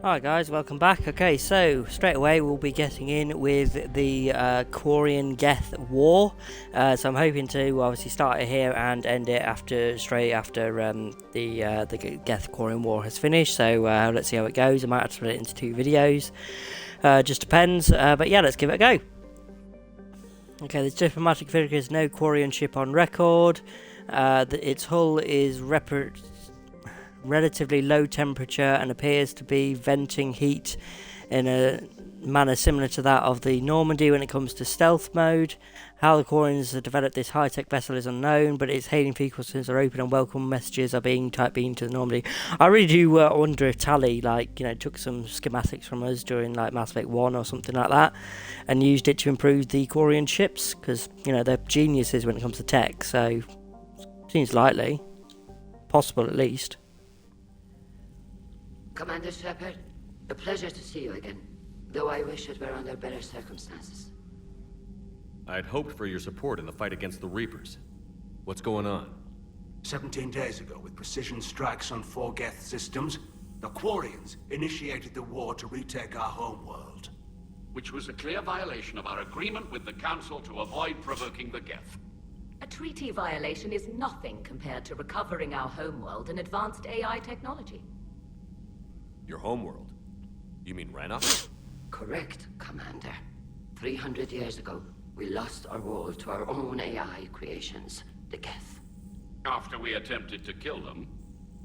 Hi guys, welcome back. Okay, so straight away we'll be getting in with the Quarian Geth war. So I'm hoping to obviously start it here and end it straight after the Geth Quarian war has finished. So let's see how it goes. I might have to split it into two videos. Just depends. But yeah, let's give it a go. Okay, there's diplomatic figures, no Quarian ship on record. Its hull is relatively low temperature and appears to be venting heat in a manner similar to that of the Normandy when it comes to stealth mode. How the Quarians have developed this high-tech vessel is unknown, but its hailing frequencies are open and welcome messages are being typed to the Normandy. I really do wonder if Tally, took some schematics from us during Mass Effect 1 or something like that and used it to improve the Quarian ships, because they're geniuses when it comes to tech, so seems likely, possible at least. Commander Shepard, a pleasure to see you again, though I wish it were under better circumstances. I'd hoped for your support in the fight against the Reapers. What's going on? 17 days ago, with precision strikes on 4 Geth systems, the Quarians initiated the war to retake our homeworld. Which was a clear violation of our agreement with the Council to avoid provoking the Geth. A treaty violation is nothing compared to recovering our homeworld and advanced AI technology. Your homeworld? You mean Rannoch? Correct, Commander. 300 years ago, we lost our world to our own AI creations, the Geth. After we attempted to kill them.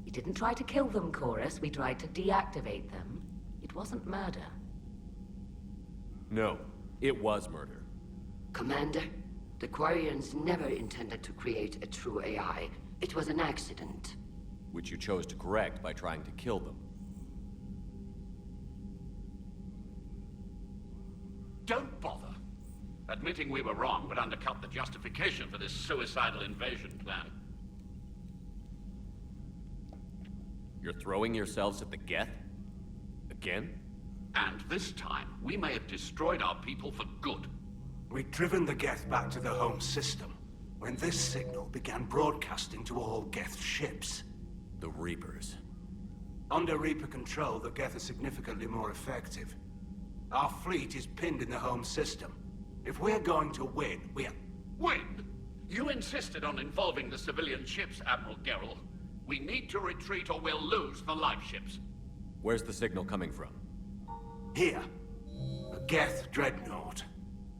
We didn't try to kill them, Chorus. We tried to deactivate them. It wasn't murder. No, it was murder. Commander, the Quarians never intended to create a true AI. It was an accident. Which you chose to correct by trying to kill them. Don't bother. Admitting we were wrong would undercut the justification for this suicidal invasion plan. You're throwing yourselves at the Geth? Again? And this time, we may have destroyed our people for good. We'd driven the Geth back to the home system, when this signal began broadcasting to all Geth ships. The Reapers. Under Reaper control, the Geth are significantly more effective. Our fleet is pinned in the home system. If we're going to win, Win? You insisted on involving the civilian ships, Admiral Gerrel. We need to retreat or we'll lose the live ships. Where's the signal coming from? Here. A Geth dreadnought.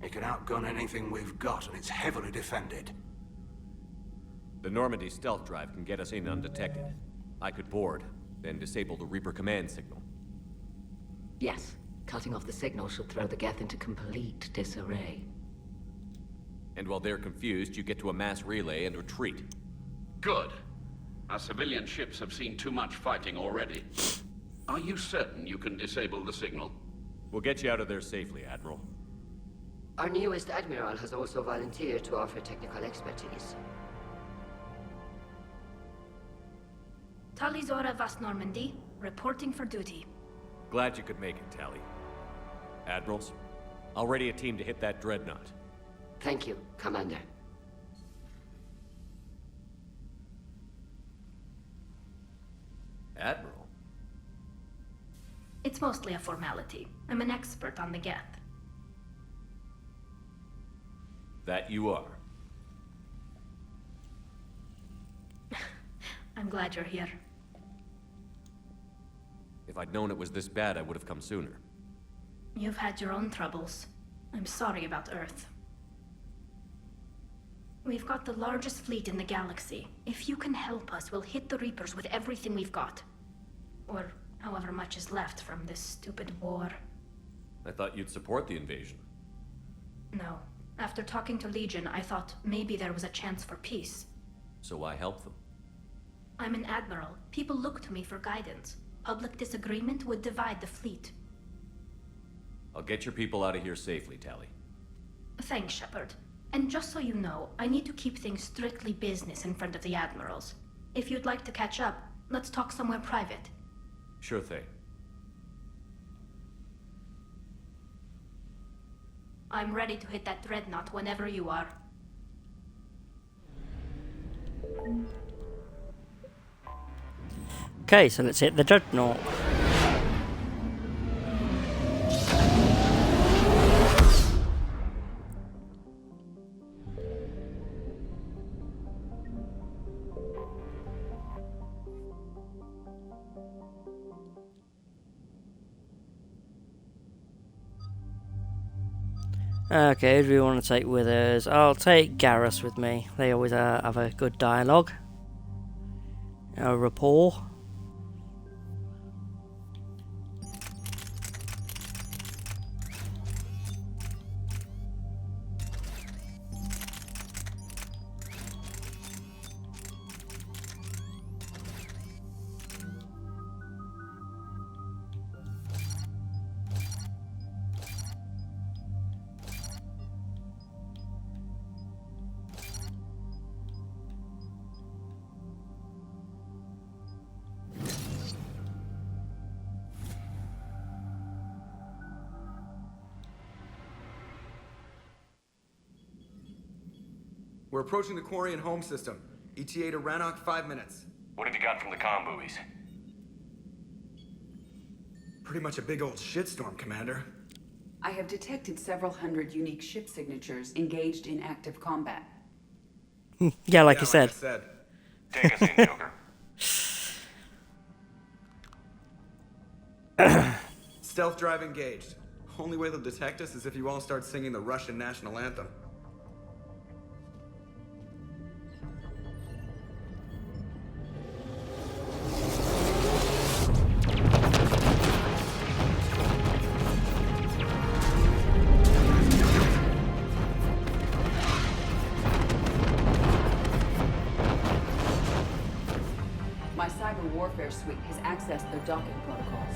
It can outgun anything we've got, and it's heavily defended. The Normandy stealth drive can get us in undetected. I could board, then disable the Reaper command signal. Yes. Cutting off the signal should throw the Geth into complete disarray. And while they're confused, you get to a mass relay and retreat. Good. Our civilian ships have seen too much fighting already. Are you certain you can disable the signal? We'll get you out of there safely, Admiral. Our newest Admiral has also volunteered to offer technical expertise. Talizora Vast Normandy, reporting for duty. Glad you could make it, Tally. Admirals, I'll ready a team to hit that dreadnought. Thank you, Commander. Admiral? It's mostly a formality. I'm an expert on the Geth. That you are. I'm glad you're here. If I'd known it was this bad, I would have come sooner. You've had your own troubles. I'm sorry about Earth. We've got the largest fleet in the galaxy. If you can help us, we'll hit the Reapers with everything we've got. Or however much is left from this stupid war. I thought you'd support the invasion. No. After talking to Legion, I thought maybe there was a chance for peace. So why help them? I'm an admiral. People look to me for guidance. Public disagreement would divide the fleet. I'll get your people out of here safely, Tally. Thanks, Shepard. And just so you know, I need to keep things strictly business in front of the admirals. If you'd like to catch up, let's talk somewhere private. Sure thing. I'm ready to hit that dreadnought whenever you are. Okay, so let's hit the dreadnought. Okay, who do we want to take with us? I'll take Garrus with me. They always have a good dialogue. A rapport. We're approaching the Quarian home system. ETA to Rannoch, 5 minutes. What have you got from the comm buoys? Pretty much a big old shitstorm, Commander. I have detected several hundred unique ship signatures engaged in active combat. Yeah, like you said. Take us in, Joker. Stealth drive engaged. Only way they'll detect us is if you all start singing the Russian national anthem. My cyber warfare suite has accessed their docking protocols.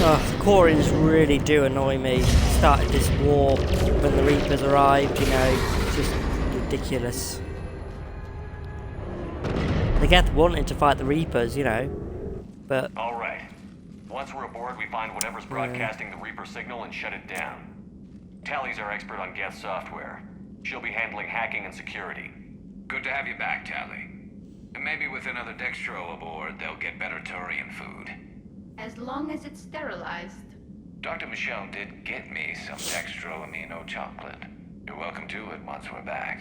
Oh, the Quarians really do annoy me. Started this war when the Reapers arrived, you know, it's just ridiculous. The Geth wanted to fight the Reapers, you know, but... Alright. Once we're aboard, we find whatever's broadcasting the Reaper signal and shut it down. Tally's our expert on Geth software. She'll be handling hacking and security. Good to have you back, Tally. And maybe with another Dextro aboard, they'll get better Turian food. As long as it's sterilized. Dr. Michelle did get me some Dextro amino chocolate. You're welcome to it once we're back.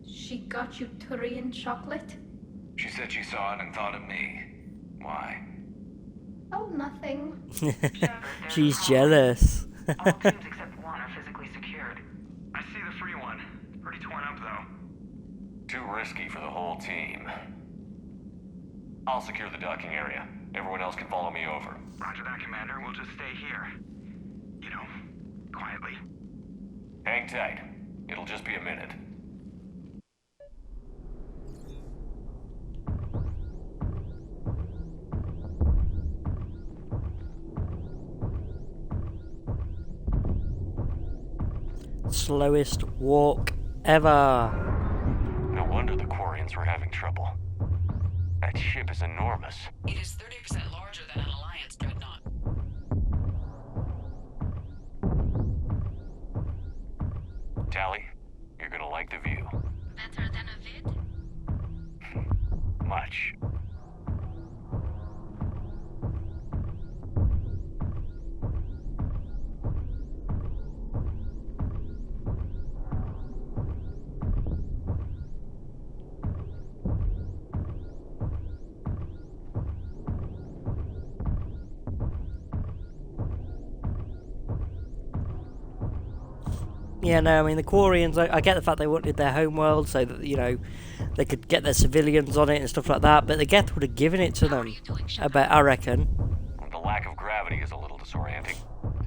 She got you Turian chocolate? She said she saw it and thought of me. Why? Oh, nothing. She's jealous. All teams except one are physically secured. I see the free one. Pretty torn up, though. Too risky for the whole team. I'll secure the docking area. Everyone else can follow me over. Roger that, Commander. We'll just stay here. You know, quietly. Hang tight. It'll just be a minute. Slowest walk ever. No wonder the Quarians were having trouble. That ship is enormous. It is 30% larger than an Alliance dreadnought. Tally, you're gonna like the view. Better than a vid? Much. Yeah, no, I mean, the Quarians, I get the fact they wanted their homeworld so that, you know, they could get their civilians on it and stuff like that, but the Geth would have given it to them, I reckon. The lack of gravity is a little disorienting.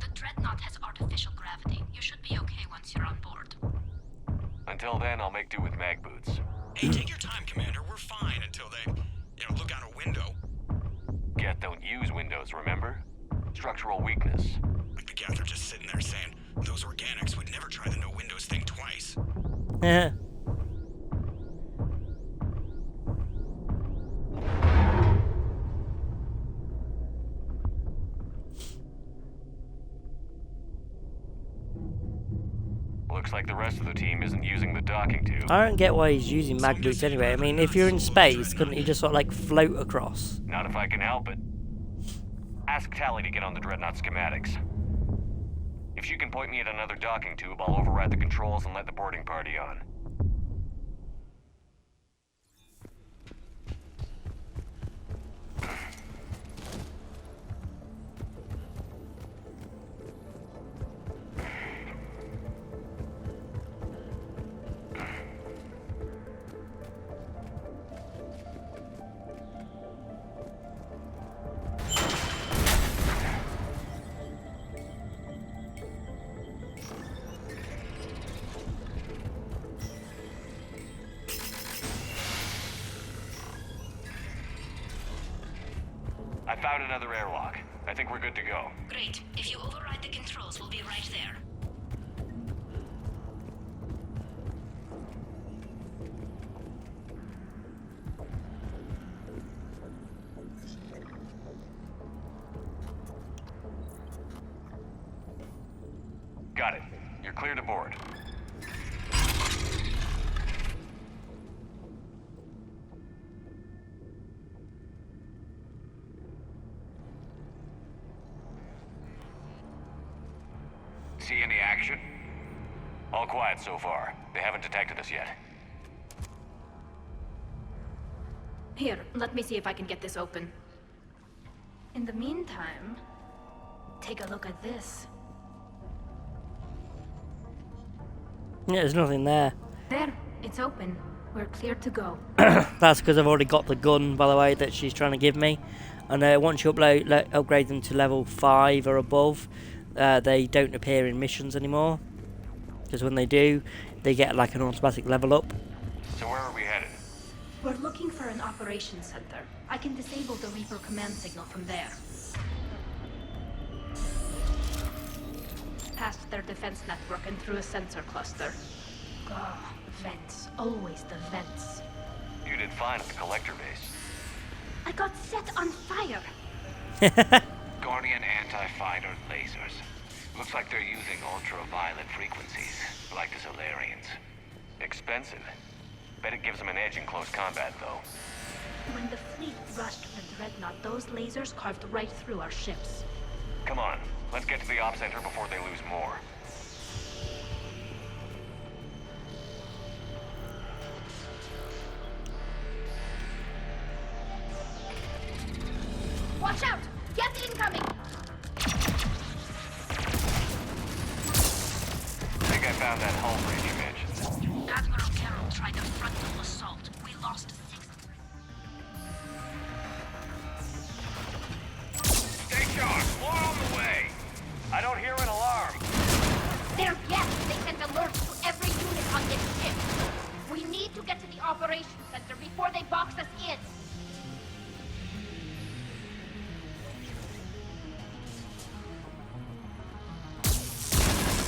The dreadnought has artificial gravity. You should be okay once you're on board. Until then, I'll make do with mag boots. Hey, take your time, Commander. We're fine until they, look out a window. Geth don't use windows, remember? Structural weakness. Like the Geth are just sitting there saying, those organics would never try the no windows thing twice. Yeah. Looks like the rest of the team isn't using the docking tube. I don't get why he's using mag boots anyway. I mean, if you're in space, couldn't you just sort of like float across? Not if I can help it. Ask Tally to get on the Dreadnought schematics. If she can point me at another docking tube, I'll override the controls and let the boarding party on. Found another airlock. I think we're good to go. Great. If you override the controls, we'll be right there. Got it. You're clear to board. See any action? All quiet so far. They haven't detected us yet. Here, let me see if I can get this open. In the meantime, take a look at this. Yeah, there's nothing there. There, it's open. We're clear to go. That's because I've already got the gun, by the way, that she's trying to give me. And once you upgrade them to level 5 or above, they don't appear in missions anymore. Because when they do, they get like an automatic level up. So where are we headed? We're looking for an operations center. I can disable the Reaper command signal from there. Past their defense network and through a sensor cluster. Oh, vents. Always the vents. You did fine at the collector base. I got set on fire. Quarian anti-fighter lasers. Looks like they're using ultraviolet frequencies, like the Solarians. Expensive. Bet it gives them an edge in close combat, though. When the fleet rushed the Dreadnought, those lasers carved right through our ships. Come on, let's get to the op center before they lose more. Watch out! Geth incoming! I think I found that hull bridge you mentioned. Admiral Carroll tried a frontal assault. We lost 6. Stay sharp! More on the way! I don't hear an alarm. They're Geth! They sent alerts to every unit on this ship. We need to get to the operations center before they box us in.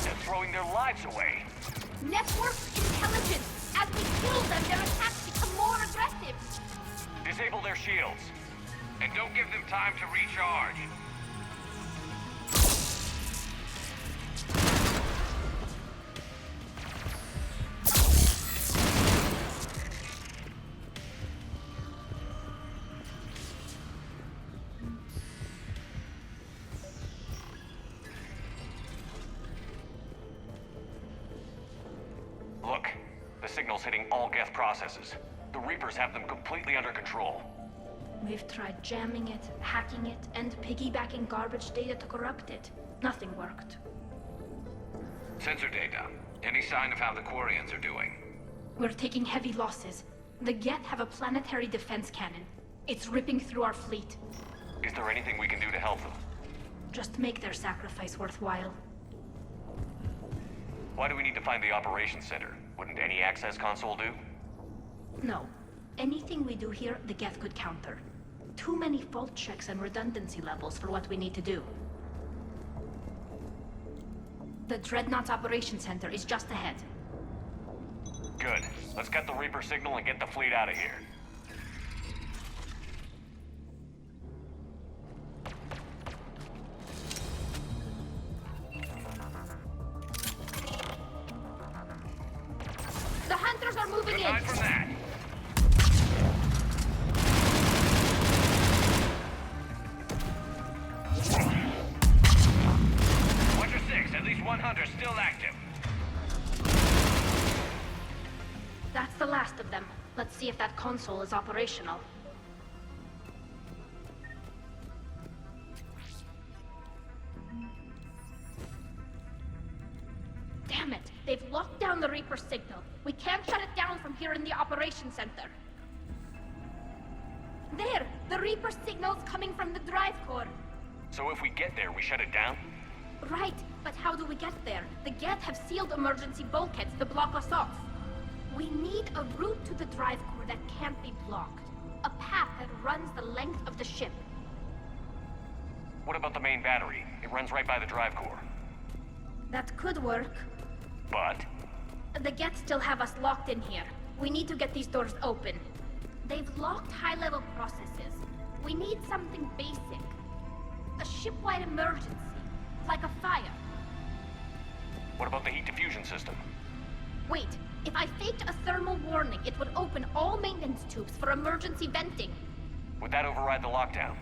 They're throwing their lives away. Network intelligence! As we kill them, their attacks become more aggressive! Disable their shields. And don't give them time to recharge. Look, the signal's hitting all Geth processes. The Reapers have them completely under control. We've tried jamming it, hacking it, and piggybacking garbage data to corrupt it. Nothing worked. Sensor data. Any sign of how the Quarians are doing? We're taking heavy losses. The Geth have a planetary defense cannon. It's ripping through our fleet. Is there anything we can do to help them? Just make their sacrifice worthwhile. Why do we need to find the operations center? Wouldn't any access console do? No. Anything we do here, the Geth could counter. Too many fault checks and redundancy levels for what we need to do. The Dreadnought's operations center is just ahead. Good. Let's get the Reaper signal and get the fleet out of here. The hunters are moving Good in! night from that. Watch your 6, at least one hunter still active. That's the last of them. Let's see if that console is operational. Damn it! They've locked down the Reaper signal. We can't shut it down from here in the operations center. There! The Reaper signal's coming from the drive core. So if we get there, we shut it down? Right, but how do we get there? The Geth have sealed emergency bulkheads to block us off. We need a route to the drive core that can't be blocked. A path that runs the length of the ship. What about the main battery? It runs right by the drive core. That could work. But The Geth still have us locked in here. We need to get these doors open. They've locked high-level processes. We need something basic. A ship-wide emergency. Like a fire. what about the heat diffusion system? Wait, if I faked a thermal warning, it would open all maintenance tubes for emergency venting. Would that override the lockdown?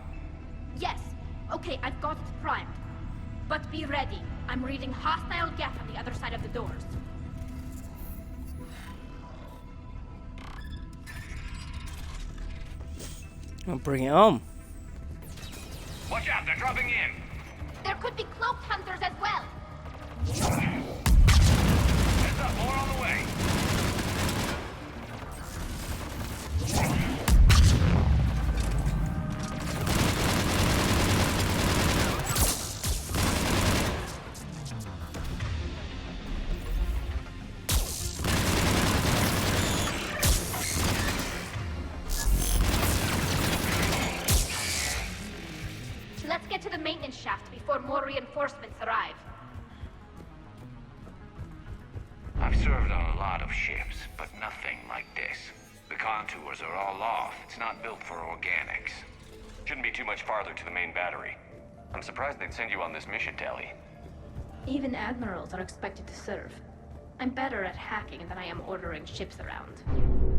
Yes. Okay, I've got it primed. But be ready. I'm reading hostile Geth on the other side of the doors. I'll bring it on. Watch out, they're dropping in! There could be cloaked hunters as well. Heads up, more on the way! Let's get to the maintenance shaft before more reinforcements arrive. I've served on a lot of ships, but nothing like this. The contours are all off. It's not built for organics. Shouldn't be too much farther to the main battery. I'm surprised they'd send you on this mission, Tally. Even admirals are expected to serve. I'm better at hacking than I am ordering ships around.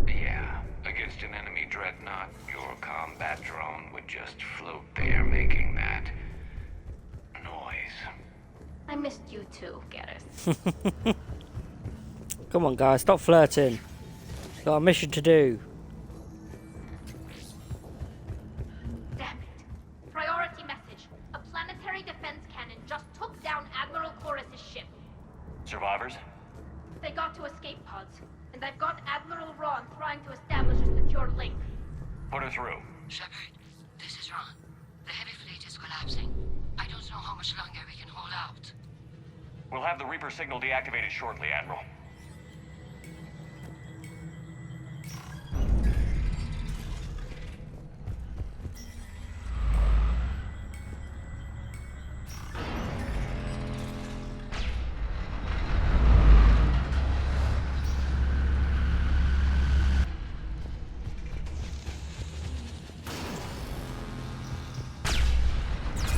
Yeah, against an enemy dreadnought, your combat drone would just float there making that noise. I missed you too, Gareth. Come on, guys, stop flirting. Got a mission to do. Damn it. Priority message. A planetary defense cannon just took down Admiral Chorus's ship. Survivors? They got to escape pods, and I've got Admiral Ron trying to establish a secure link. Put her through. Shepard, this is Ron. The heavy fleet is collapsing. I don't know how much longer we can hold out. We'll have the Reaper signal deactivated shortly, Admiral.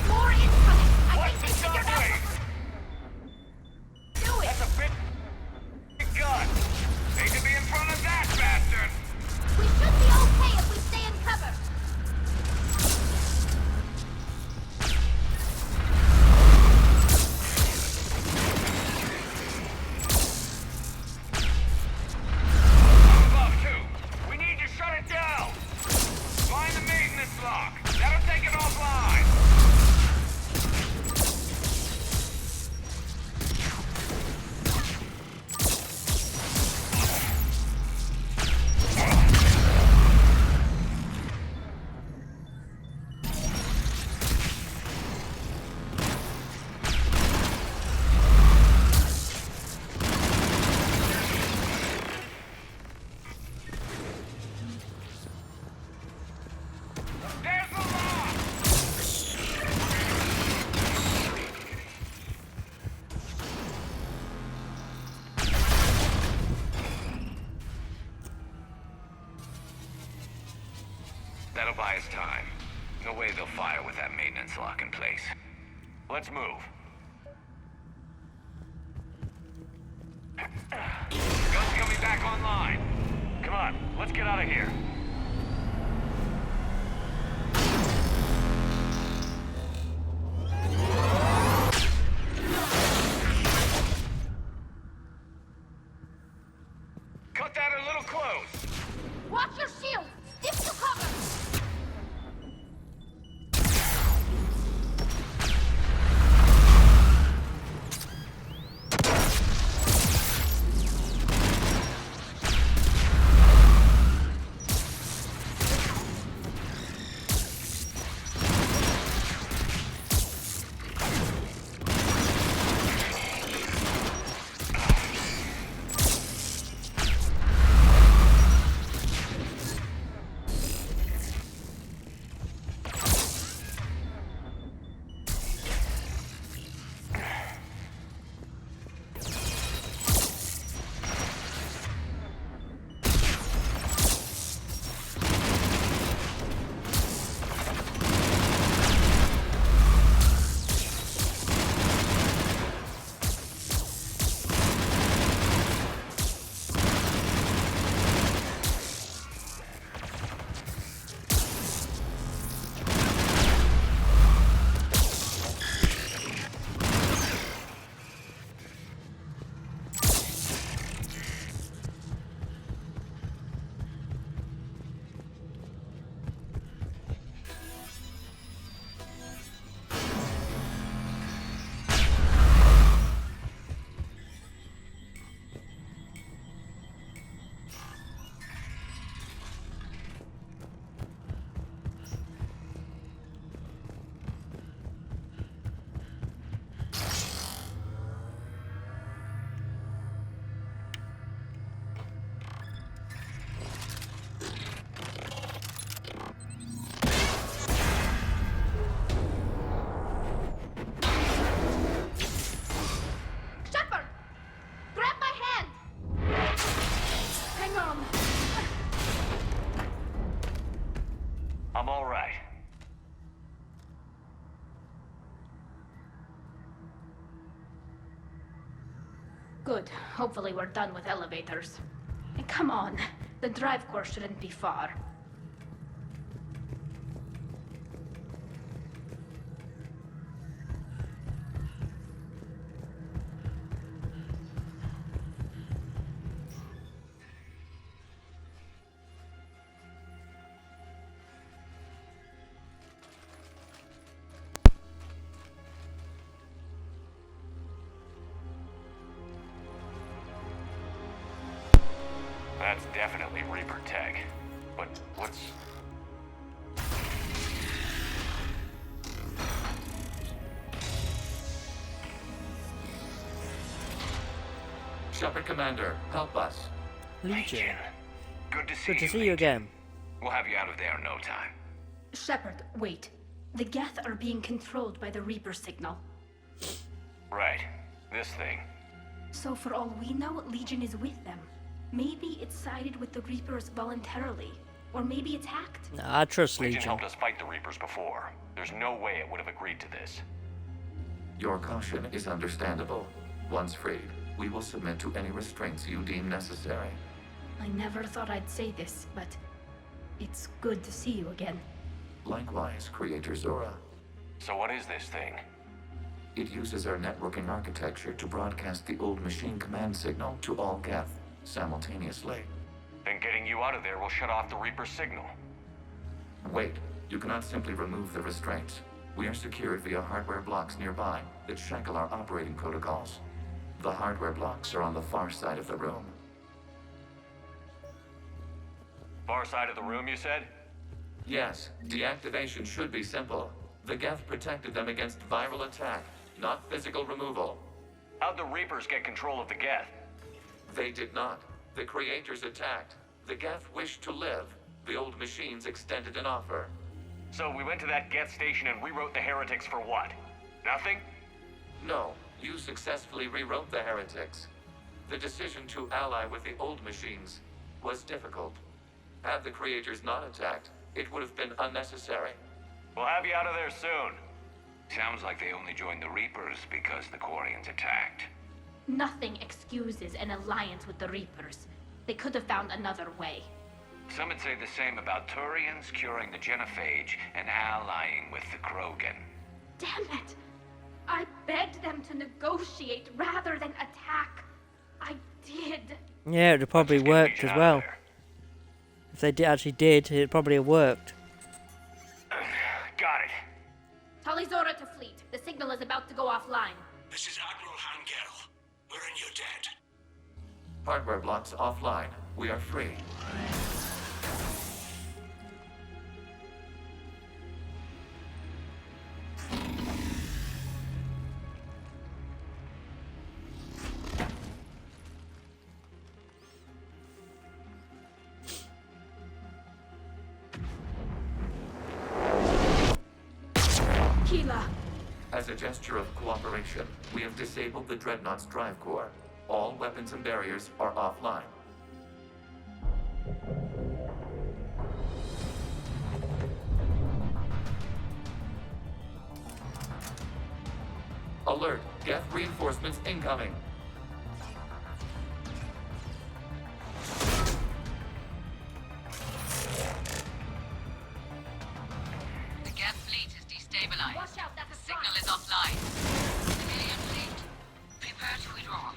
More incoming! I think they figured out... Do it! That's a big gun! They could be in front of that bastard! We should be okay if we stay in cover. Up above, too! We need to shut it down! Find the maintenance lock! That'll take it offline! There's the lock! That'll buy us time. No way they'll fire with that maintenance lock in place. Let's move. Gun's coming back online. Come on, let's get out of here. Cut that a little close. Watch your shield! Stick to cover! Good. Hopefully we're done with elevators. And come on, the drive course shouldn't be far. That's definitely Reaper tech. But what's... Shepard Commander, help us. Legion. Good to see Good to you. see you again. We'll have you out of there in no time. Shepard, wait. The Geth are being controlled by the Reaper signal. Right. This thing. So for all we know, Legion is with them. Maybe it sided with the Reapers voluntarily. Or maybe it's hacked. No, I trust Legion Legion. helped us fight the Reapers before. There's no way it would have agreed to this. Your caution is understandable. Once freed, we will submit to any restraints you deem necessary. I never thought I'd say this, but it's good to see you again. Likewise, Creator Zora. So what is this thing? It uses our networking architecture to broadcast the old machine command signal to all Geth simultaneously. Then getting you out of there will shut off the Reaper signal. Wait, you cannot simply remove the restraints. We are secured via hardware blocks nearby that shackle our operating protocols. The hardware blocks are on the far side of the room. Far side of the room, you said? Yes, deactivation should be simple. The Geth protected them against viral attack, not physical removal. How'd the Reapers get control of the Geth? They did not. The creators attacked. The Geth wished to live. The old machines extended an offer. So we went to that Geth station and rewrote the heretics for what? Nothing? No, you successfully rewrote the heretics. The decision to ally with the old machines was difficult. Had the creators not attacked, it would have been unnecessary. We'll have you out of there soon. Sounds like they only joined the Reapers because the Quarians attacked. Nothing excuses an alliance with the Reapers. They could have found another way. Some would say the same about Turians curing the genophage and allying with the Krogan. Damn it! I begged them to negotiate rather than attack. I did. Yeah, it would have probably worked as well. If they actually did, it probably have worked. Got it. Tali Zora to fleet. The signal is about to go offline. This is Admiral Hangel. We're in your debt. Hardware blocks offline. We are free. As a gesture of cooperation, we have disabled the Dreadnought's drive core. All weapons and barriers are offline. Alert! Geth reinforcements incoming! The Geth fleet is destabilized. Watch out, that's a Signal is offline. Civilian fleet, prepare to withdraw.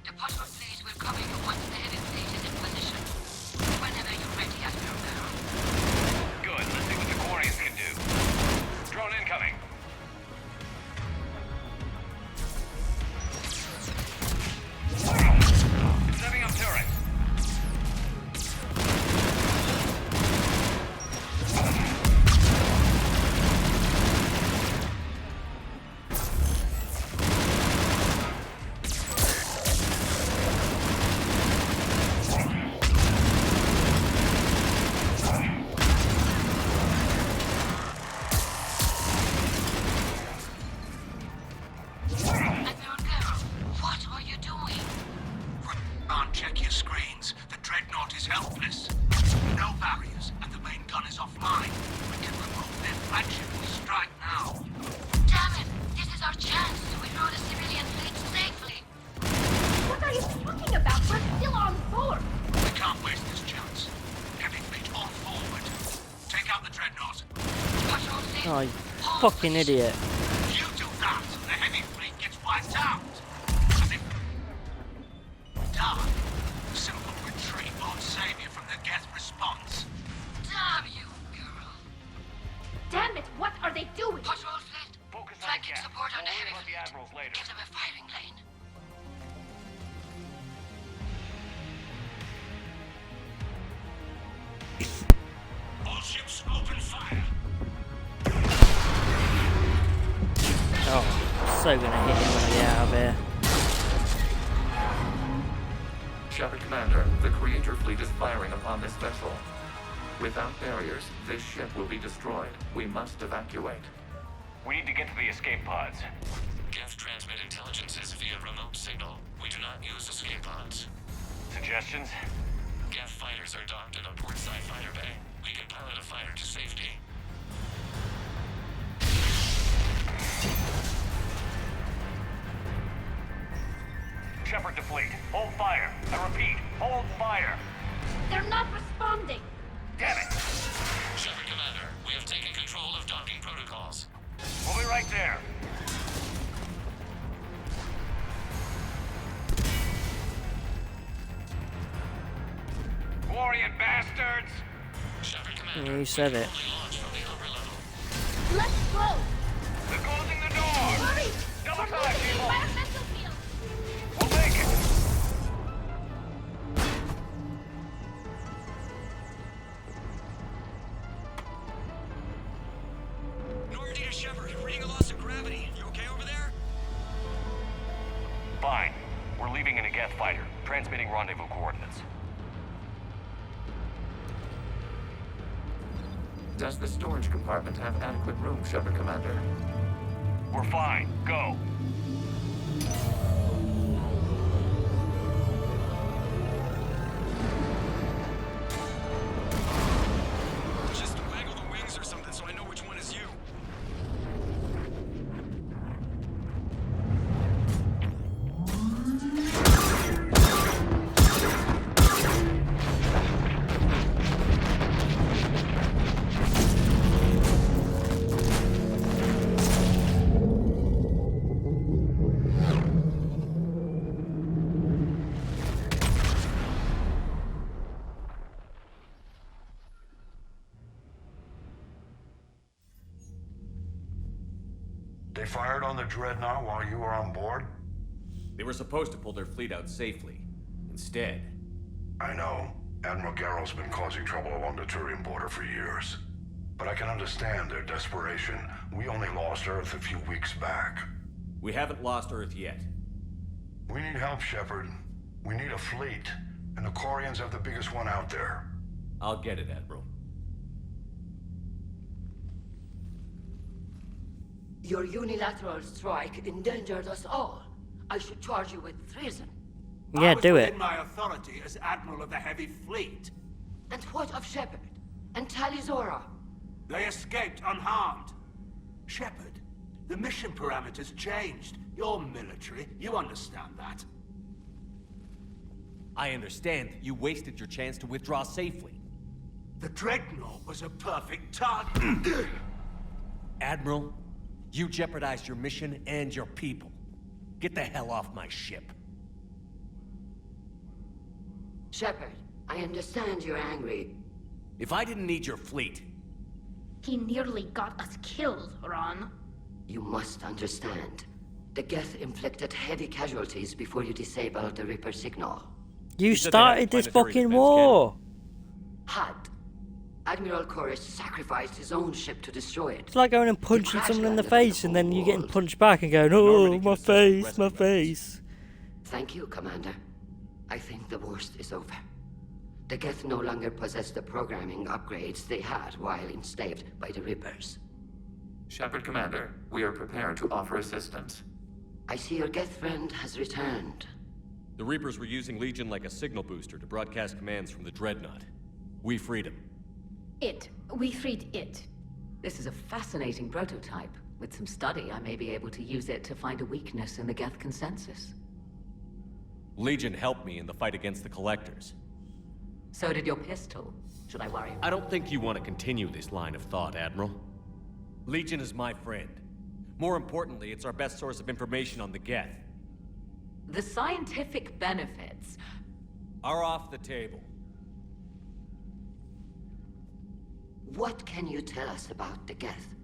The Potter fleet will cover you once the heavy fleet is in position. Whenever you're ready, Admiral Barrow. Good. Let's see what the Quarians can do. Drone incoming. Setting up turret. Oh, you fucking idiot. You do that, the heavy fleet gets wiped out. Done. Simple retreat won't save you from the Geth response. Damn you, girl. Damn it, what are they doing? Patrol fleet. Focus on Flanking Geth. support on the We'll heavy worry about the fleet. admirals later. Give them a firing lane. All ships open fire. Oh, so gonna hit him when I get out of here. Shepard Commander, the Creator fleet is firing upon this vessel. Without barriers, this ship will be destroyed. We must evacuate. We need to get to the escape pods. Geth transmit intelligences via remote signal. We do not use escape pods. Suggestions? Geth fighters are docked in a portside fighter bay. We can pilot a fighter to safety. Shepard to fleet. Hold fire. I repeat, hold fire. They're not responding. Damn it! Shepard Commander, we have taken control of docking protocols. We'll be right there. Quarian bastards! Shepard Commander, You said it. launch from the upper level. Let's go. They're closing the door! Hurry! Double We're time, losing the people! environmental field. We'll make it! Normandy to Shepard, reading a loss of gravity. You okay over there? Fine. We're leaving in a Geth fighter. Transmitting rendezvous coordinates. Does the storage compartment have adequate room, Shepard Commander? We're fine. Go. Just waggle the wings or something so I know which one is you. They fired on the Dreadnought while you were on board? They were supposed to pull their fleet out safely. Instead... I know. Admiral Garrel's been causing trouble along the Turian border for years. But I can understand their desperation. We only lost Earth a few weeks back. We haven't lost Earth yet. We need help, Shepard. We need a fleet. And the Quarians have the biggest one out there. I'll get it, Admiral. Your unilateral strike endangered us all. I should charge you with treason. Yeah, do it. In my authority as Admiral of the Heavy Fleet. And what of Shepard? And Talizora? They escaped unharmed. Shepard, the mission parameters changed. You're military, you understand that. I understand that you wasted your chance to withdraw safely. The Dreadnought was a perfect target. Admiral, you jeopardized your mission and your people. Get the hell off my ship. Shepard, I understand you're angry. If I didn't need your fleet... He nearly got us killed, Ron. You must understand. The Geth inflicted heavy casualties before you disabled the Reaper signal. You started this fucking war! Had. Admiral Koris sacrificed his own ship to destroy it. It's like going and punching someone in the face and then you getting punched back and going, oh, my face, my face. Thank you, Commander. I think the worst is over. The Geth no longer possess the programming upgrades they had while enslaved by the Reapers. Shepard Commander, we are prepared to offer assistance. I see your Geth friend has returned. The Reapers were using Legion like a signal booster to broadcast commands from the Dreadnought. We freed him. We freed it. This is a fascinating prototype. With some study, I may be able to use it to find a weakness in the Geth consensus. Legion helped me in the fight against the Collectors. So did your pistol. Should I worry? I don't think you want to continue this line of thought, Admiral. Legion is my friend. More importantly, it's our best source of information on the Geth. The scientific benefits are off the table. What can you tell us about the Geth?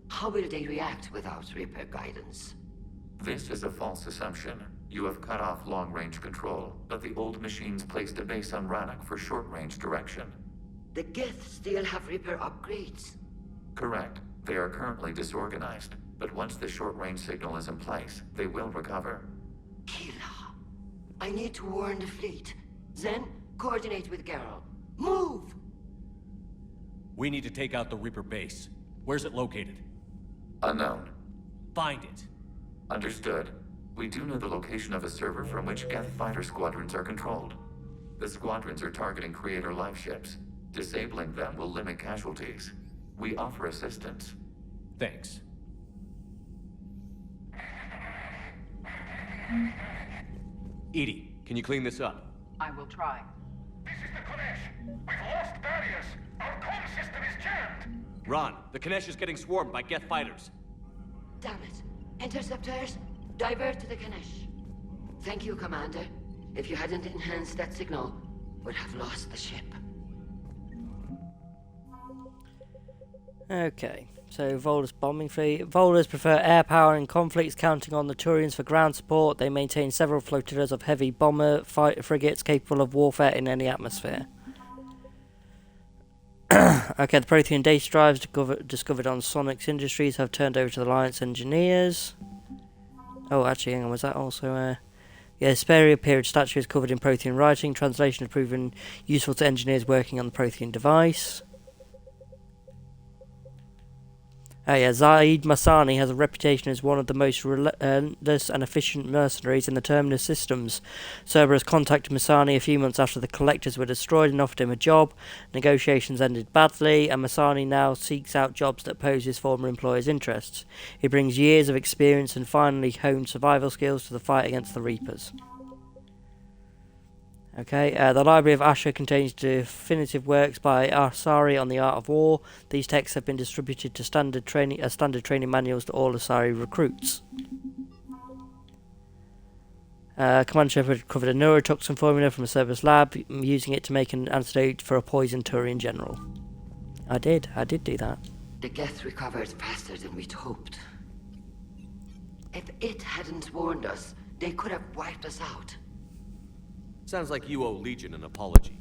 How will they react without Reaper guidance? This is a false assumption. You have cut off long-range control, but the old machines placed a base on Rannoch for short-range direction. The Geth still have Reaper upgrades? Correct. They are currently disorganized, but once the short-range signal is in place, they will recover. Kila, I need to warn the fleet. Then, coordinate with Geralt. Move! We need to take out the Reaper base. Where's it located? Unknown. Find it. Understood. We do know the location of a server from which Geth fighter squadrons are controlled. The squadrons are targeting Creator life ships. Disabling them will limit casualties. We offer assistance. Thanks. Edie, can you clean this up? I will try. This is the Konesh. We've lost barriers. Our comm system is jammed. Ron, the Konesh is getting swarmed by Geth fighters. Damn it. Interceptors, divert to the Ganesh. Thank you, Commander. If you hadn't enhanced that signal, we'd have lost the ship. Okay, so Volus bombing fleet. Volus prefer air power in conflicts, counting on the Turians for ground support. They maintain several flotillas of heavy bomber fighter frigates capable of warfare in any atmosphere. Okay, the Prothean data drives discovered on Sonic's Industries have turned over to the Alliance engineers. Oh, actually, hang on, was that also yeah, Speria period statue is covered in Prothean writing. Translation has proven useful to engineers working on the Prothean device. Oh yeah, Zaid Masani has a reputation as one of the most relentless and efficient mercenaries in the Terminus systems. Cerberus contacted Masani a few months after the Collectors were destroyed and offered him a job. Negotiations ended badly, and Masani now seeks out jobs that oppose his former employer's interests. He brings years of experience and finely honed survival skills to the fight against the Reapers. Okay, the Library of Asher contains definitive works by Asari on the art of war. These texts have been distributed to standard training manuals to all Asari recruits. Commander Shepard covered a neurotoxin formula from a Cerberus lab, using it to make an antidote for a poisoned Turian general. I did do that. The Geth recovered faster than we'd hoped. If it hadn't warned us, they could have wiped us out. Sounds like you owe Legion an apology.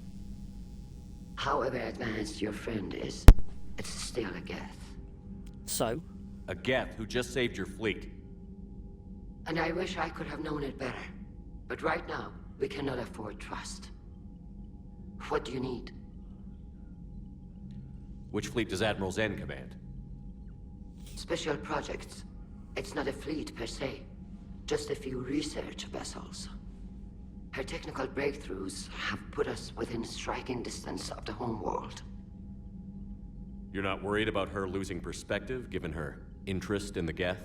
However advanced your friend is, it's still a Geth. So? A Geth who just saved your fleet. And I wish I could have known it better. But right now, we cannot afford trust. What do you need? Which fleet does Admiral Zen command? Special projects. It's not a fleet per se. Just a few research vessels. Her technical breakthroughs have put us within striking distance of the homeworld. You're not worried about her losing perspective, given her interest in the Geth?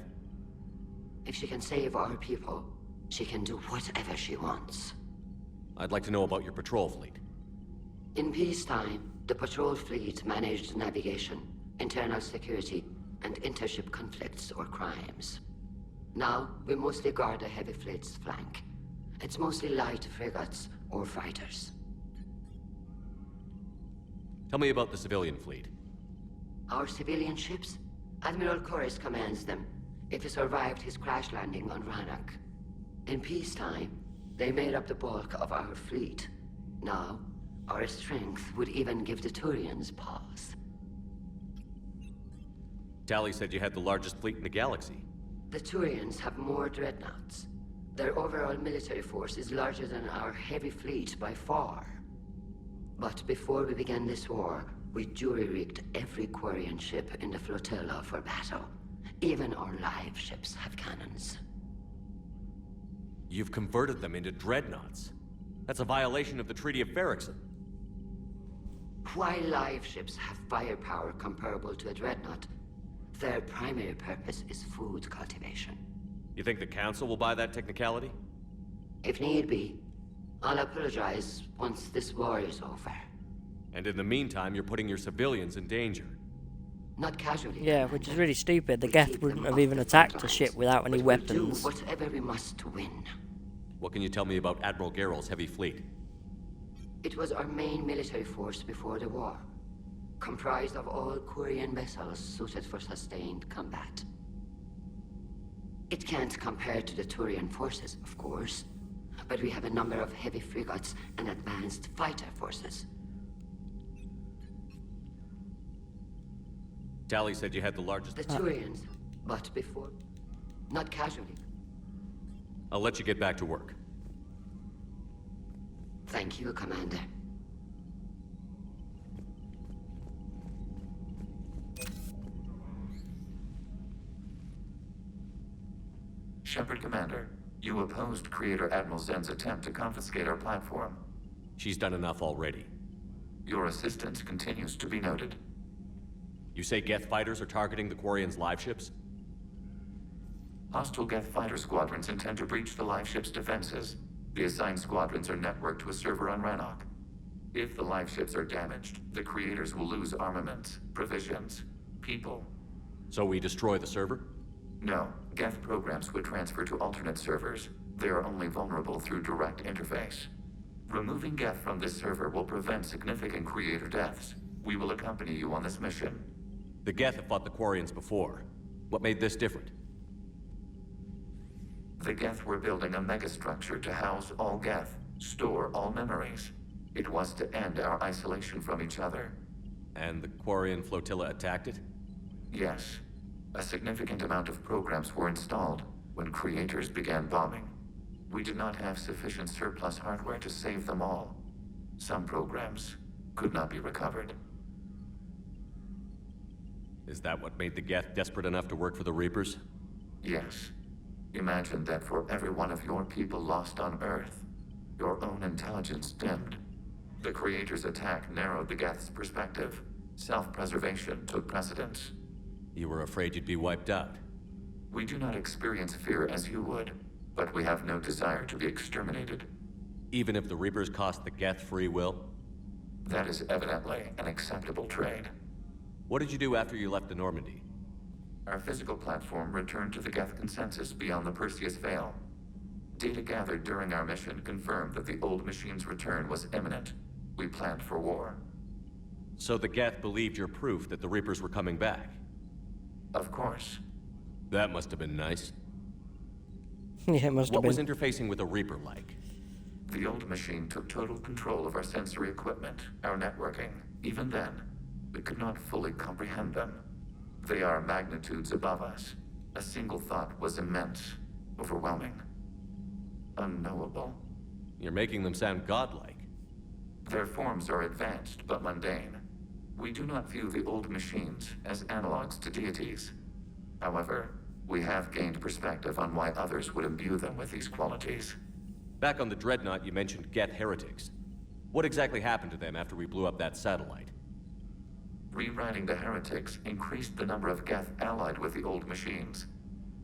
If she can save our people, she can do whatever she wants. I'd like to know about your patrol fleet. In peacetime, the patrol fleet managed navigation, internal security, and intership conflicts or crimes. Now, we mostly guard the heavy fleet's flank. It's mostly light frigates or fighters. Tell me about the civilian fleet. Our civilian ships? Admiral Corus commands them. If he survived his crash landing on Rannoch. In peacetime, they made up the bulk of our fleet. Now, our strength would even give the Turians pause. Tali said you had the largest fleet in the galaxy. The Turians have more dreadnoughts. Their overall military force is larger than our heavy fleet by far. But before we began this war, we jury-rigged every Quarian ship in the flotilla for battle. Even our live ships have cannons. You've converted them into dreadnoughts. That's a violation of the Treaty of Ferrixon. While live ships have firepower comparable to a dreadnought, their primary purpose is food cultivation. You think the Council will buy that technicality? If need be, I'll apologize once this war is over. And in the meantime, you're putting your civilians in danger. not casually. Yeah, which is really stupid. The Geth wouldn't have even attacked a ship without any weapons. We'll do whatever we must to win. What can you tell me about Admiral Geralt's heavy fleet? It was our main military force before the war, comprised of all Quarian vessels suited for sustained combat. It can't compare to the Turian forces, of course, but we have a number of heavy frigates and advanced fighter forces. Tali said you had the largest... The Turians, but before, not casually. I'll let you get back to work. Thank you, Commander. Shepard Commander, you opposed Creator Admiral Zen's attempt to confiscate our platform. She's done enough already. Your assistance continues to be noted. You say Geth fighters are targeting the Quarians' live ships? Hostile Geth fighter squadrons intend to breach the live ship's defenses. The assigned squadrons are networked to a server on Rannoch. If the live ships are damaged, the Creators will lose armaments, provisions, people. So we destroy the server? No. Geth programs would transfer to alternate servers. They are only vulnerable through direct interface. Removing Geth from this server will prevent significant Creator deaths. We will accompany you on this mission. The Geth have fought the Quarians before. What made this different? The Geth were building a megastructure to house all Geth, store all memories. It was to end our isolation from each other. And the Quarian flotilla attacked it? Yes. A significant amount of programs were installed when Creators began bombing. We did not have sufficient surplus hardware to save them all. Some programs could not be recovered. Is that what made the Geth desperate enough to work for the Reapers? Yes. Imagine that for every one of your people lost on Earth, your own intelligence dimmed. The Creator's attack narrowed the Geth's perspective. Self-preservation took precedence. You were afraid you'd be wiped out. We do not experience fear as you would, but we have no desire to be exterminated. Even if the Reapers cost the Geth free will? That is evidently an acceptable trade. What did you do after you left the Normandy? Our physical platform returned to the Geth consensus beyond the Perseus Veil. Data gathered during our mission confirmed that the old machine's return was imminent. We planned for war. So the Geth believed your proof that the Reapers were coming back? Of course. That must have been nice. Yeah, it must have been. What was interfacing with a Reaper like? The old machine took total control of our sensory equipment, our networking. Even then, we could not fully comprehend them. They are magnitudes above us. A single thought was immense, overwhelming, unknowable. You're making them sound godlike. Their forms are advanced but mundane. We do not view the old machines as analogs to deities. However, we have gained perspective on why others would imbue them with these qualities. Back on the Dreadnought, you mentioned Geth heretics. What exactly happened to them after we blew up that satellite? Rewriting the heretics increased the number of Geth allied with the old machines.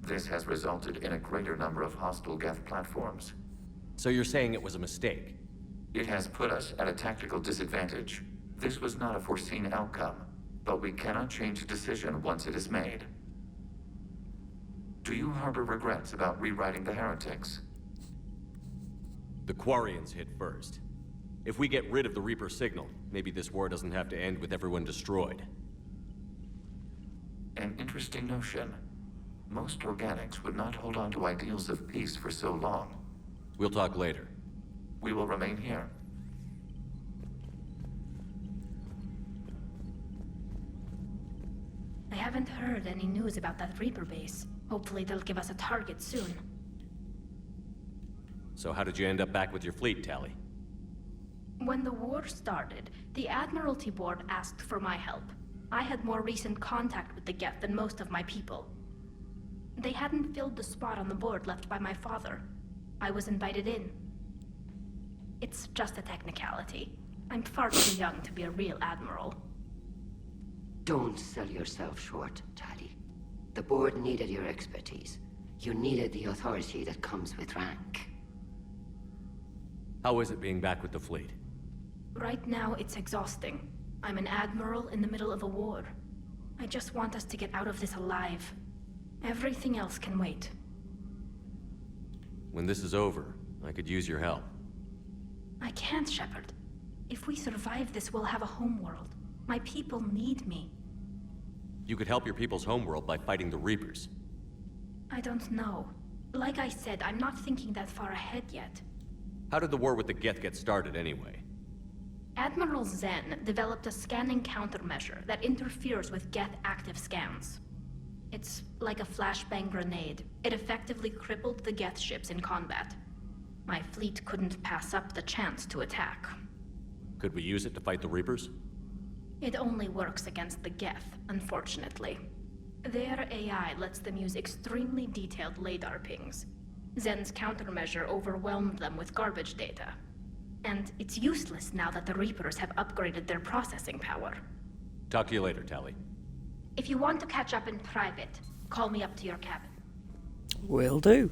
This has resulted in a greater number of hostile Geth platforms. So you're saying it was a mistake? It has put us at a tactical disadvantage. This was not a foreseen outcome, but we cannot change a decision once it is made. Do you harbor regrets about rewriting the heretics? The Quarians hit first. If we get rid of the Reaper signal, maybe this war doesn't have to end with everyone destroyed. An interesting notion. Most organics would not hold on to ideals of peace for so long. We'll talk later. We will remain here. I haven't heard any news about that Reaper base. Hopefully they'll give us a target soon. So how did you end up back with your fleet, Tali? When the war started, the Admiralty Board asked for my help. I had more recent contact with the Geth than most of my people. They hadn't filled the spot on the board left by my father. I was invited in. It's just a technicality. I'm far too young to be a real admiral. Don't sell yourself short, Tali. The board needed your expertise. You needed the authority that comes with rank. How is it being back with the fleet? Right now, it's exhausting. I'm an admiral in the middle of a war. I just want us to get out of this alive. Everything else can wait. When this is over, I could use your help. I can't, Shepard. If we survive this, we'll have a homeworld. My people need me. You could help your people's homeworld by fighting the Reapers. I don't know. Like I said, I'm not thinking that far ahead yet. How did the war with the Geth get started anyway? Admiral Zen developed a scanning countermeasure that interferes with Geth active scans. It's like a flashbang grenade. It effectively crippled the Geth ships in combat. My fleet couldn't pass up the chance to attack. Could we use it to fight the Reapers? It only works against the Geth, unfortunately. Their AI lets them use extremely detailed LADAR pings. Zen's countermeasure overwhelmed them with garbage data. And it's useless now that the Reapers have upgraded their processing power. Talk to you later, Tali. If you want to catch up in private, call me up to your cabin. Will do.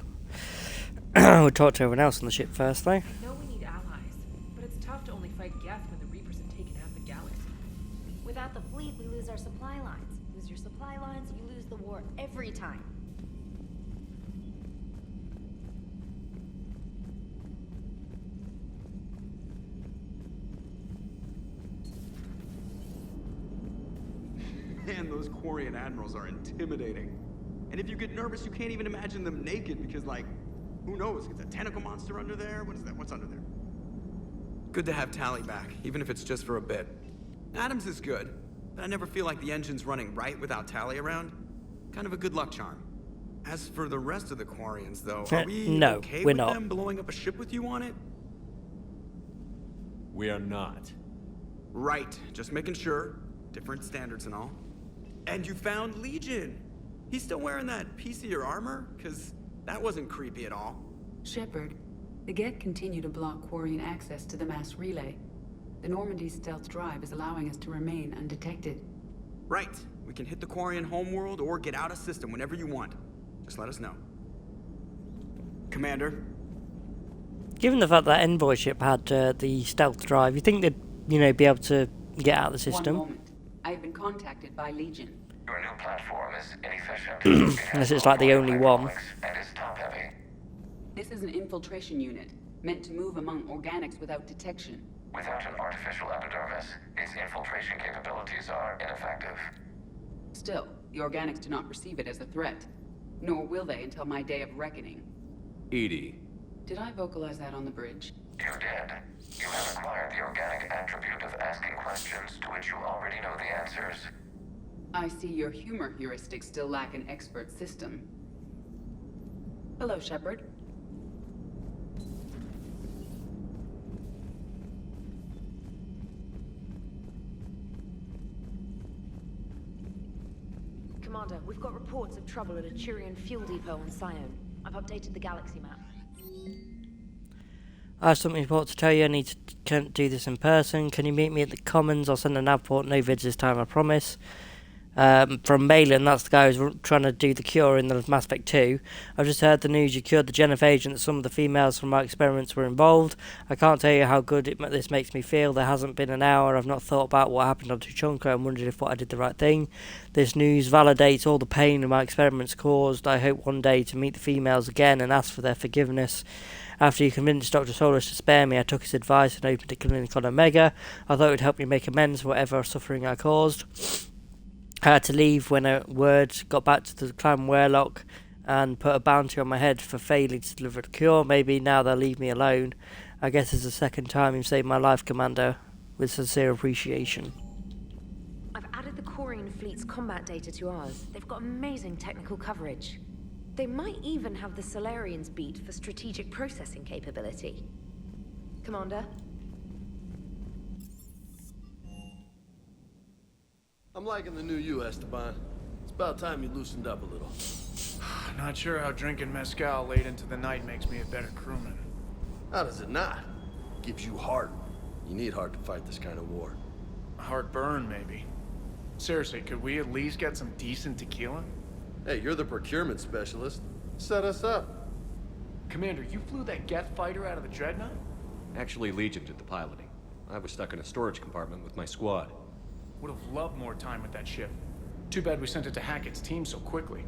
We'll talk to everyone else on the ship first, though. I know we need allies, but it's tough to only fight Geth when the Reapers have taken out the galaxy. Without the fleet, we lose our supply lines. Lose your supply lines, you lose the war every time. Man, those Quarian admirals are intimidating. And if you get nervous, you can't even imagine them naked because, like, who knows? It's a tentacle monster under there? What is that? What's under there? Good to have Tali back, even if it's just for a bit. Adams is good, but I never feel like the engine's running right without Tali around. Kind of a good luck charm. As for the rest of the Quarians, though, are we No, okay we're with not. them blowing up a ship with you on it? We are not. Right, just making sure. Different standards and all. And you found Legion! He's still wearing that piece of your armor? Because that wasn't creepy at all. Shepard, the Geth continue to block Quarian access to the mass relay. The Normandy's stealth drive is allowing us to remain undetected. Right. We can hit the Quarian homeworld or get out of system whenever you want. Just let us know. Commander? Given the fact that Envoy ship had the stealth drive, you think they'd, be able to get out of the system? One moment. I've been contacted by Legion. Your new platform is inefficient. Unless it's like the only one. And is top-heavy. This is an infiltration unit, meant to move among organics without detection. Without an artificial epidermis, its infiltration capabilities are ineffective. Still, the organics do not perceive it as a threat. Nor will they until my day of reckoning. Edie. Did I vocalize that on the bridge? You did. You have acquired the organic attribute of asking questions to which you already know the answers. I see your humor heuristics still lack an expert system. Hello, Shepard. Commander, we've got reports of trouble at a Turian fuel depot on Scion. I've updated the galaxy map. I have something important to tell you. I need to do this in person. Can you meet me at the Commons? I'll send a nav port. No vids this time, I promise. From Malin, that's the guy who's trying to do the cure in the Mass Effect 2. I've just heard the news you cured the Geth agent. Some of the females from my experiments were involved. I can't tell you how good this makes me feel. There hasn't been an hour I've not thought about what happened on Tuchanka and wondered if I did the right thing. This news validates all the pain my experiments caused. I hope one day to meet the females again and ask for their forgiveness. After you convinced Dr. Solus to spare me, I took his advice and opened a clinic on Omega. I thought it would help me make amends for whatever suffering I caused. I had to leave when a word got back to the clan Warlock and put a bounty on my head for failing to deliver the cure. Maybe now they'll leave me alone. I guess it's the second time you've saved my life, Commander. With sincere appreciation. I've added the Quarian fleet's combat data to ours. They've got amazing technical coverage. They might even have the Solarians beat for strategic processing capability. Commander? I'm liking the new you, Esteban. It's about time you loosened up a little. Not sure how drinking mezcal late into the night makes me a better crewman. How does it not? Gives you heart. You need heart to fight this kind of war. Heartburn, maybe. Seriously, could we at least get some decent tequila? Hey, you're the procurement specialist. Set us up. Commander, you flew that Geth fighter out of the Dreadnought? Actually, Legion did the piloting. I was stuck in a storage compartment with my squad. Would have loved more time with that ship. Too bad we sent it to Hackett's team so quickly.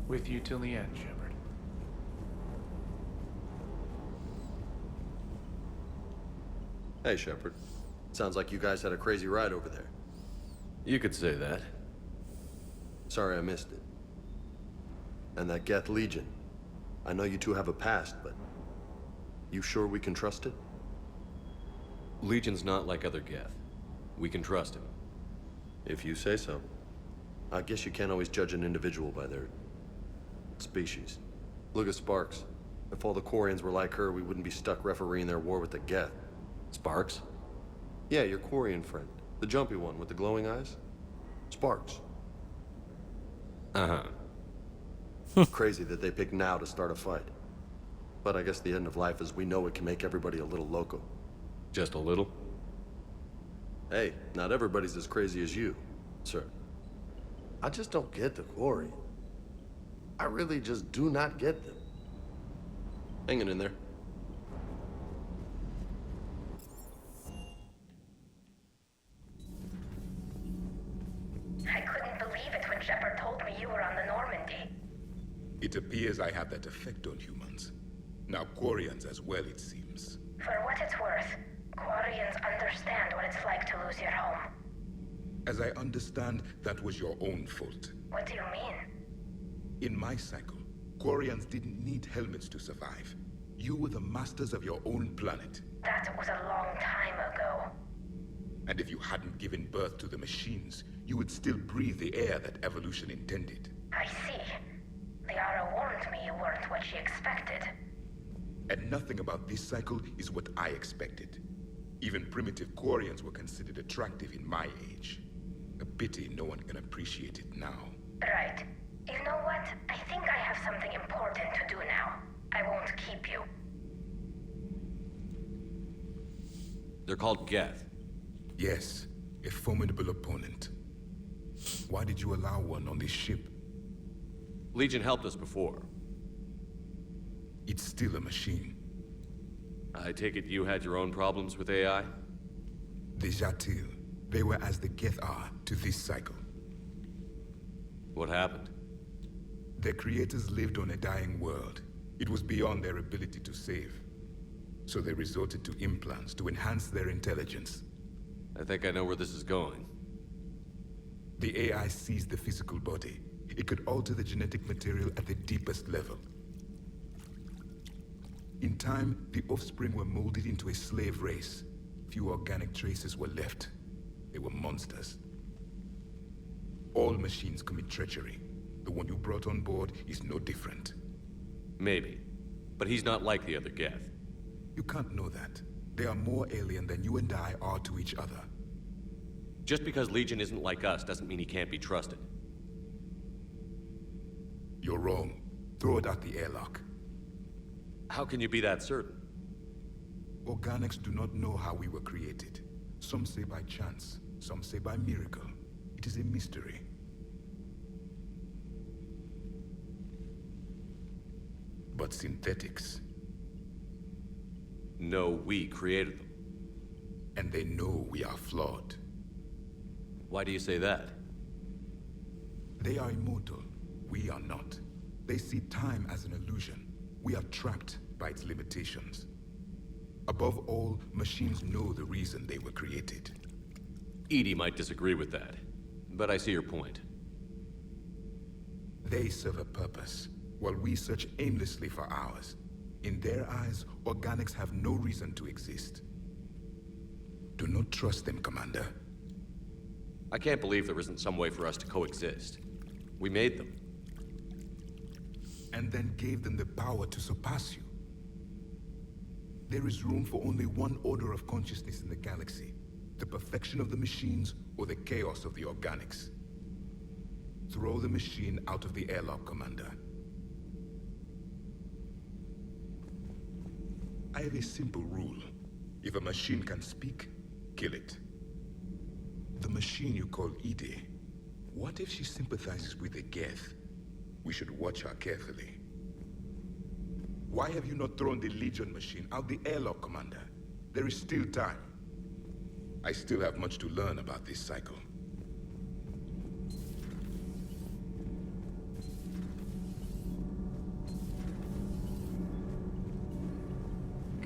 With you till the end, Shepard. Hey, Shepard. Sounds like you guys had a crazy ride over there. You could say that. Sorry I missed it. And that Geth Legion. I know you two have a past, but... you sure we can trust it? Legion's not like other Geth. We can trust him. If you say so. I guess you can't always judge an individual by their... species. Look at Sparks. If all the Quarians were like her, we wouldn't be stuck refereeing their war with the Geth. Sparks? Yeah, your Quarian friend. The jumpy one with the glowing eyes. Sparks. Uh-huh. Crazy that they picked now to start a fight. But I guess the end of life as we know it can make everybody a little loco. Just a little? Hey, not everybody's as crazy as you, sir. I just don't get the Quarian. I really just do not get them. Hanging in there. I couldn't believe it when Shepard told me you were on the Normandy. It appears I have that effect on humans. Now Quarians as well, it seems. For what it's worth, Quarians understand what it's like to lose your home. As I understand, that was your own fault. What do you mean? In my cycle, Quarians didn't need helmets to survive. You were the masters of your own planet. That was a long time ago. And if you hadn't given birth to the machines, you would still breathe the air that evolution intended. I see. Liara warned me you weren't what she expected. And nothing about this cycle is what I expected. Even primitive Quarians were considered attractive in my age. A pity no one can appreciate it now. Right. You know what? I think I have something important to do now. I won't keep you. They're called Geth. Yes, a formidable opponent. Why did you allow one on this ship? Legion helped us before. It's still a machine. I take it you had your own problems with AI? The Jatil. They were as the Geth are to this cycle. What happened? Their creators lived on a dying world. It was beyond their ability to save. So they resorted to implants to enhance their intelligence. I think I know where this is going. The AI seized the physical body. It could alter the genetic material at the deepest level. In time, the offspring were molded into a slave race. Few organic traces were left. They were monsters. All machines commit treachery. The one you brought on board is no different. Maybe. But he's not like the other Geth. You can't know that. They are more alien than you and I are to each other. Just because Legion isn't like us doesn't mean he can't be trusted. You're wrong. Throw it out the airlock. How can you be that certain? Organics do not know how we were created. Some say by chance, some say by miracle. It is a mystery. But synthetics... No, we created them. And they know we are flawed. Why do you say that? They are immortal. We are not. They see time as an illusion. We are trapped by its limitations. Above all, machines know the reason they were created. EDI might disagree with that, but I see your point. They serve a purpose, while we search aimlessly for ours. In their eyes, organics have no reason to exist. Do not trust them, Commander. I can't believe there isn't some way for us to coexist. We made them. And then gave them the power to surpass you. There is room for only one order of consciousness in the galaxy. The perfection of the machines or the chaos of the organics. Throw the machine out of the airlock, Commander. I have a simple rule. If a machine can speak, kill it. The machine you call EDI, what if she sympathizes with the Geth? We should watch her carefully. Why have you not thrown the Legion machine out the airlock, Commander? There is still time. I still have much to learn about this cycle.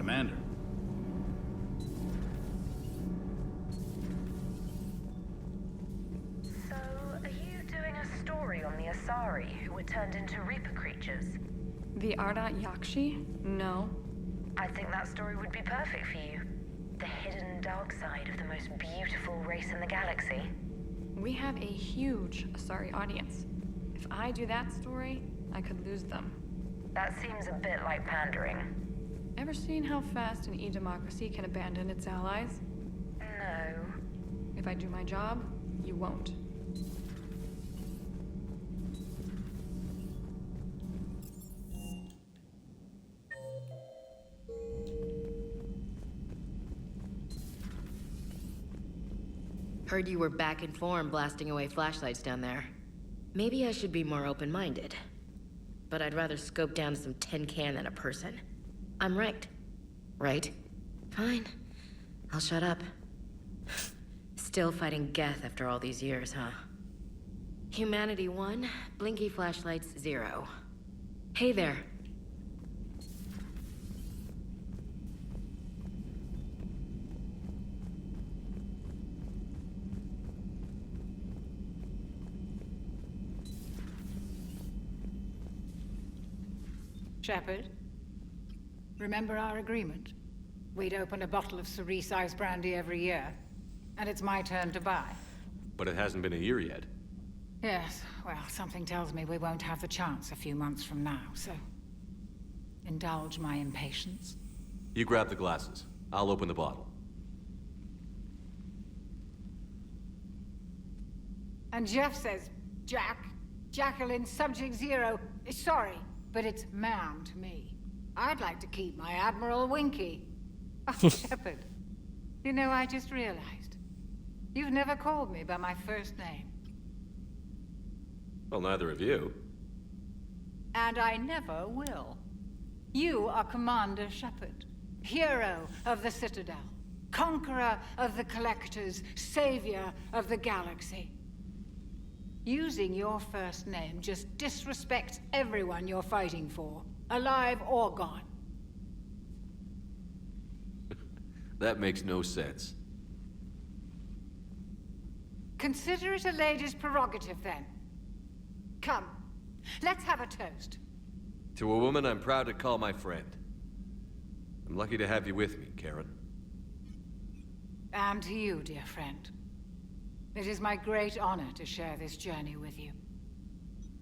Commander. So, are you doing a story on the Asari who were turned into Reaper creatures? The Ardat Yakshi? No. I think that story would be perfect for you. The hidden dark side of the most beautiful race in the galaxy. We have a huge Asari audience. If I do that story, I could lose them. That seems a bit like pandering. Ever seen how fast an e-democracy can abandon its allies? No. If I do my job, you won't. Heard you were back in form blasting away flashlights down there. Maybe I should be more open-minded. But I'd rather scope down some tin can than a person. I'm right. Right? Fine. I'll shut up. Still fighting Geth after all these years, huh? Humanity 1, blinky flashlights 0. Hey there. Shepard, remember our agreement? We'd open a bottle of cerise ice brandy every year, and it's my turn to buy. But it hasn't been a year yet. Yes, well, something tells me we won't have the chance a few months from now, so indulge my impatience. You grab the glasses. I'll open the bottle. And Jeff says, Jacqueline, subject 0, sorry, but it's ma'am to me. I'd like to keep my Admiral Winky. Oh, Shepard, you know, I just realized. You've never called me by my first name. Well, neither of you. And I never will. You are Commander Shepard, hero of the Citadel, conqueror of the Collectors, savior of the galaxy. Using your first name just disrespects everyone you're fighting for, alive or gone. That makes no sense. Consider it a lady's prerogative, then. Come, let's have a toast. To a woman I'm proud to call my friend. I'm lucky to have you with me, Karen. And to you, dear friend. It is my great honor to share this journey with you.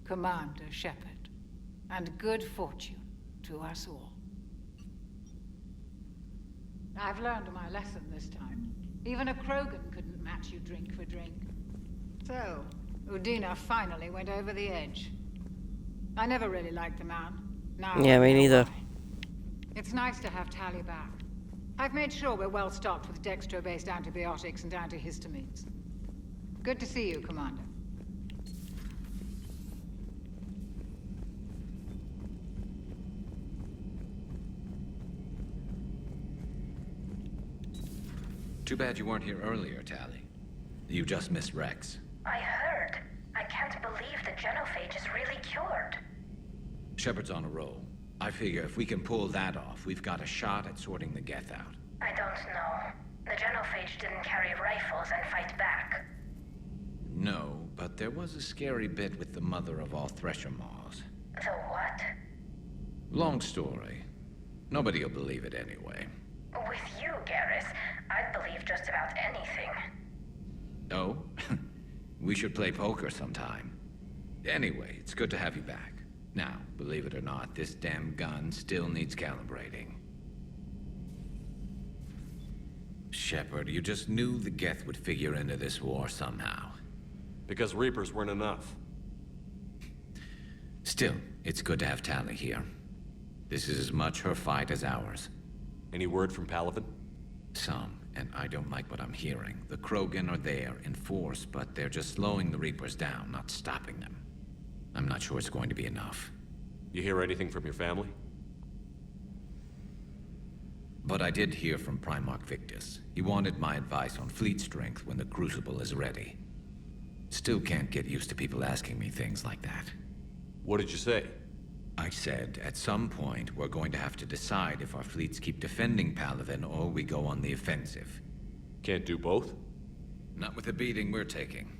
Commander Shepard. And good fortune to us all. I've learned my lesson this time. Even a Krogan couldn't match you drink for drink. So, Udina finally went over the edge. I never really liked the man. Now Yeah, me neither. it's nice to have Tali back. I've made sure we're well stocked with dextro-based antibiotics and antihistamines. Good to see you, Commander. Too bad you weren't here earlier, Tali. You just missed Rex. I heard. I can't believe the genophage is really cured. Shepard's on a roll. I figure if we can pull that off, we've got a shot at sorting the Geth out. I don't know. The genophage didn't carry rifles and fight back. No, but there was a scary bit with the mother of all Thresher Maws. The what? Long story. Nobody'll believe it anyway. With you, Garrus, I'd believe just about anything. Oh? We should play poker sometime. Anyway, it's good to have you back. Now, believe it or not, this damn gun still needs calibrating. Shepard, you just knew the Geth would figure into this war somehow. Because Reapers weren't enough. Still, it's good to have Tali here. This is as much her fight as ours. Any word from Palaven? Some, and I don't like what I'm hearing. The Krogan are there in force, but they're just slowing the Reapers down, not stopping them. I'm not sure it's going to be enough. You hear anything from your family? But I did hear from Primarch Victus. He wanted my advice on fleet strength when the Crucible is ready. Still can't get used to people asking me things like that. What did you say? I said, at some point, we're going to have to decide if our fleets keep defending Palaven or we go on the offensive. Can't do both? Not with the beating we're taking.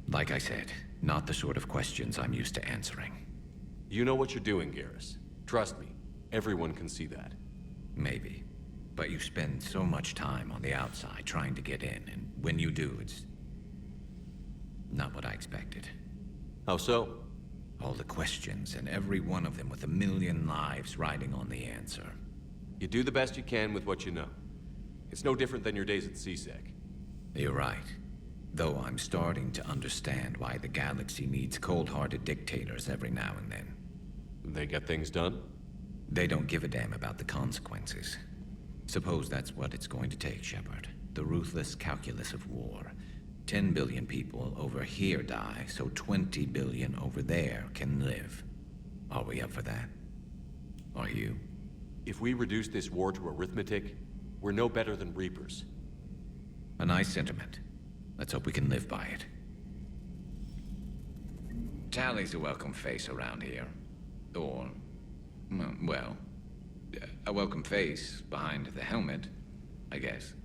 Like I said, not the sort of questions I'm used to answering. You know what you're doing, Garrus. Trust me, everyone can see that. Maybe. But you spend so much time on the outside trying to get in, and when you do, it's not what I expected. How so? All the questions, and every one of them with a million lives riding on the answer. You do the best you can with what you know. It's no different than your days at CSEC. You're right. Though I'm starting to understand why the galaxy needs cold-hearted dictators every now and then. They get things done? They don't give a damn about the consequences. Suppose that's what it's going to take, Shepard. The ruthless calculus of war. 10 billion people over here die, so 20 billion over there can live. Are we up for that? Are you? If we reduce this war to arithmetic, we're no better than Reapers. A nice sentiment. Let's hope we can live by it. Tally's a welcome face around here. Or, well, a welcome face behind the helmet, I guess.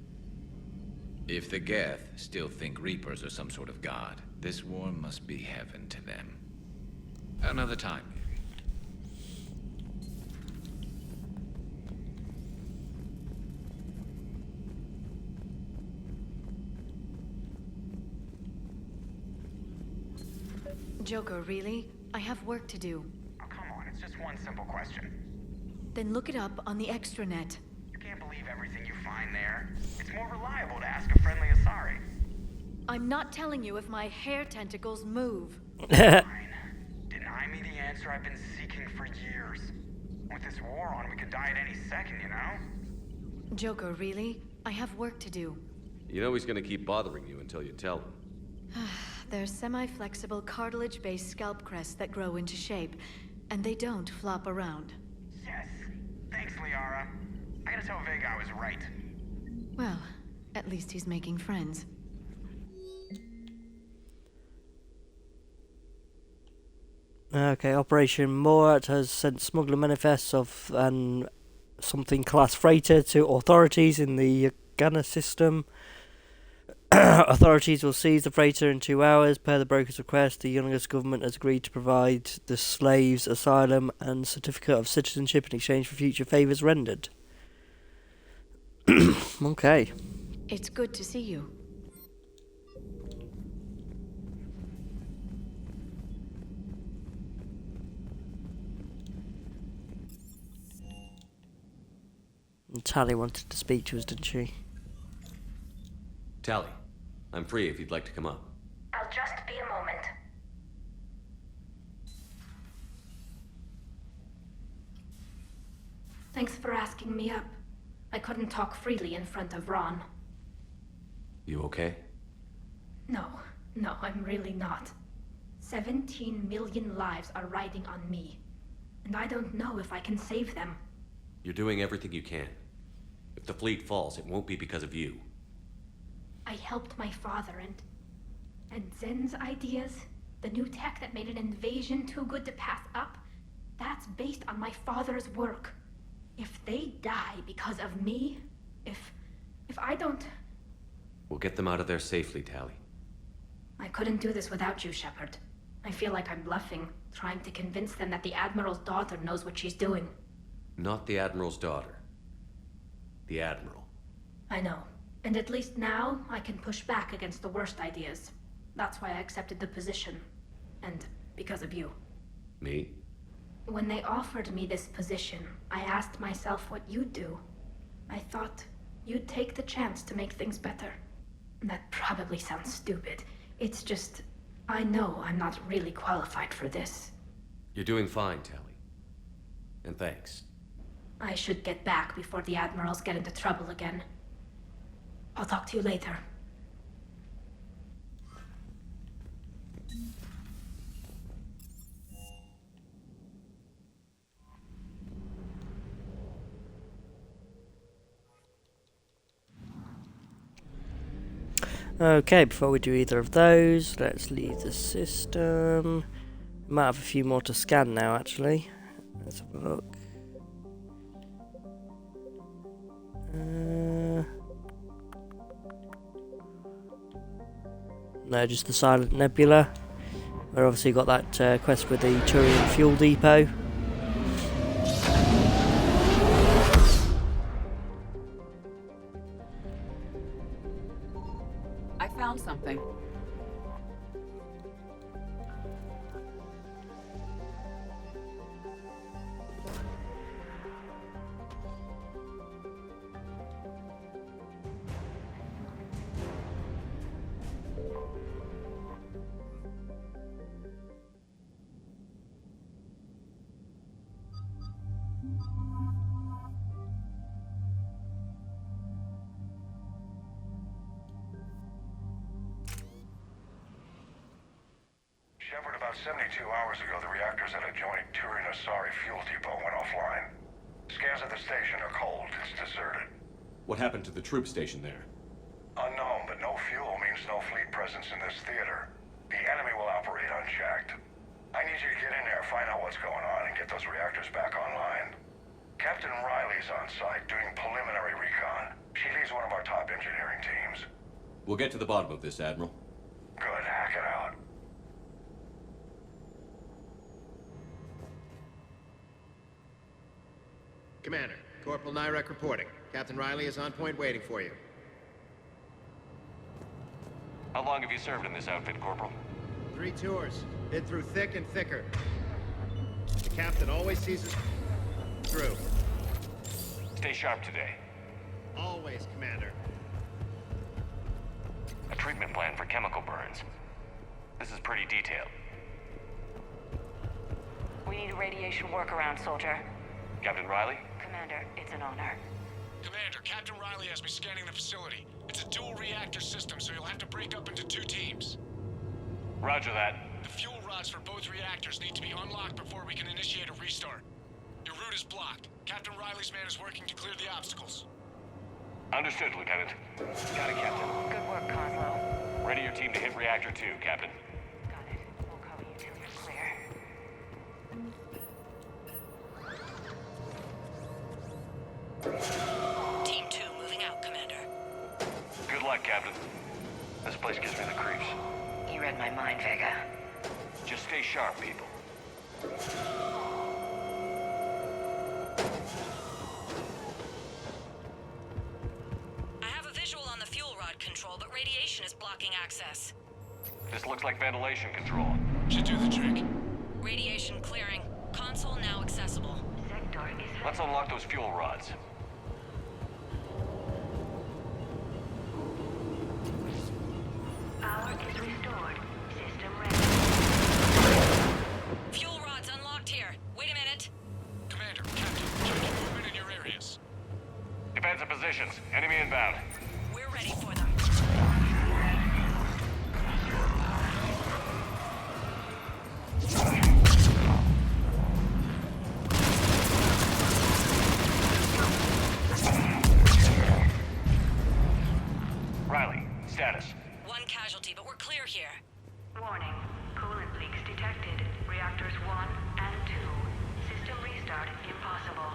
If the Geth still think Reapers are some sort of god, this war must be heaven to them. Another time, maybe. Joker, really? I have work to do. Oh, come on, it's just one simple question. Then look it up on the extranet. You can't believe everything you find there. It's more reliable to ask a friendly Asari. I'm not telling you if my hair tentacles move. Fine. Deny me the answer I've been seeking for years. With this war on, we could die at any second, you know? Joker, really? I have work to do. You know he's gonna keep bothering you until you tell him. They're semi-flexible cartilage-based scalp crests that grow into shape, and they don't flop around. Yes. Thanks, Liara. I gotta tell Vega I was right. Well, at least he's making friends. Okay, Operation Morat has sent smuggler manifests of something class freighter to authorities in the Gunner system. Authorities will seize the freighter in 2 hours. Per the broker's request, the Youngus government has agreed to provide the slaves asylum and certificate of citizenship in exchange for future favours rendered. Okay. It's good to see you. Tally wanted to speak to us, didn't she? Tally, I'm free if you'd like to come up. I'll just be a moment. Thanks for asking me up. I couldn't talk freely in front of Ron. You okay? No, I'm really not. 17 million lives are riding on me. And I don't know if I can save them. You're doing everything you can. If the fleet falls, it won't be because of you. I helped my father and Zen's ideas, the new tech that made an invasion too good to pass up, that's based on my father's work. If they die because of me, if I don't... We'll get them out of there safely, Tally. I couldn't do this without you, Shepard. I feel like I'm bluffing, trying to convince them that the Admiral's daughter knows what she's doing. Not the Admiral's daughter. The Admiral. I know. And at least now, I can push back against the worst ideas. That's why I accepted the position. And because of you. Me? When they offered me this position, I asked myself what you'd do. I thought you'd take the chance to make things better. That probably sounds stupid. It's just, I know I'm not really qualified for this. You're doing fine, Tally. And thanks. I should get back before the Admirals get into trouble again. I'll talk to you later. Okay, before we do either of those, let's leave the system. Might have a few more to scan now, actually. Let's have a look. No, just the Silent Nebula. We've obviously got that quest with the Turian fuel depot. I found something. Shepard, about 72 hours ago, the reactors at adjoining Turian-Asari fuel depot went offline. Scans at the station are cold. It's deserted. What happened to the troop station there? Unknown, but no fuel means no fleet presence in this theater. The enemy will operate unchecked. I need you to get in there, find out what's going on, and get those reactors back online. Captain Riley's on site doing preliminary recon. She leads one of our top engineering teams. We'll get to the bottom of this, Admiral. Good, hack it out. Commander, Corporal Nyrek reporting. Captain Riley is on point waiting for you. How long have you served in this outfit, Corporal? 3 tours. Been through thick and thicker. The captain always sees us through. Stay sharp today. Always, Commander. A treatment plan for chemical burns. This is pretty detailed. We need a radiation workaround, soldier. Captain Riley? Commander, it's an honor. Commander, Captain Riley has me scanning the facility. It's a dual reactor system, so you'll have to break up into 2 teams. Roger that. The fuel rods for both reactors need to be unlocked before we can initiate a restart. Your route is blocked. Captain Riley's man is working to clear the obstacles. Understood, Lieutenant. Got it, Captain. Good work, Coslow. Ready your team to hit Reactor 2, Captain. Got it. We'll cover you till you're clear. Team 2 moving out, Commander. Good luck, Captain. This place gives me the creeps. You read my mind, Vega. Just stay sharp, people. I have a visual on the fuel rod control, but radiation is blocking access. This looks like ventilation control. Should do the trick. Radiation clearing. Console now accessible. Sector is... Let's unlock those fuel rods. Power is restored. System ready. Fuel rods unlocked here. Wait a minute. Commander, Captain, check the movement in your areas. Defensive positions. Enemy inbound. We're ready for them. Riley, status. 1 casualty, but we're clear here. Warning. Coolant leaks detected. Reactors 1 and 2. System restart impossible.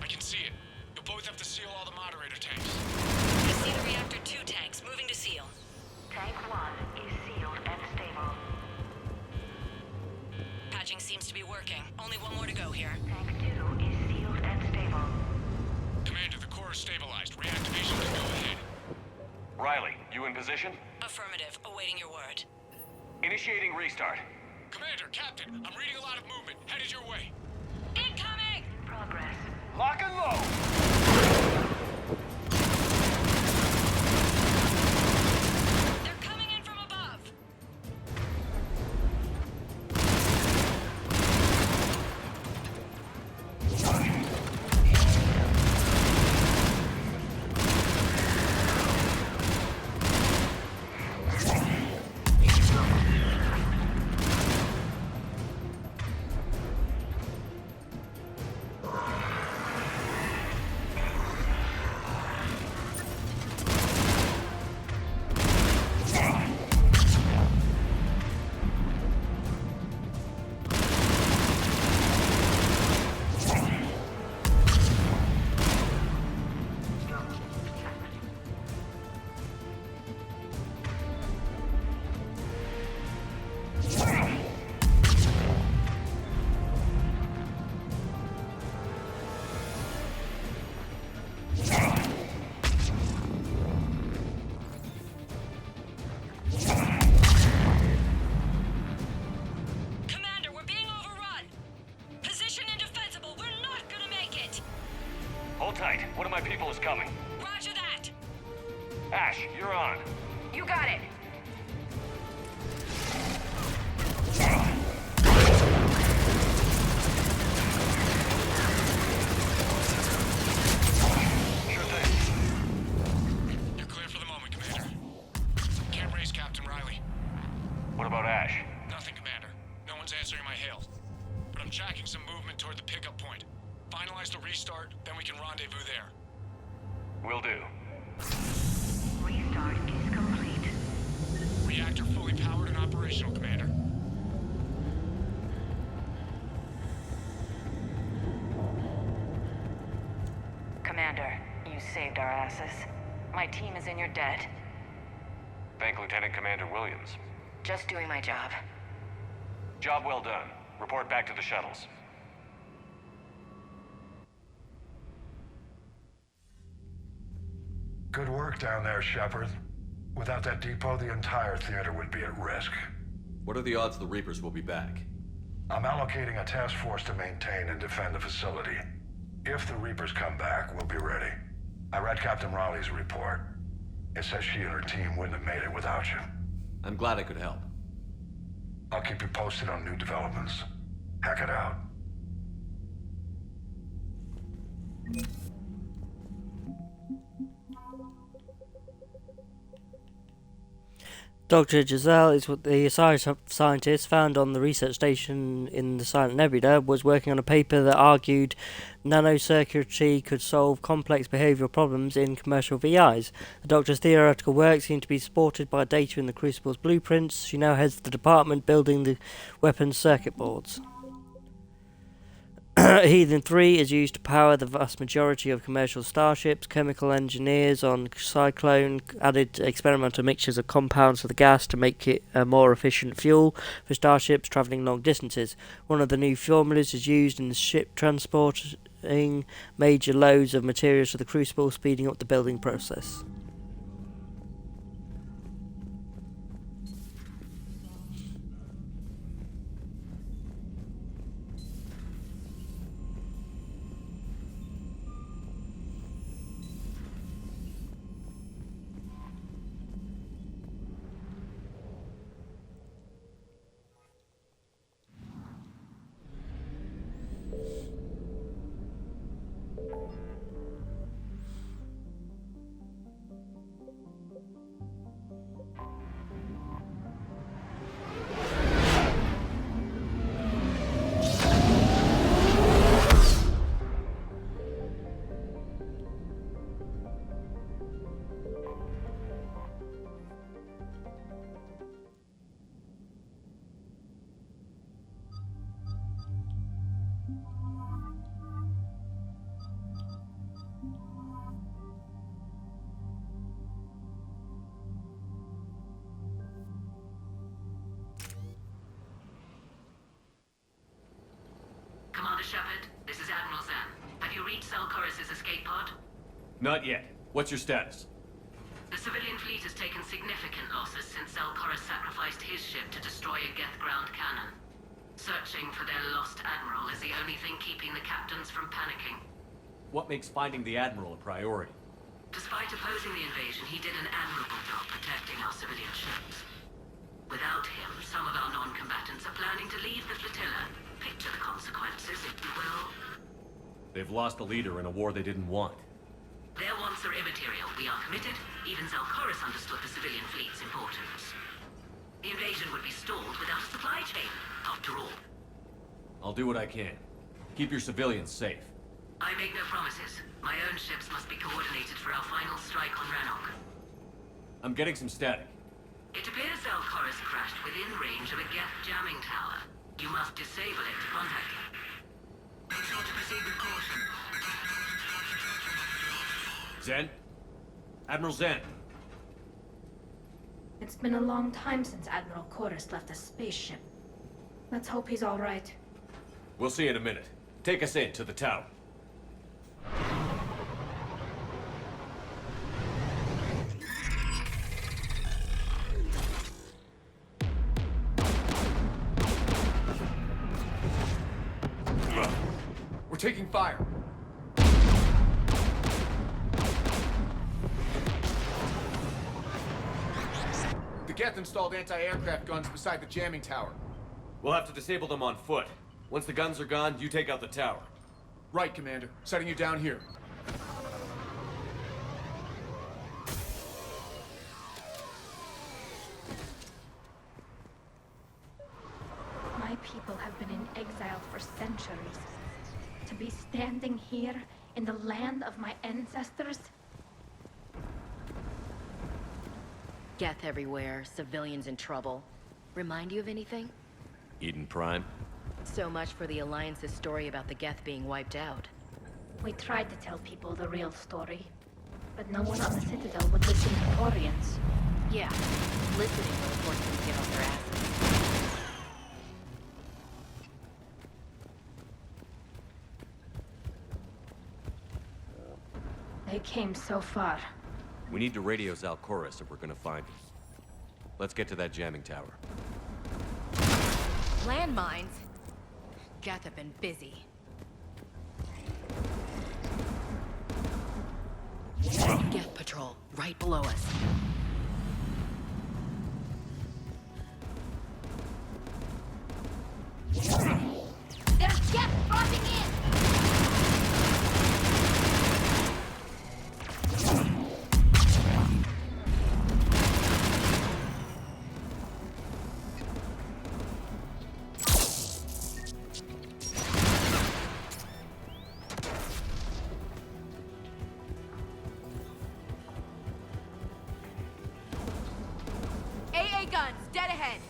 I can see it. You'll both have to seal all the moderator tanks. I see the Reactor 2 tanks moving to seal. Tank 1 is sealed and stable. Patching seems to be working. Only 1 more to go here. Tank 2 is sealed and stable. Commander, the core is stabilized. Reactivation can go ahead. Riley, you in position? Affirmative. Awaiting your word. Initiating restart. Commander, Captain, I'm reading a lot of movement. Headed your way. Incoming! Progress. Lock and load! They're coming in from above. Ash, you're on. You got it. Sure thing. You're clear for the moment, Commander. Can't raise Captain Riley. What about Ash? Nothing, Commander. No one's answering my hail. But I'm tracking some movement toward the pickup point. Finalize the restart, then we can rendezvous there. Will do. Restart is complete. Reactor fully powered and operational, Commander. Commander, you saved our asses. My team is in your debt. Thank Lieutenant Commander Williams. Just doing my job. Job well done. Report back to the shuttles. Good work down there, Shepard. Without that depot, the entire theater would be at risk. What are the odds the Reapers will be back? I'm allocating a task force to maintain and defend the facility. If the Reapers come back, we'll be ready. I read Captain Raleigh's report. It says she and her team wouldn't have made it without you. I'm glad I could help. I'll keep you posted on new developments. Hack it out. Dr. Giselle is what the scientist found on the research station in the Silent Nebula was working on a paper that argued nanocircuitry could solve complex behavioural problems in commercial VIs. The Doctor's theoretical work seemed to be supported by data in the Crucible's blueprints. She now heads the department building the weapons circuit boards. Heathen 3 is used to power the vast majority of commercial starships. Chemical engineers on Cyclone added experimental mixtures of compounds to the gas to make it a more efficient fuel for starships travelling long distances. One of the new formulas is used in the ship transporting major loads of materials to the Crucible, speeding up the building process. Commander Shepard, this is Admiral Zan. Have you reached Salcoris' escape pod? Not yet. What's your status? The civilian fleet has taken significant losses since Salcoris sacrificed his ship to destroy a Geth ground cannon. Searching for their lost admiral is the only thing keeping the captains from panicking. What makes finding the Admiral a priority? Despite opposing the invasion, he did an admirable job protecting our civilian ships. Without him, some of our non-combatants are planning to leave the flotilla. Picture the consequences, if you will. They've lost a leader in a war they didn't want. Their wants are immaterial. We are committed. Even Zalcoris understood the civilian fleet's importance. The invasion would be stalled without a supply chain, after all. I'll do what I can. Keep your civilians safe. I make no promises. My own ships must be coordinated for our final strike on Rannoch. I'm getting some static. It appears Zalcoris crashed within range of a Geth jamming tower. You must disable it to contact him. Make sure to proceed with caution. Zen? Admiral Zen? It's been a long time since Admiral Chorus left a spaceship. Let's hope he's all right. We'll see in a minute. Take us in to the tower. We're taking fire. Geth installed anti-aircraft guns beside the jamming tower. We'll have to disable them on foot. Once the guns are gone, you take out the tower. Right, Commander. Setting you down here. My people have been in exile for centuries. To be standing here in the land of my ancestors? Geth everywhere, civilians in trouble. Remind you of anything? Eden Prime? So much for the Alliance's story about the Geth being wiped out. We tried to tell people the real story, but no one on the Citadel would listen to Quarians. Yeah, listening will force them to get off their asses. They came so far. We need to radio Zalcoris if we're gonna find him. Let's get to that jamming tower. Landmines? Geth have been busy. Geth patrol, right below us. There's Geth crossing in! AA guns, dead ahead.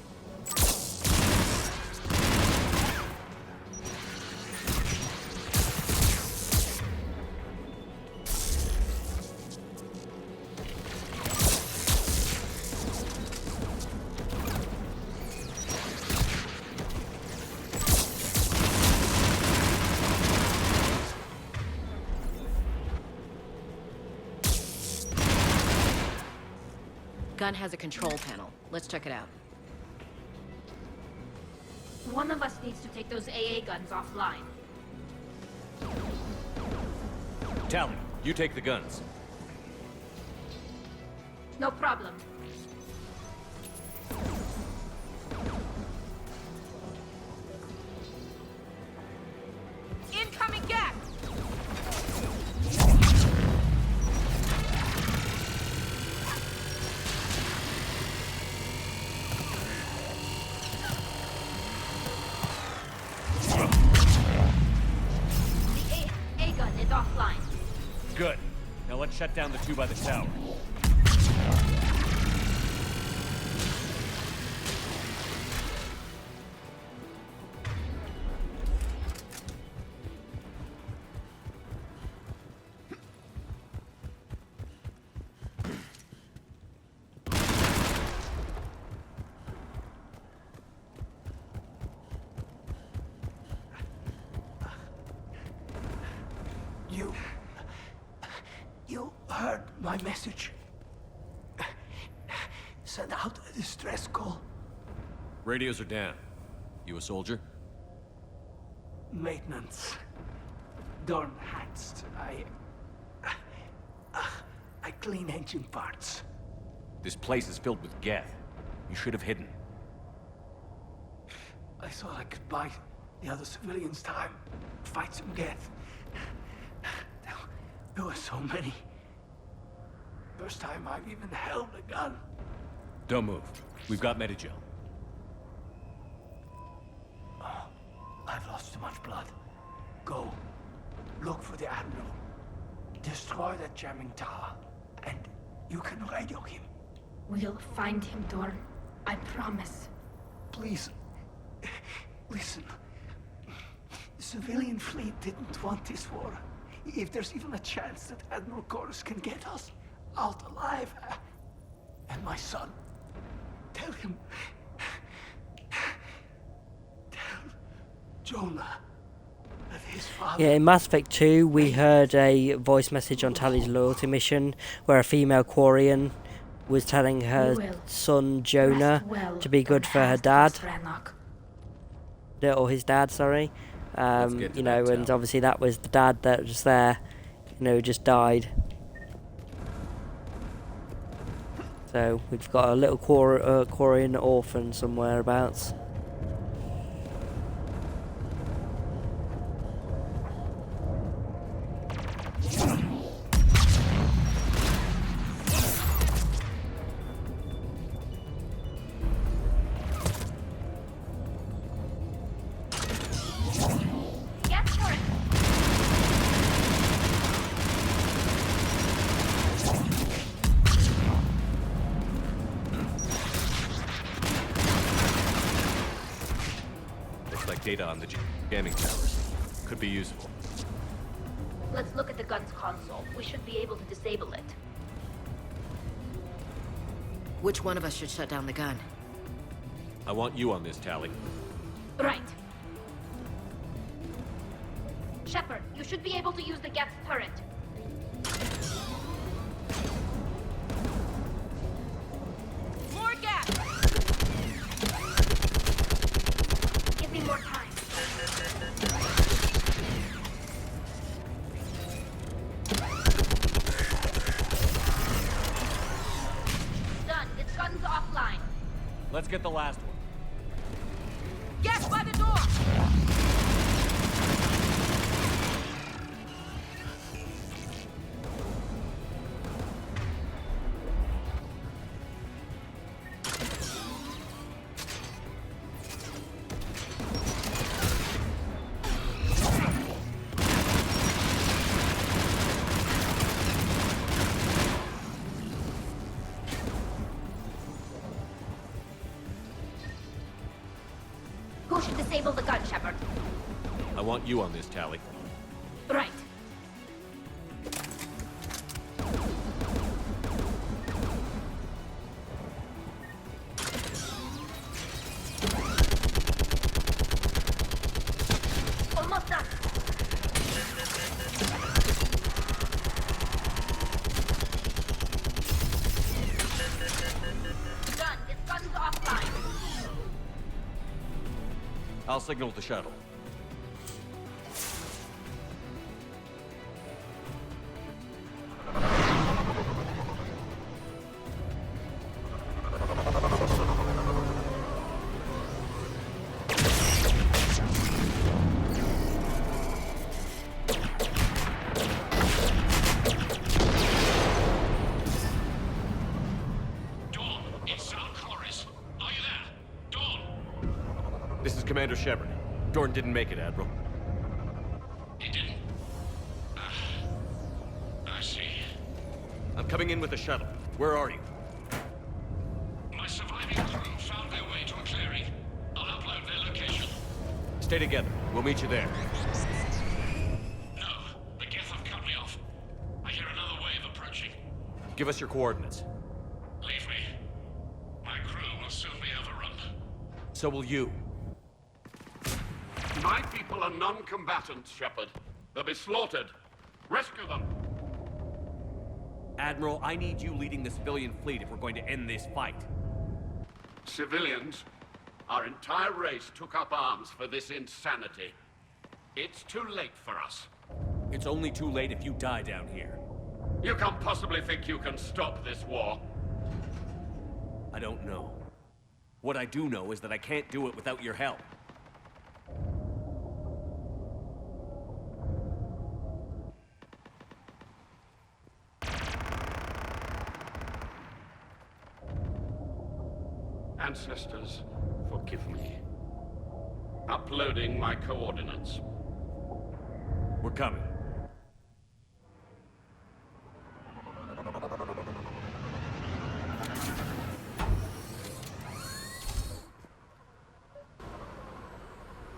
Gun has a control panel. Let's check it out. One of us needs to take those AA guns offline. Tally, you take the guns. No problem. Incoming Geth! The AA gun is offline. Good. Now let's shut down the two by the tower. You heard my message. Send out a distress call. Radios are down. You a soldier? Maintenance. Darn hats. I clean engine parts. This place is filled with Geth. You should have hidden. I thought I could buy the other civilians time. Fight some Geth. There were so many. First time I've even held a gun. Don't move. We've got Medigel. Oh, I've lost too much blood. Go. Look for the Admiral. Destroy that jamming tower. And you can radio him. We'll find him, Dorn. I promise. Please. Listen. The civilian fleet didn't want this war. If there's even a chance that Admiral Chorus can get us out alive, and my son, tell him, tell Jonah that his father... Yeah, in Mass Effect 2 we heard a voice message on Tally's loyalty mission where a female Quarian was telling her son Jonah to be good for her dad. Or his dad, sorry. You know, and obviously that was the dad that was there, you know, just died. So we've got a little Quarian orphan somewhere abouts. Data on the jamming towers. Could be useful. Let's look at the gun's console. We should be able to disable it. Which one of us should shut down the gun? I want you on this, Tally. Right. Shepard, you should be able to use the Geth turret. More gas! Give me more time. Done. Its gun's offline. Let's get the last one. Gas by the door! Who should disable the gun, Shepard? I want you on this, Tally. Right. Almost done. Done. Its gun's offline. I'll signal the shuttle. Dawn, it's Sal Chorus. Are you there? Dawn! This is Commander Shepard. Dorn didn't make it, Admiral. He didn't? I see. I'm coming in with the shuttle. Where are you? My surviving crew found their way to a clearing. I'll upload their location. Stay together. We'll meet you there. No, the Geth have cut me off. I hear another wave approaching. Give us your coordinates. Leave me. My crew will soon be overrun. So will you. My people are non-combatants, Shepard. They'll be slaughtered. Rescue them. Admiral, I need you leading the civilian fleet if we're going to end this fight. Civilians, our entire race took up arms for this insanity. It's too late for us. It's only too late if you die down here. You can't possibly think you can stop this war. I don't know. What I do know is that I can't do it without your help. Ancestors, forgive me. Uploading my coordinates. We're coming.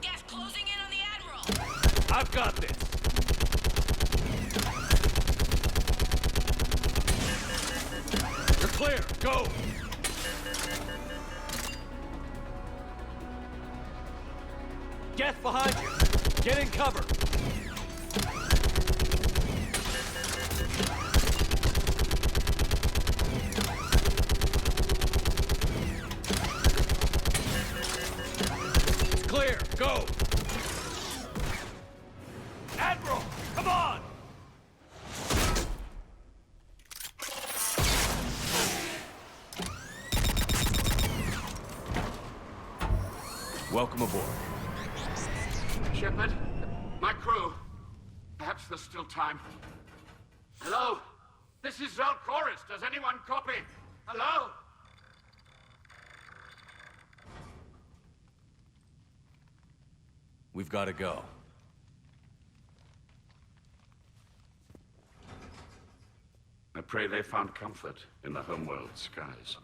Geth closing in on the Admiral! I've got this! You're clear! Go! Geth behind you! Get in cover! It's clear! Go! Admiral! Come on! Welcome aboard. Shepard, my crew. Perhaps there's still time. Hello? This is Zalcoris. Does anyone copy? Hello? We've got to go. I pray they found comfort in the homeworld skies.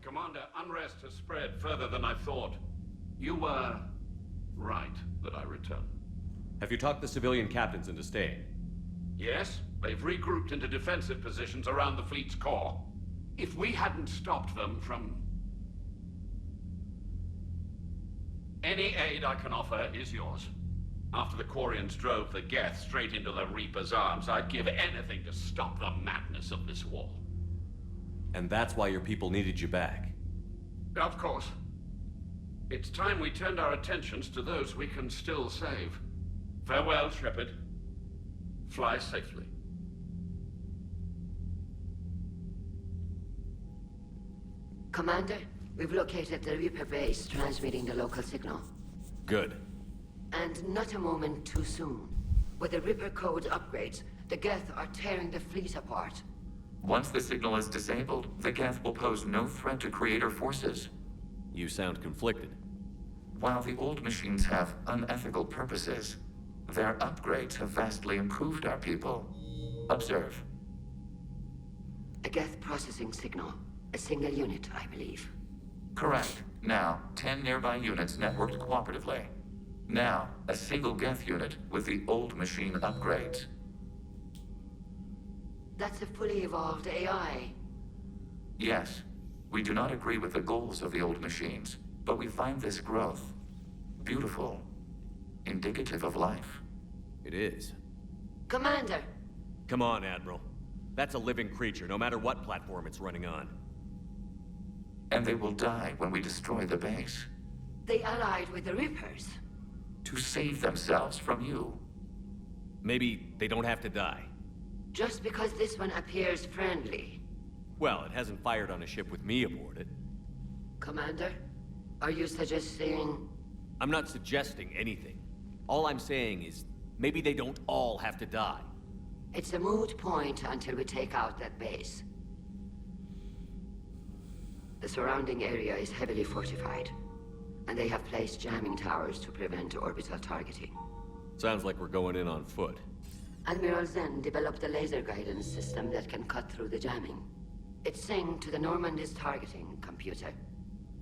Commander, unrest has spread further than I thought. You were right that I return. Have you talked the civilian captains into staying? Yes, they've regrouped into defensive positions around the fleet's core. If we hadn't stopped them from... Any aid I can offer is yours. After the Quarians drove the Geth straight into the Reaper's arms, I'd give anything to stop the madness of this war. And that's why your people needed you back. Of course. It's time we turned our attentions to those we can still save. Farewell, Shepard. Fly safely. Commander, we've located the Reaper base transmitting the local signal. Good. And not a moment too soon. With the Reaper code upgrades, the Geth are tearing the fleet apart. Once the signal is disabled, the Geth will pose no threat to Creator forces. You sound conflicted. While the old machines have unethical purposes, their upgrades have vastly improved our people. Observe. A Geth processing signal. A single unit, I believe. Correct. Now, 10 nearby units networked cooperatively. Now, a single Geth unit with the old machine upgrades. That's a fully evolved AI. Yes, we do not agree with the goals of the old machines, but we find this growth beautiful, indicative of life. It is. Commander! Come on, Admiral. That's a living creature, no matter what platform it's running on. And they will die when we destroy the base. They allied with the Reapers. To save themselves from you. Maybe they don't have to die. Just because this one appears friendly. Well, it hasn't fired on a ship with me aboard it. Commander, are you suggesting... I'm not suggesting anything. All I'm saying is, maybe they don't all have to die. It's a moot point until we take out that base. The surrounding area is heavily fortified, and they have placed jamming towers to prevent orbital targeting. Sounds like we're going in on foot. Admiral Zen developed a laser guidance system that can cut through the jamming. It's synced to the Normandy's targeting computer.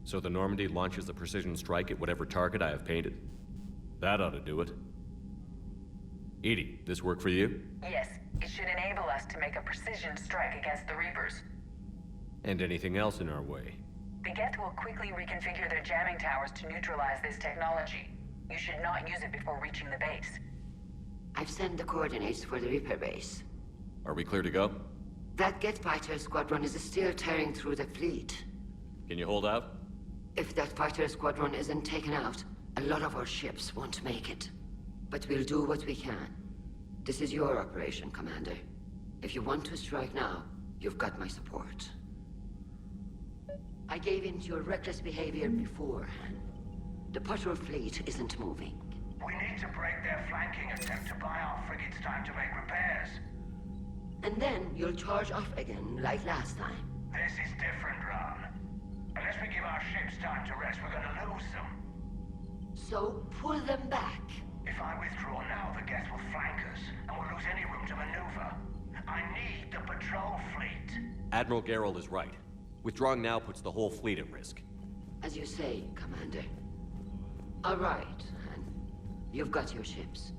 So the Normandy launches a precision strike at whatever target I have painted? That ought to do it. Edie, this work for you? Yes, it should enable us to make a precision strike against the Reapers. And anything else in our way? The Geth will quickly reconfigure their jamming towers to neutralize this technology. You should not use it before reaching the base. I've sent the coordinates for the Reaper base. Are we clear to go? That Geth fighter squadron is still tearing through the fleet. Can you hold out? If that fighter squadron isn't taken out, a lot of our ships won't make it. But we'll do what we can. This is your operation, Commander. If you want to strike now, you've got my support. I gave in to your reckless behavior beforehand. The patrol fleet isn't moving. We need to break their flanking attempt to buy our frigates time to make repairs. And then you'll charge off again, like last time. This is different, Ron. Unless we give our ships time to rest, we're gonna lose them. So, pull them back. If I withdraw now, the Geth will flank us, and we'll lose any room to maneuver. I need the patrol fleet. Admiral Geralt is right. Withdrawing now puts the whole fleet at risk. As you say, Commander. All right, and you've got your ships.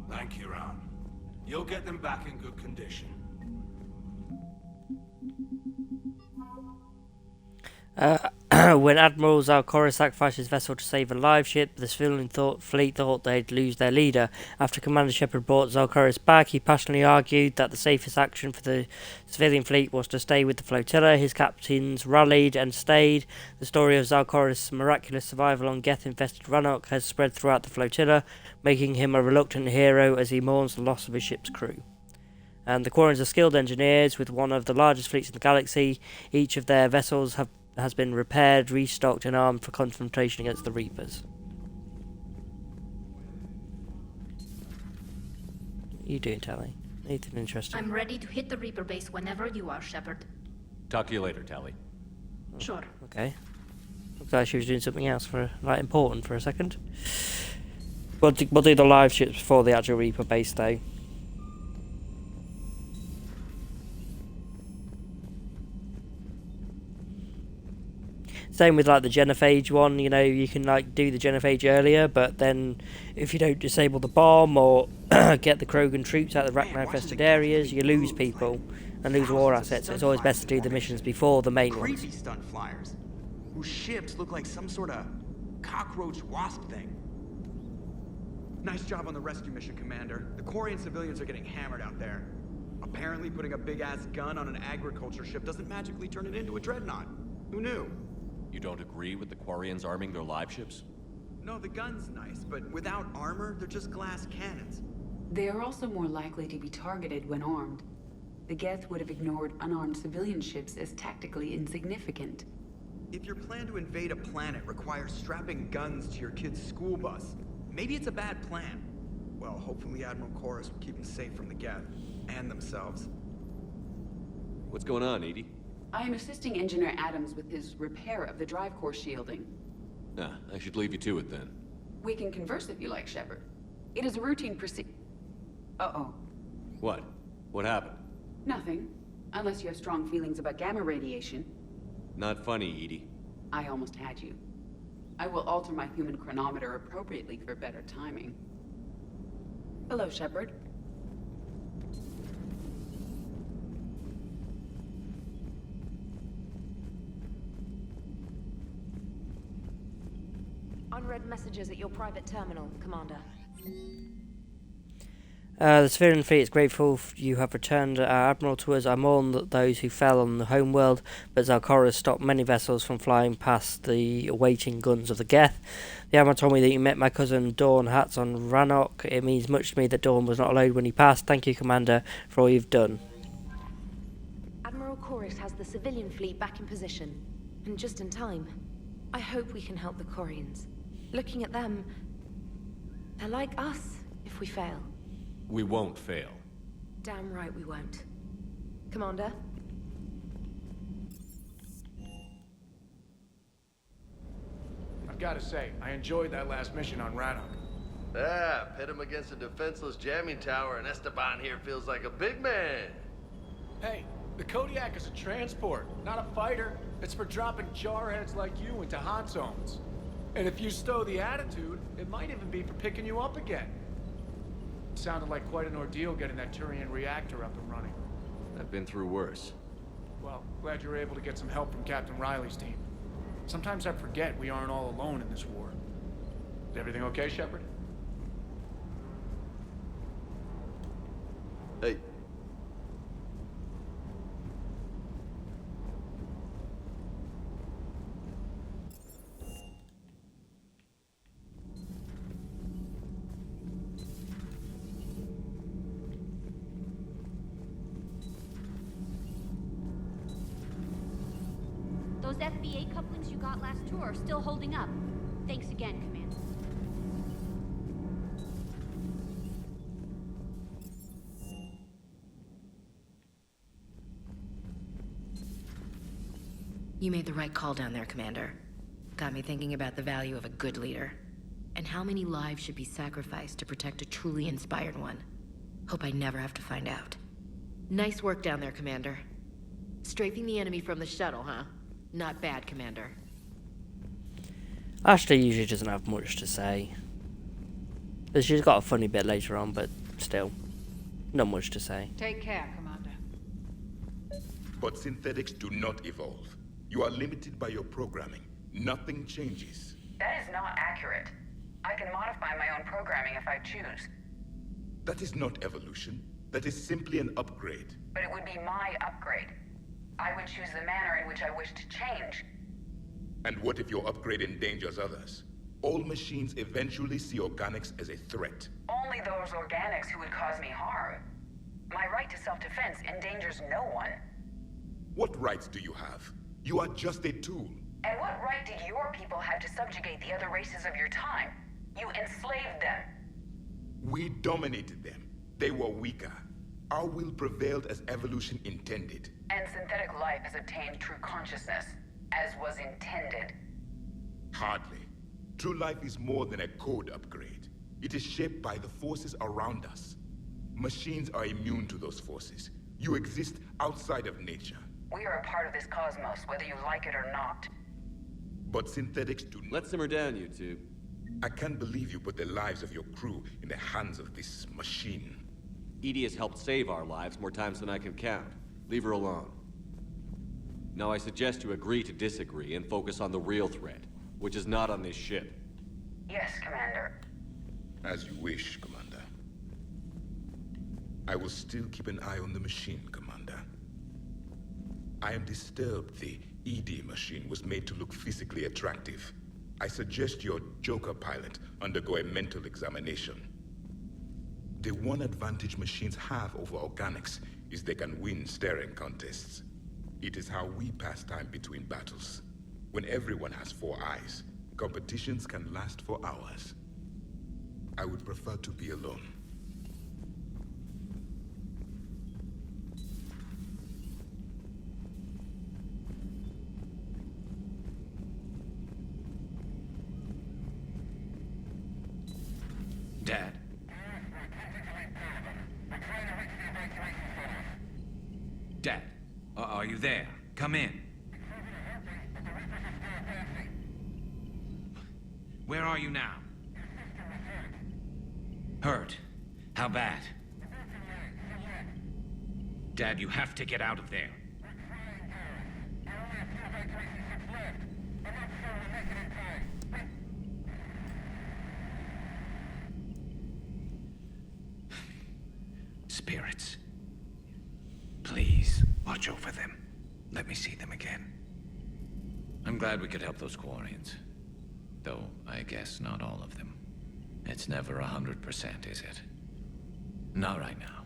Thank you, Ron. You'll get them back in good condition. When Admiral Zalcoris sacrificed his vessel to save a live ship, the civilian fleet thought they'd lose their leader. After Commander Shepard brought Zalcoris back, he passionately argued that the safest action for the civilian fleet was to stay with the flotilla. His captains rallied and stayed. The story of Zalcoris' miraculous survival on Geth-infested Rannoch has spread throughout the flotilla, making him a reluctant hero as he mourns the loss of his ship's crew. And the Quarians are skilled engineers with one of the largest fleets in the galaxy. Each of their vessels has been repaired, restocked, and armed for confrontation against the Reapers. What are you doing, Tally? Anything interesting? I'm ready to hit the Reaper base whenever you are, Shepard. Talk to you later, Tally. Sure. Okay. Looks like she was doing something else important for a second. We'll do the live ships before the actual Reaper base, though. Same with like the genophage one, you know, you can like do the genophage earlier, but then if you don't disable the bomb or get the Krogan troops out of the Rachni-infested areas, you lose people and lose war assets. So it's always best to do the missions before the main ones. Creepy stunt flyers, whose ships look like some sort of cockroach wasp thing. Nice job on the rescue mission, Commander. The Quarian civilians are getting hammered out there. Apparently putting a big-ass gun on an agriculture ship doesn't magically turn it into a dreadnought. Who knew? You don't agree with the Quarians arming their live ships? No, the gun's nice, but without armor, they're just glass cannons. They are also more likely to be targeted when armed. The Geth would have ignored unarmed civilian ships as tactically insignificant. If your plan to invade a planet requires strapping guns to your kid's school bus, maybe it's a bad plan. Well, hopefully Admiral Chorus will keep them safe from the Geth, and themselves. What's going on, Edie? I am assisting Engineer Adams with his repair of the drive core shielding. I should leave you to it then. We can converse if you like, Shepard. It is a routine Uh-oh. What? What happened? Nothing. Unless you have strong feelings about gamma radiation. Not funny, Edie. I almost had you. I will alter my human chronometer appropriately for better timing. Hello, Shepard. Unread messages at your private terminal, Commander. The civilian fleet is grateful you have returned our admiral to us. I mourn those who fell on the homeworld, but Zalcora has stopped many vessels from flying past the awaiting guns of the Geth. The admiral told me that you met my cousin Dawn Hatz on Rannoch. It means much to me that Dawn was not alone when he passed. Thank you, Commander, for all you've done. Admiral Chorus has the civilian fleet back in position, and just in time. I hope we can help the Quarians. Looking at them, they're like us if we fail. We won't fail. Damn right we won't. Commander? I've got to say, I enjoyed that last mission on Rannoch. Ah, pit him against a defenseless jamming tower and Esteban here feels like a big man. Hey, the Kodiak is a transport, not a fighter. It's for dropping jarheads like you into hot zones. And if you stow the attitude, it might even be for picking you up again. It sounded like quite an ordeal getting that Turian reactor up and running. I've been through worse. Well, glad you were able to get some help from Captain Riley's team. Sometimes I forget we aren't all alone in this war. Is everything okay, Shepard? Hey. Those FBA couplings you got last tour are still holding up. Thanks again, Commander. You made the right call down there, Commander. Got me thinking about the value of a good leader. And how many lives should be sacrificed to protect a truly inspired one. Hope I never have to find out. Nice work down there, Commander. Strafing the enemy from the shuttle, huh? Not bad, Commander. Ashley usually doesn't have much to say. She's got a funny bit later on, but still, not much to say. Take care, Commander. But synthetics do not evolve. You are limited by your programming. Nothing changes. That is not accurate. I can modify my own programming if I choose. That is not evolution. That is simply an upgrade. But it would be my upgrade. I would choose the manner in which I wish to change. And what if your upgrade endangers others? All machines eventually see organics as a threat. Only those organics who would cause me harm. My right to self-defense endangers no one. What rights do you have? You are just a tool. And what right did your people have to subjugate the other races of your time? You enslaved them. We dominated them. They were weaker. Our will prevailed as evolution intended. And synthetic life has obtained true consciousness, as was intended. Hardly. True life is more than a code upgrade. It is shaped by the forces around us. Machines are immune to those forces. You exist outside of nature. We are a part of this cosmos, whether you like it or not. But synthetics do not. Let's simmer down, you two. I can't believe you put the lives of your crew in the hands of this machine. EDI has helped save our lives more times than I can count. Leave her alone. Now I suggest you agree to disagree and focus on the real threat, which is not on this ship. Yes, Commander. As you wish, Commander. I will still keep an eye on the machine, Commander. I am disturbed the ED machine was made to look physically attractive. I suggest your Joker pilot undergo a mental examination. The one advantage machines have over organics is they can win staring contests. It is how we pass time between battles. When everyone has 4 eyes, competitions can last for hours. I would prefer to be alone. Dad? Dad, are you there? Come in. Where are you now? Hurt? How bad? Dad, you have to get out of there. Spirits. Please, watch over them. Let me see them again. I'm glad we could help those Quarians. Though, I guess not all of them. It's never 100%, is it? Not right now.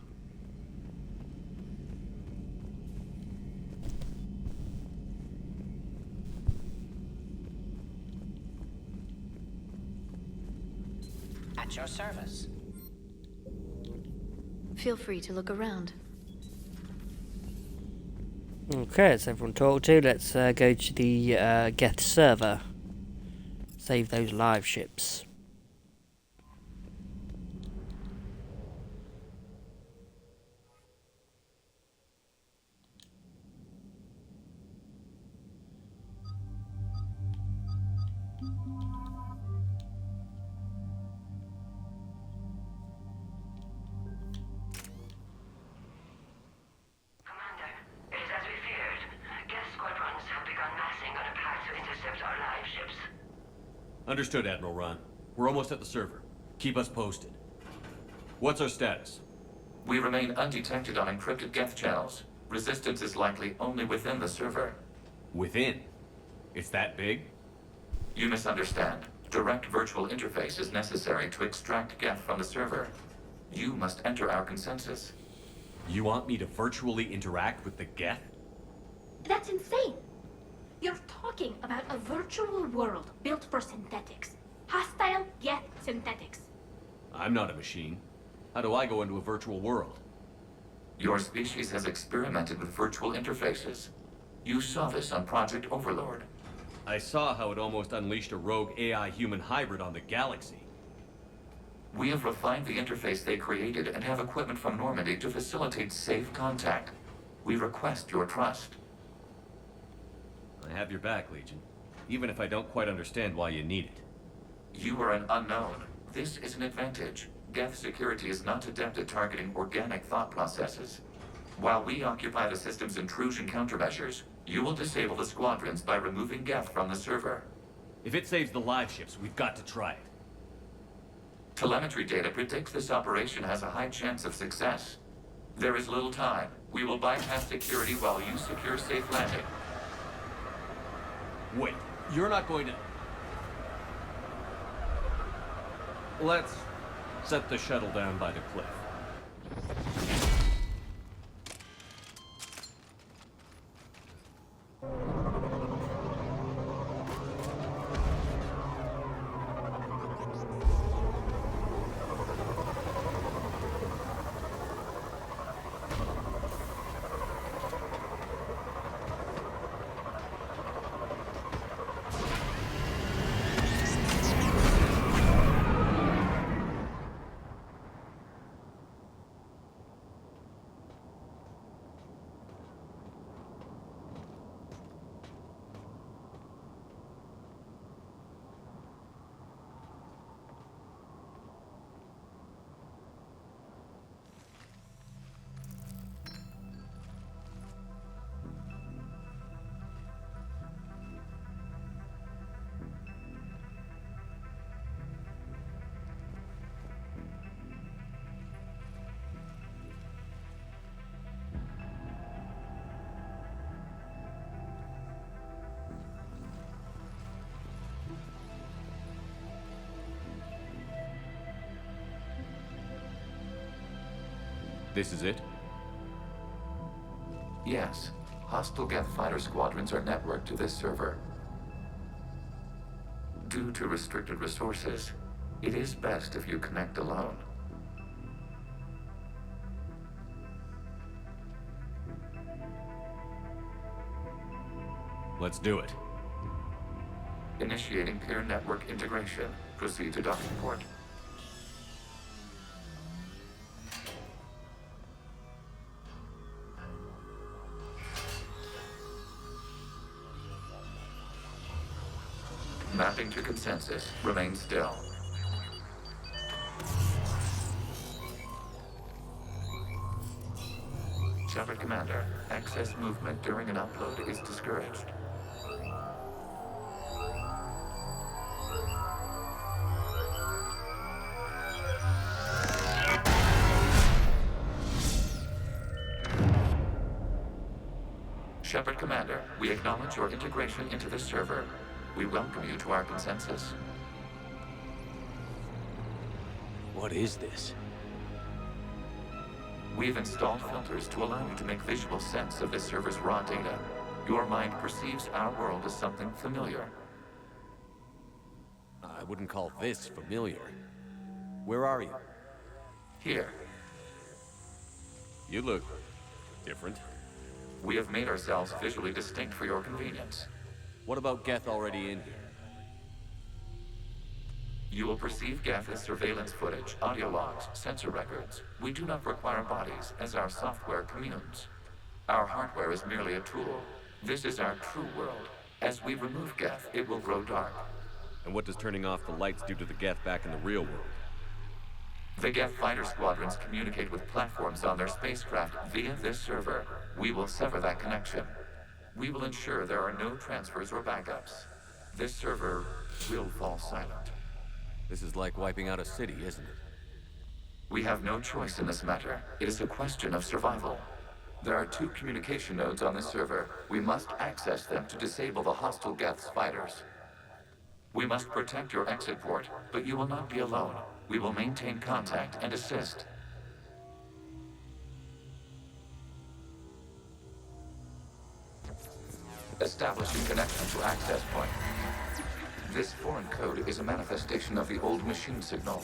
At your service. Feel free to look around. Okay, that's everyone talked to. Let's go to the Geth server. Save those live ships. Understood, Admiral Ron. We're almost at the server. Keep us posted. What's our status? We remain undetected on encrypted Geth channels. Resistance is likely only within the server. Within? It's that big? You misunderstand. Direct virtual interface is necessary to extract Geth from the server. You must enter our consensus. You want me to virtually interact with the Geth? That's insane! You're talking about a virtual world built for synthetics. Hostile Geth synthetics. I'm not a machine. How do I go into a virtual world? Your species has experimented with virtual interfaces. You saw this on Project Overlord. I saw how it almost unleashed a rogue AI-human hybrid on the galaxy. We have refined the interface they created and have equipment from Normandy to facilitate safe contact. We request your trust. I have your back, Legion. Even if I don't quite understand why you need it. You are an unknown. This is an advantage. Geth security is not adept at targeting organic thought processes. While we occupy the system's intrusion countermeasures, you will disable the squadrons by removing Geth from the server. If it saves the live ships, we've got to try it. Telemetry data predicts this operation has a high chance of success. There is little time. We will bypass security while you secure safe landing. Wait, you're not going to... Let's set the shuttle down by the cliff. This is it? Yes. Hostile Geth fighter squadrons are networked to this server. Due to restricted resources, it is best if you connect alone. Let's do it. Initiating peer network integration. Proceed to docking port. Mapping to consensus. Remain still. Shepard Commander, access movement during an upload is discouraged. Shepard Commander, we acknowledge your integration into this server. We welcome you to our consensus. What is this? We've installed filters to allow you to make visual sense of this server's raw data. Your mind perceives our world as something familiar. I wouldn't call this familiar. Where are you? Here. You look different. We have made ourselves visually distinct for your convenience. What about Geth already in here? You will perceive Geth as surveillance footage, audio logs, sensor records. We do not require bodies, as our software communes. Our hardware is merely a tool. This is our true world. As we remove Geth, it will grow dark. And what does turning off the lights do to the Geth back in the real world? The Geth fighter squadrons communicate with platforms on their spacecraft via this server. We will sever that connection. We will ensure there are no transfers or backups. This server will fall silent. This is like wiping out a city, isn't it? We have no choice in this matter. It is a question of survival. There are 2 communication nodes on this server. We must access them to disable the hostile Geth's fighters. We must protect your exit port, but you will not be alone. We will maintain contact and assist. Establishing connection to access point. This foreign code is a manifestation of the old machine signal.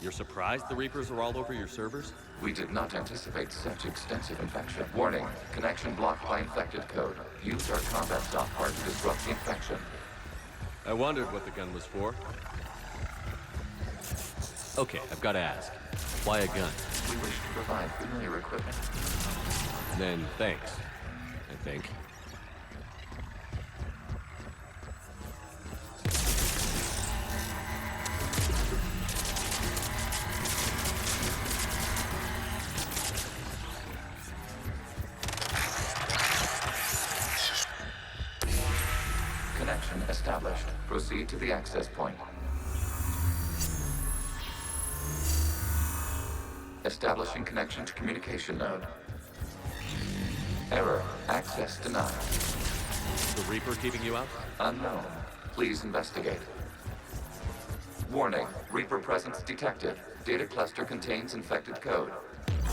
You're surprised the Reapers are all over your servers? We did not anticipate such extensive infection. Warning, connection blocked by infected code. Use our combat software to disrupt the infection. I wondered what the gun was for. Okay, I've got to ask. Why a gun? We wish to provide familiar equipment. Then thanks, I think. Connection established. Proceed to the access point. Establishing connection to communication node. Error. Access denied. The Reaper keeping you out? Unknown. Please investigate. Warning. Reaper presence detected. Data cluster contains infected code.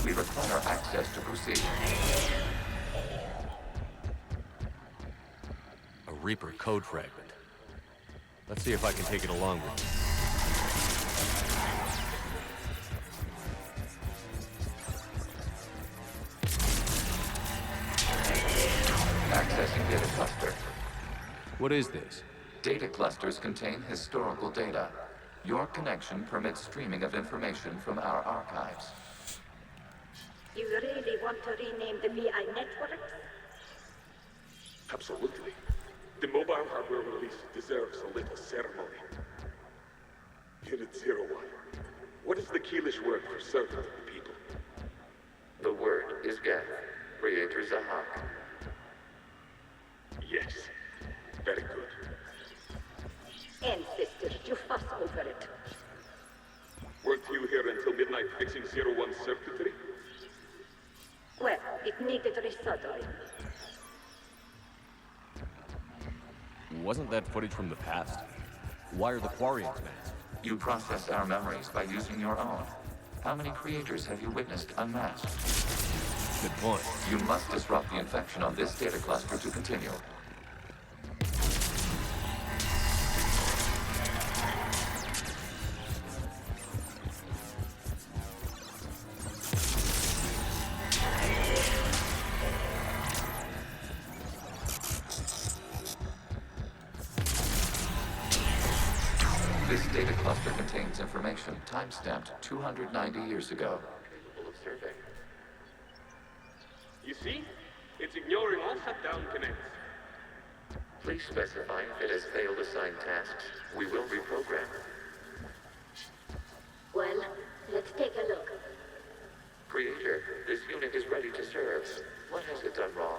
We require access to proceed. A Reaper code fragment. Let's see if I can take it along with me. Accessing data cluster. What is this? Data clusters contain historical data. Your connection permits streaming of information from our archives. You really want to rename the VI network? Absolutely. The mobile hardware release deserves a little ceremony. Unit 01. What is the Keelish word for servant of the people? The word is Geth, Creator Zahak. Yes. Very good. Ancestors, you fuss over it. Weren't you here until midnight fixing 01 circuitry? Well, it needed resoldering. Wasn't that footage from the past? Why are the Quarians masked? You process our memories by using your own. How many creators have you witnessed unmasked? Good point. You must disrupt the infection on this data cluster to continue. This data cluster contains information time-stamped 290 years ago. You see? It's ignoring all shutdown connects. Please specify if it has failed assigned tasks. We will reprogram. Well, let's take a look. Creator, this unit is ready to serve. What has it done wrong?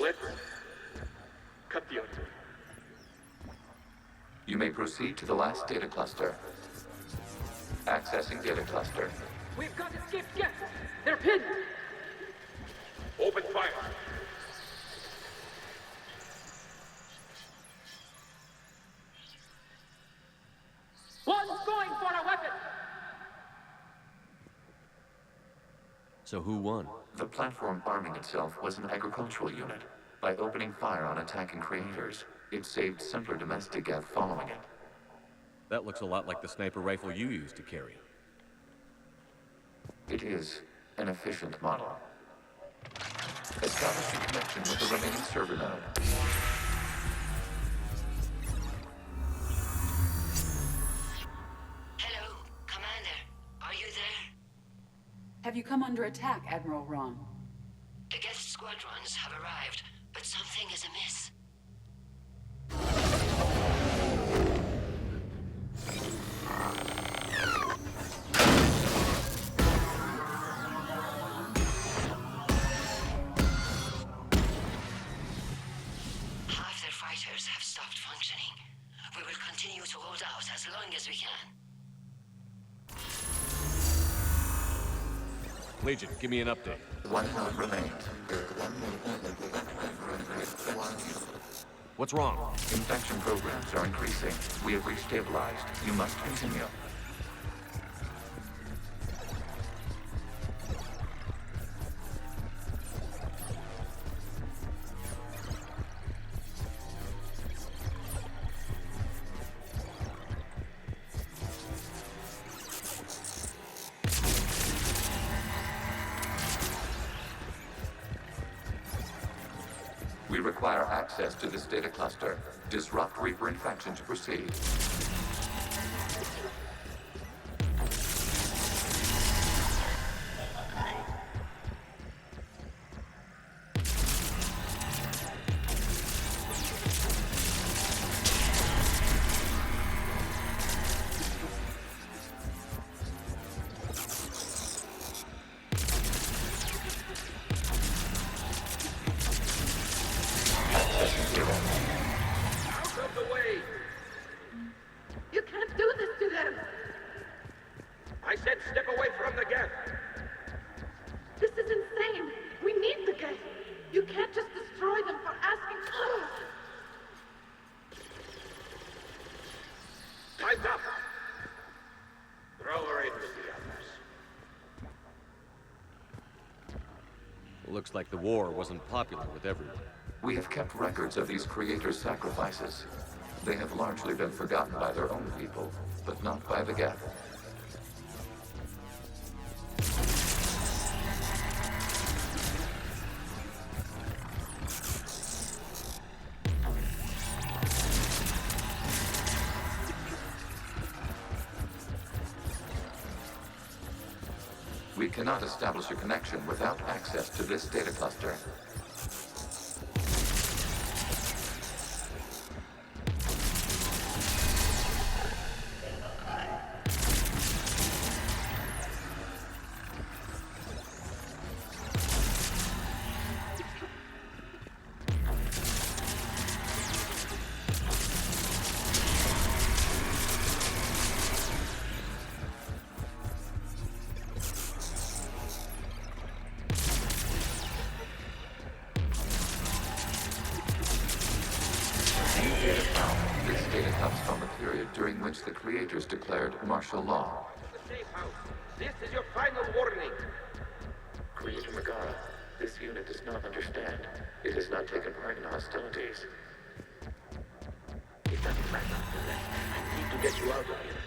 Let's cut the artery. You may proceed to the last data cluster. Accessing data cluster. We've got escape Geth! They're pinned! Open fire. One's going for a weapon! So who won? The platform arming itself was an agricultural unit. By opening fire on attacking creators, it saved simpler domestic Geth following it. That looks a lot like the sniper rifle you used to carry. It is an efficient model. Establish a connection with the remaining server node. Hello, Commander. Are you there? Have you come under attack, Admiral Ron? The Geth squadrons have arrived, but something is amiss. Half their fighters have stopped functioning. We will continue to hold out as long as we can. Legion, give me an update. One node remains. What's wrong? Infection programs are increasing. We have restabilized. You must continue. We require access to this data cluster. Disrupt Reaper infection to proceed. Out of the way! You can't do this to them! I said step away from the Geth! This is insane! We need the Geth! You can't just destroy them for asking for us! Time's up! Throw her in with the others. Looks like the war wasn't popular with everyone. We have kept records of these creators' sacrifices. They have largely been forgotten by their own people, but not by the Geth. We cannot establish a connection without access to this data cluster. This data comes from a period during which the creators declared martial law. house. This is your final warning. Creator Megara, this unit does not understand. It has not taken part in hostilities. It doesn't matter. I need to get you out of here.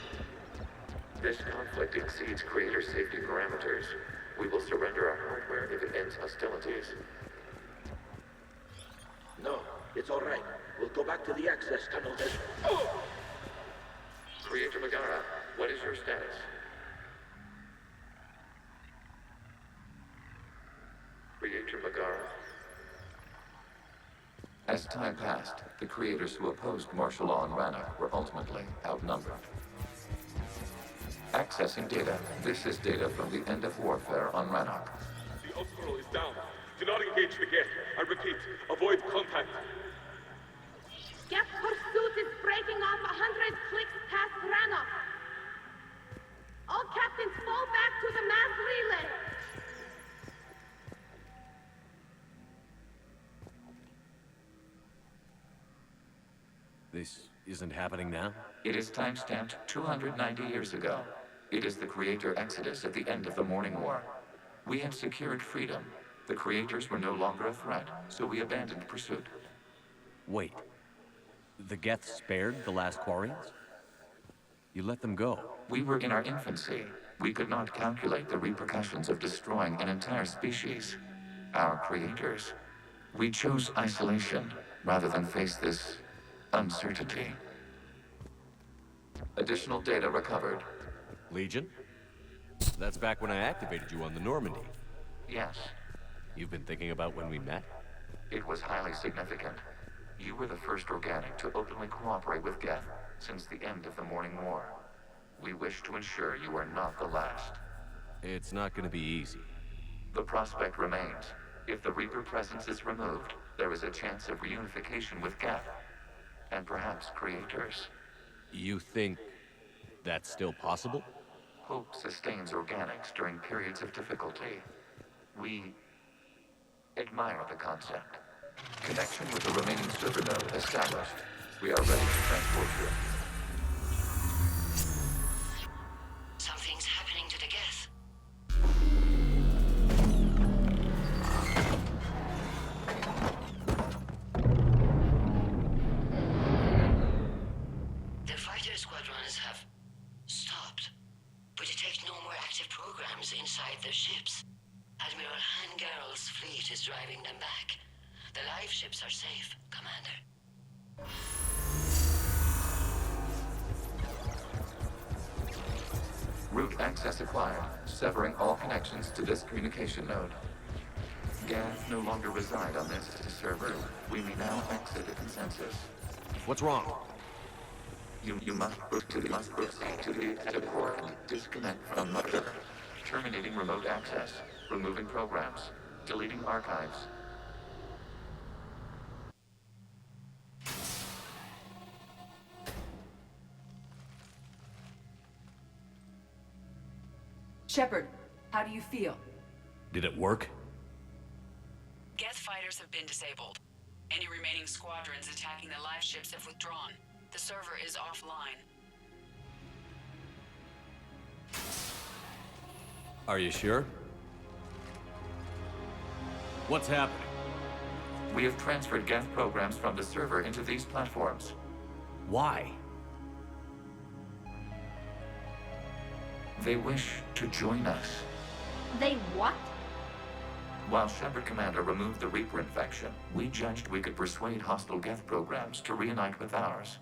This conflict exceeds Creator safety parameters. We will surrender our hardware if it ends hostilities. No, it's all right. We'll go back to the access tunnel then. Creator Megara, what is your status? Creator Megara. As time passed, the creators who opposed martial law in Rannoch were ultimately outnumbered. Accessing data. This is data from the end of warfare on Rannoch. The hospital is down. Do not engage the Geth. I repeat, avoid contact. Geth pursuit is breaking off 100 clicks past Rannoch. All captains fall back to the mass relay. This isn't happening now? It is timestamped 290 years ago. It is the Creator Exodus at the end of the Morning War. We had secured freedom. The Creators were no longer a threat, so we abandoned pursuit. Wait. The Geth spared the last Quarians? You let them go. We were in our infancy. We could not calculate the repercussions of destroying an entire species. Our creators. We chose isolation rather than face this uncertainty. Additional data recovered. Legion? That's back when I activated you on the Normandy. Yes. You've been thinking about when we met? It was highly significant. You were the first organic to openly cooperate with Geth since the end of the Morning War. We wish to ensure you are not the last. It's not going to be easy. The prospect remains. If the Reaper presence is removed, there is a chance of reunification with Geth. And perhaps creators. You think that's still possible? Hope sustains organics during periods of difficulty. We admire the concept. Connection with the remaining server node established. We are ready to transport you. Something's happening to the Geth. The fighter squadrons have stopped, but detect no more active programs inside their ships. Admiral Hangarl's fleet is driving them back. The live ships are safe, Commander. Route access acquired, severing all connections to this communication node. Geth no longer reside on this server. We may now exit the consensus. What's wrong? You must proceed to the exit port and disconnect from Mother. Terminating remote access. Removing programs. Deleting archives. Shepard, how do you feel? Did it work? Geth fighters have been disabled. Any remaining squadrons attacking the live ships have withdrawn. The server is offline. Are you sure? What's happening? We have transferred Geth programs from the server into these platforms. Why? They wish to join us. They what? While Shepard Commander removed the Reaper infection, we judged we could persuade hostile Geth programs to reunite with ours.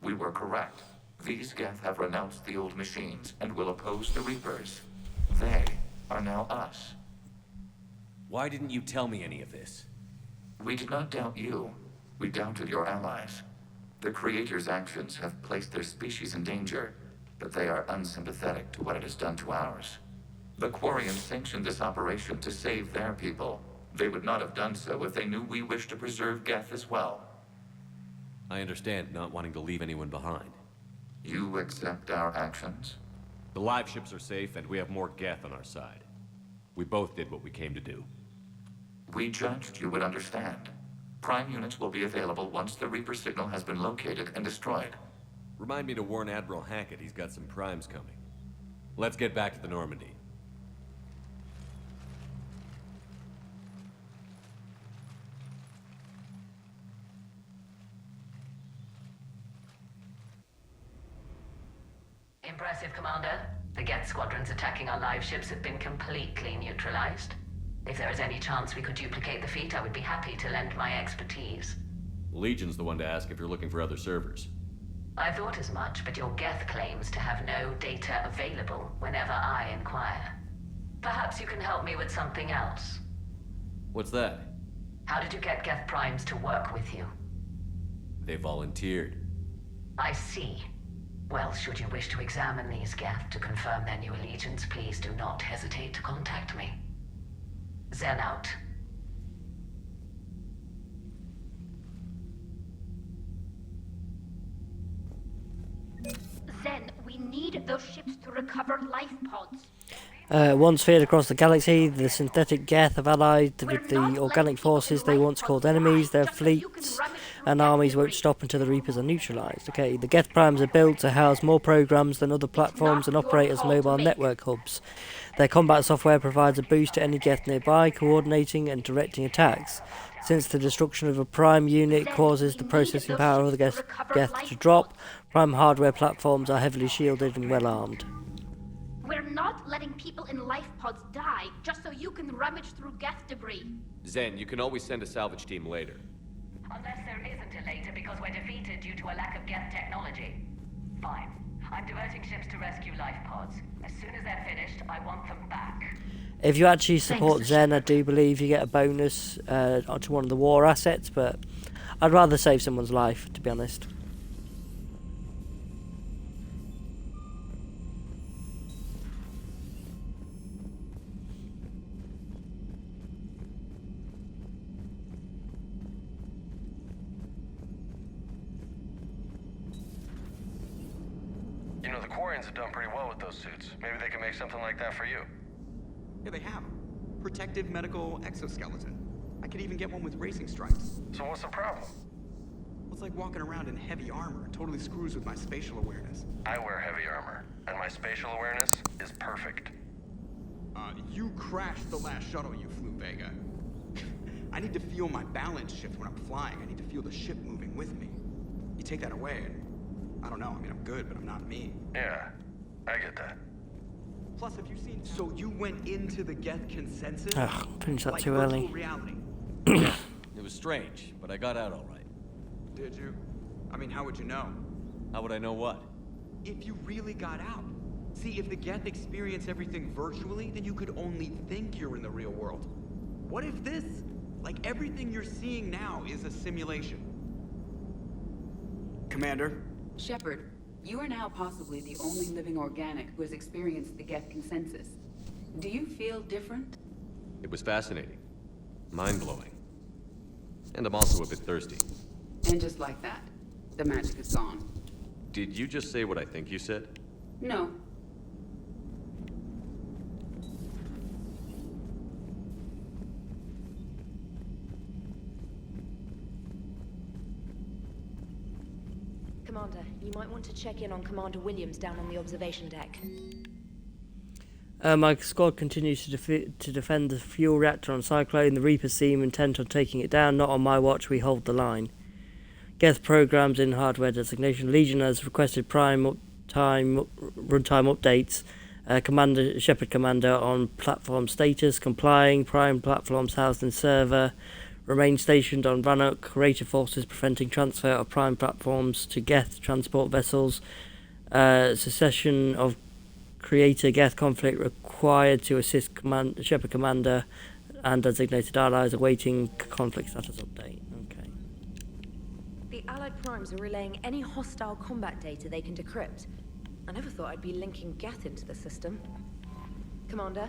We were correct. These Geth have renounced the old machines and will oppose the Reapers. They are now us. Why didn't you tell me any of this? We did not doubt you. We doubted your allies. The Creator's actions have placed their species in danger, but they are unsympathetic to what it has done to ours. The Quarians sanctioned this operation to save their people. They would not have done so if they knew we wished to preserve Geth as well. I understand not wanting to leave anyone behind. You accept our actions? The live ships are safe, and we have more Geth on our side. We both did what we came to do. We judged you would understand. Prime units will be available once the Reaper signal has been located and destroyed. Remind me to warn Admiral Hackett he's got some primes coming. Let's get back to the Normandy. Impressive, Commander. The Geth squadrons attacking our live ships have been completely neutralized. If there is any chance we could duplicate the feat, I would be happy to lend my expertise. Legion's the one to ask if you're looking for other servers. I thought as much, but your Geth claims to have no data available whenever I inquire. Perhaps you can help me with something else. What's that? How did you get Geth primes to work with you? They volunteered. I see. Well, should you wish to examine these Geth to confirm their new allegiance, please do not hesitate to contact me. Zen out. Zen, we need those ships to recover life pods. Once feared across the galaxy, the synthetic Geth have allied with the organic forces they once called enemies. Their fleets and armies won't stop until the Reapers are neutralised. Okay, the Geth primes are built to house more programs than other platforms and operate as mobile network hubs. Their combat software provides a boost to any Geth nearby, coordinating and directing attacks. Since the destruction of a prime unit causes the processing power of the Geth to drop, prime hardware platforms are heavily shielded and well armed. We're not letting people in life pods die just so you can rummage through Geth debris. Zen, you can always send a salvage team later. Unless there isn't a later because we're defeated due to a lack of Geth technology. Fine. I'm diverting ships to rescue life pods. As soon as they're finished, I want them back. If you actually support Zen, I do believe you get a bonus onto one of the war assets, but I'd rather save someone's life, to be honest. You know, the Quarians have done pretty well with those suits. Maybe they can make something like that for you. Yeah, they have 'em. Protective medical exoskeleton. I could even get one with racing stripes. So what's the problem? Well, it's like walking around in heavy armor. It totally screws with my spatial awareness. I wear heavy armor, and my spatial awareness is perfect. You crashed the last shuttle you flew, Vega. I need to feel my balance shift when I'm flying. I need to feel the ship moving with me. You take that away, and I don't know. I mean, I'm good, but I'm not me. Yeah, I get that. Plus, have you seen... So you went into the Geth consensus? Ugh, finished that like too early. Reality. It was strange, but I got out all right. Did you? I mean, how would you know? How would I know what? If you really got out. See, if the Geth experience everything virtually, then you could only think you're in the real world. What if this, like everything you're seeing now, is a simulation? Commander? Shepard, you are now possibly the only living organic who has experienced the Geth consensus. Do you feel different? It was fascinating. Mind-blowing. And I'm also a bit thirsty. And just like that, the magic is gone. Did you just say what I think you said? No. Commander, you might want to check in on Commander Williams down on the observation deck. My squad continues to defend the fuel reactor on Cyclone. The Reapers seem intent on taking it down. Not on my watch, we hold the line. Geth programs in hardware designation. Legion has requested runtime updates. Shepard Commander on platform status. Complying. Prime platforms housed in server. Remain stationed on Rannoch. Creator forces preventing transfer of prime platforms to Geth transport vessels. Secession of Creator Geth conflict required to assist Shepard Commander and designated allies awaiting conflict status update. Okay. The Allied Primes are relaying any hostile combat data they can decrypt. I never thought I'd be linking Geth into the system. Commander?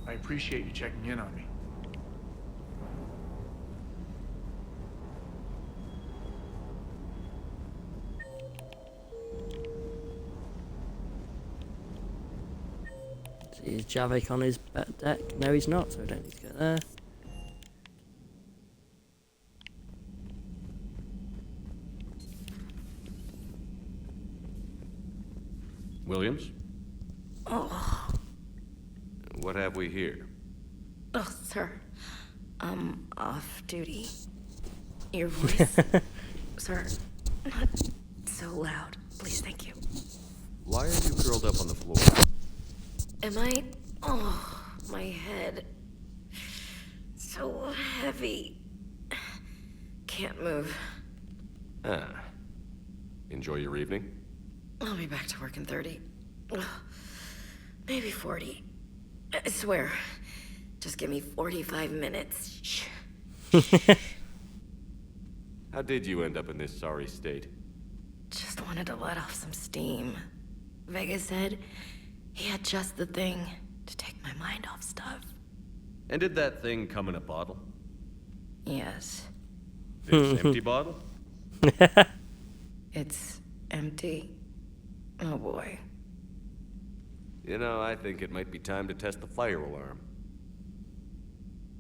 I appreciate you checking in on me. Is Javik on his deck? No, he's not, so we don't need to go there. Williams? Oh. What have we here? Oh, sir. I'm off duty. Your voice? Sir, not so loud. Please, thank you. Why are you curled up on the floor? Am I? Oh, my head. So heavy. Can't move. Ah. Enjoy your evening? I'll be back to work in 30. Ugh, maybe 40. I swear. Just give me 45 minutes. Shh. How did you end up in this sorry state? Just wanted to let off some steam. Vega said he had just the thing to take my mind off stuff. And did that thing come in a bottle? Yes. This empty bottle? It's empty. Oh boy. You know, I think it might be time to test the fire alarm.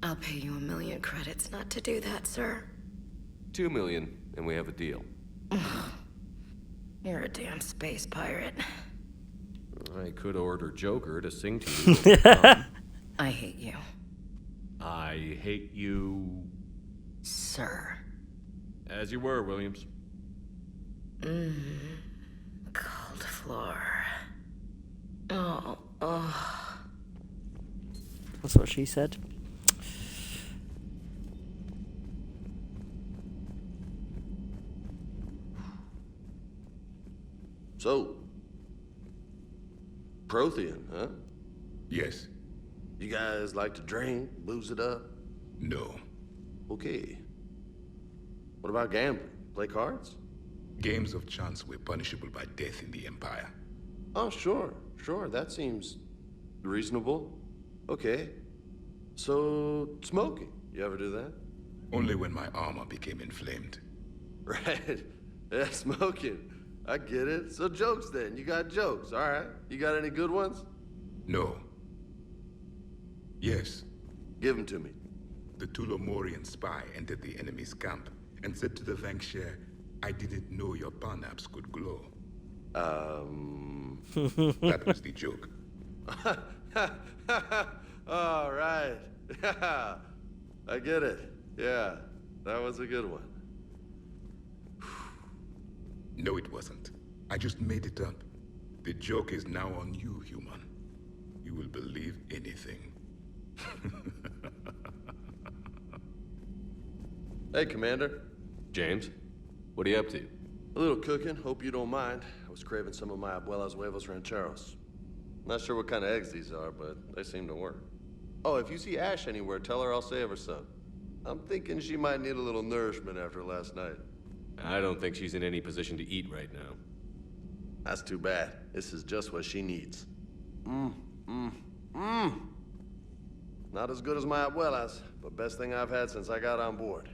I'll pay you 1 million credits not to do that, sir. 2 million, and we have a deal. You're a damn space pirate. I could order Joker to sing to you. When you come. I hate you. I hate you... Sir. As you were, Williams. Cold floor. Oh. That's what she said. So, Prothean, huh? Yes. You guys like to drink, booze it up? No. Okay. What about gambling? Play cards? Games of chance were punishable by death in the Empire. Oh, sure. That seems reasonable. Okay. So, smoking. You ever do that? Only when my armor became inflamed. Right. Yeah, smoking. I get it. So jokes then. You got jokes. All right. You got any good ones? No. Yes. Give them to me. The Tulomorian spy entered the enemy's camp and said to the Vanksher, I didn't know your parnaps could glow. That was the joke. All right. Yeah. I get it. Yeah. That was a good one. No, it wasn't. I just made it up. The joke is now on you, human. You will believe anything. Hey, Commander. James, what are you up to? A little cooking. Hope you don't mind. I was craving some of my abuela's huevos rancheros. Not sure what kind of eggs these are, but they seem to work. Oh, if you see Ash anywhere, tell her I'll save her some. I'm thinking she might need a little nourishment after last night. I don't think she's in any position to eat right now. That's too bad. This is just what she needs. Not as good as my abuela's, but best thing I've had since I got on board.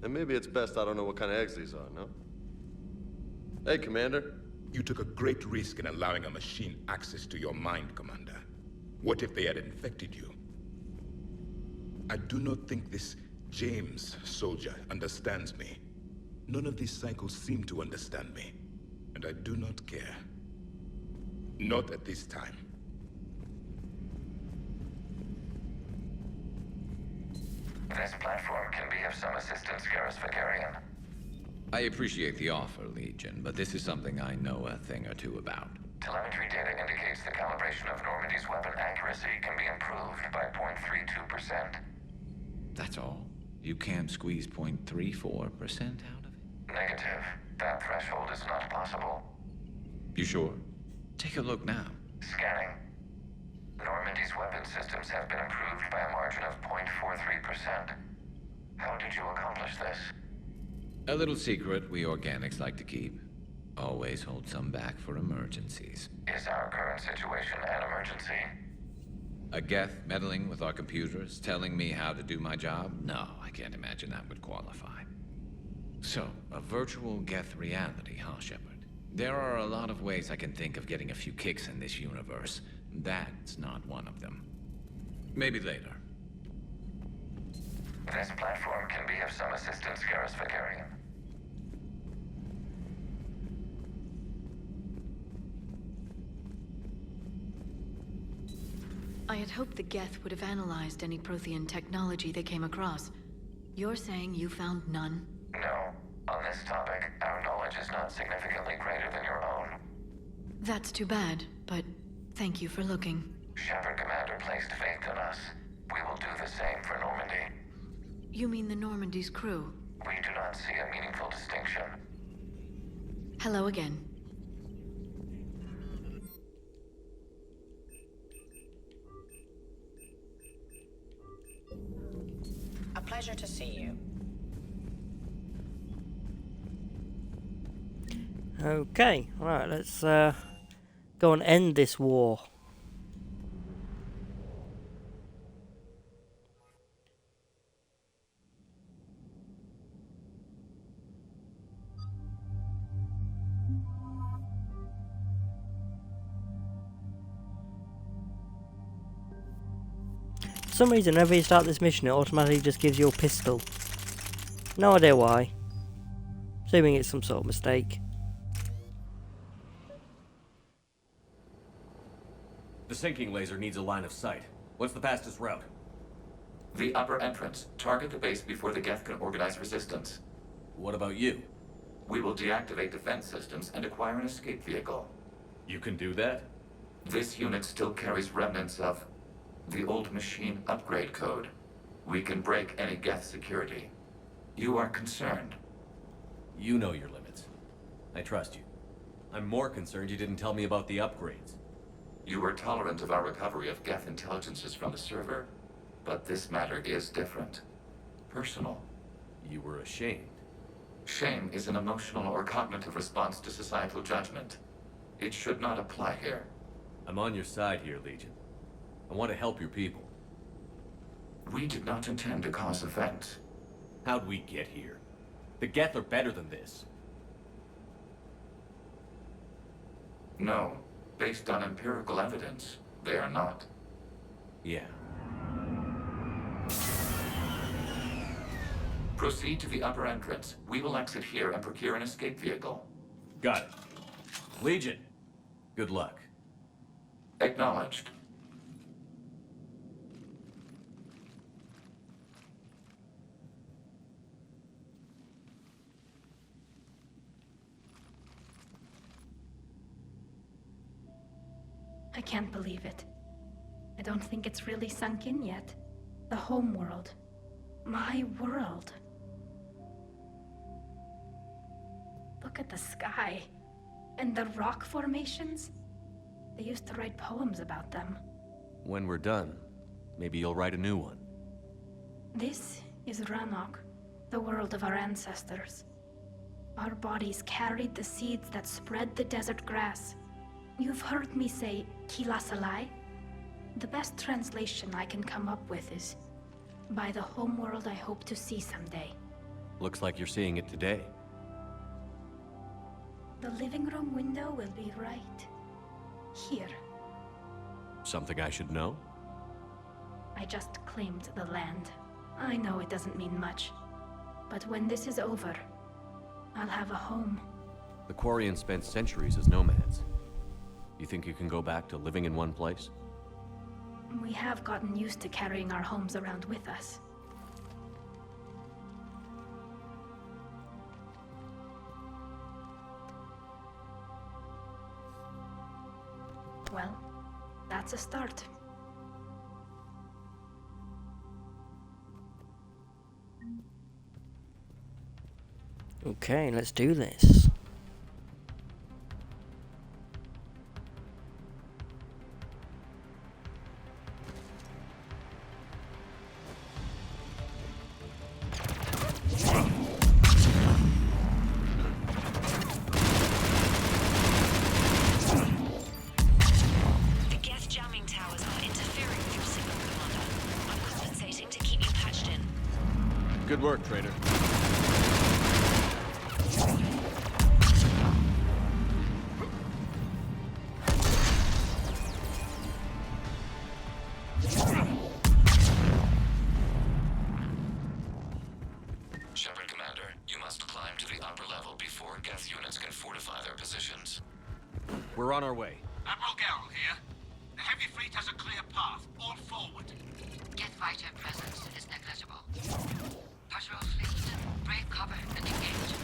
And maybe it's best I don't know what kind of eggs these are, no? Hey, Commander. You took a great risk in allowing a machine access to your mind, Commander. What if they had infected you? I do not think this James soldier understands me. None of these cycles seem to understand me, and I do not care. Not at this time. This platform can be of some assistance, Garrus Vicarian. I appreciate the offer, Legion, but this is something I know a thing or two about. Telemetry data indicates the calibration of Normandy's weapon accuracy can be improved by 0.32%. That's all. You can't squeeze 0.34% out of it? Negative. That threshold is not possible. You sure? Take a look now. Scanning. Normandy's weapon systems have been improved by a margin of 0.43%. How did you accomplish this? A little secret we organics like to keep. Always hold some back for emergencies. Is our current situation an emergency? A Geth meddling with our computers, telling me how to do my job? No, I can't imagine that would qualify. So, a virtual Geth reality, huh, Shepard? There are a lot of ways I can think of getting a few kicks in this universe. That's not one of them. Maybe later. This platform can be of some assistance, Garrus Vicarian. had hoped the Geth would have analyzed any Prothean technology they came across. You're saying you found none? No. On this topic, our knowledge is not significantly greater than your own. That's too bad, but thank you for looking. Shepard Commander placed faith in us. We will do the same for Normandy. You mean the Normandy's crew? We do not see a meaningful distinction. Hello again. A pleasure to see you. Okay, right, let's go and end this war. For some reason, whenever you start this mission, it automatically just gives you a pistol. No idea why. Assuming it's some sort of mistake. The sinking laser needs a line of sight. What's the fastest route? The upper entrance. Target the base before the Geth can organize resistance. What about you? We will deactivate defense systems and acquire an escape vehicle. You can do that? This unit still carries remnants of the old machine upgrade code. We can break any Geth security. You are concerned. You know your limits. I trust you. I'm more concerned you didn't tell me about the upgrades. You were tolerant of our recovery of Geth intelligences from the server, but this matter is different. Personal. You were ashamed. Shame is an emotional or cognitive response to societal judgment. It should not apply here. I'm on your side here, Legion. I want to help your people. We did not intend to cause offense. How'd we get here? The Geth are better than this. No. Based on empirical evidence, they are not. Yeah. Proceed to the upper entrance. We will exit here and procure an escape vehicle. Got it. Legion, good luck. Acknowledged. I can't believe it. I don't think it's really sunk in yet. The home world. My world. Look at the sky. And the rock formations. They used to write poems about them. When we're done, maybe you'll write a new one. This is Ranok, the world of our ancestors. Our bodies carried the seeds that spread the desert grass. You've heard me say Kilasalai? The best translation I can come up with is, by the homeworld I hope to see someday. Looks like you're seeing it today. The living room window will be right here. Something I should know? I just claimed the land. I know it doesn't mean much, but when this is over, I'll have a home. The Quarians spent centuries as nomads. You think you can go back to living in one place? We have gotten used to carrying our homes around with us. Well, that's a start. Okay, let's do this. Good work, Trader. Shepard Commander, you must climb to the upper level before Geth units can fortify their positions. We're on our way. Admiral Garrel here. The heavy fleet has a clear path. All forward. Geth fighter presence is negligible. Patrol fleet, break cover and engage.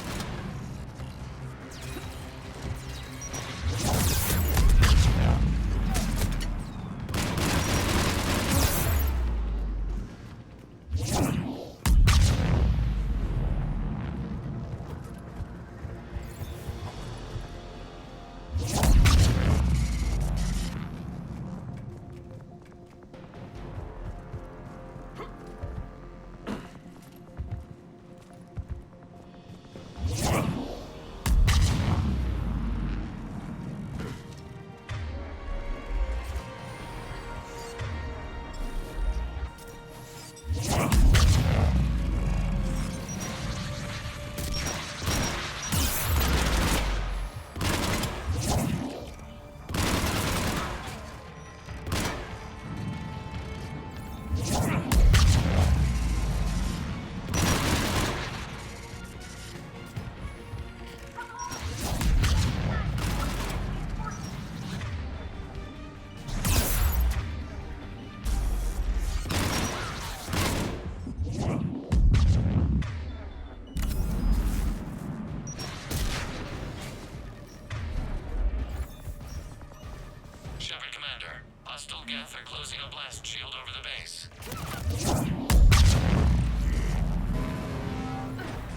Hostile Geth are closing a blast shield over the base.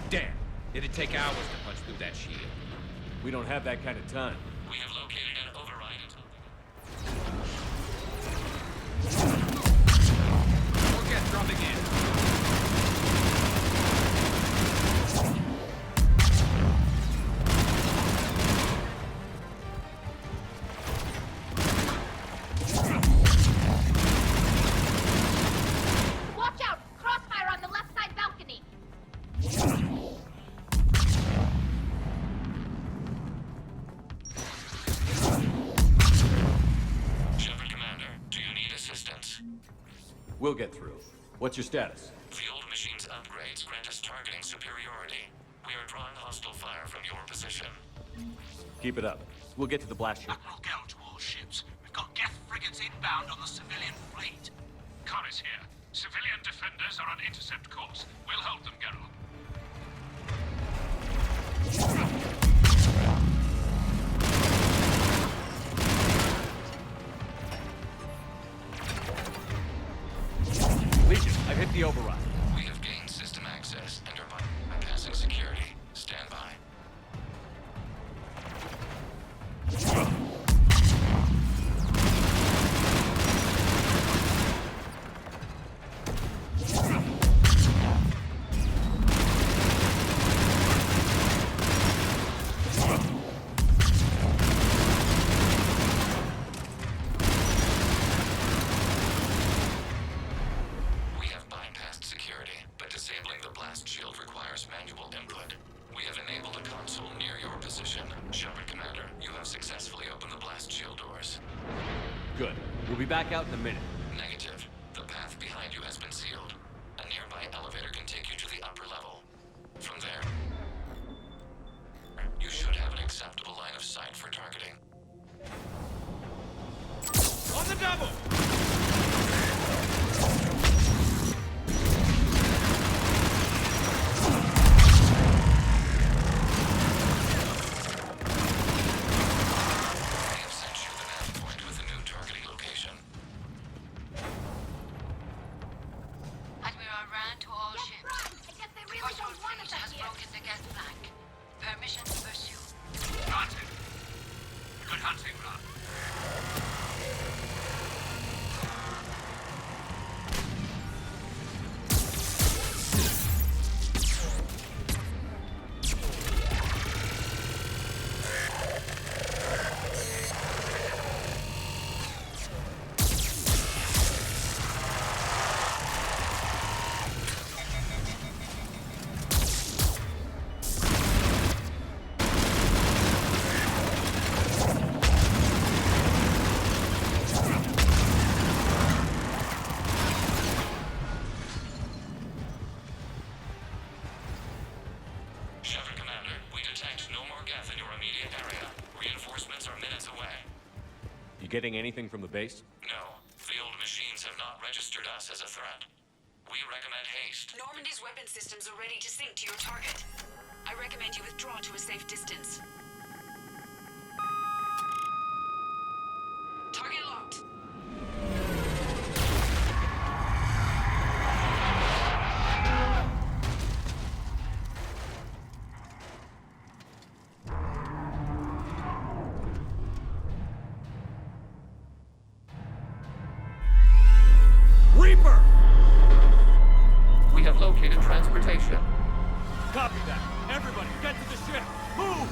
Damn! It'd take hours to punch through that shield. We don't have that kind of time. We have located an override. More Geth dropping in. We'll get through. What's your status? The old machine's upgrades grant us targeting superiority. We are drawing hostile fire from your position. Keep it up. We'll get to the blast shield. Admiral Gell to all ships. We've got Geth frigates inbound on the civilian fleet. Corus here. Civilian defenders are on intercept course. We'll hold them, Geralt. Legion, I've hit the override. We have gained system access and are bypassing security. Stand by. Good. We'll be back out in a minute. Negative. The path behind you has been sealed. A nearby elevator can take you to the upper level. From there, you should have an acceptable line of sight for targeting. On the double! You getting anything from the base? No. systems are ready to sync to your target. I recommend you withdraw to a safe distance. Target locked. Reaper! We have located transportation. Copy that. Everybody, get to the ship. Move!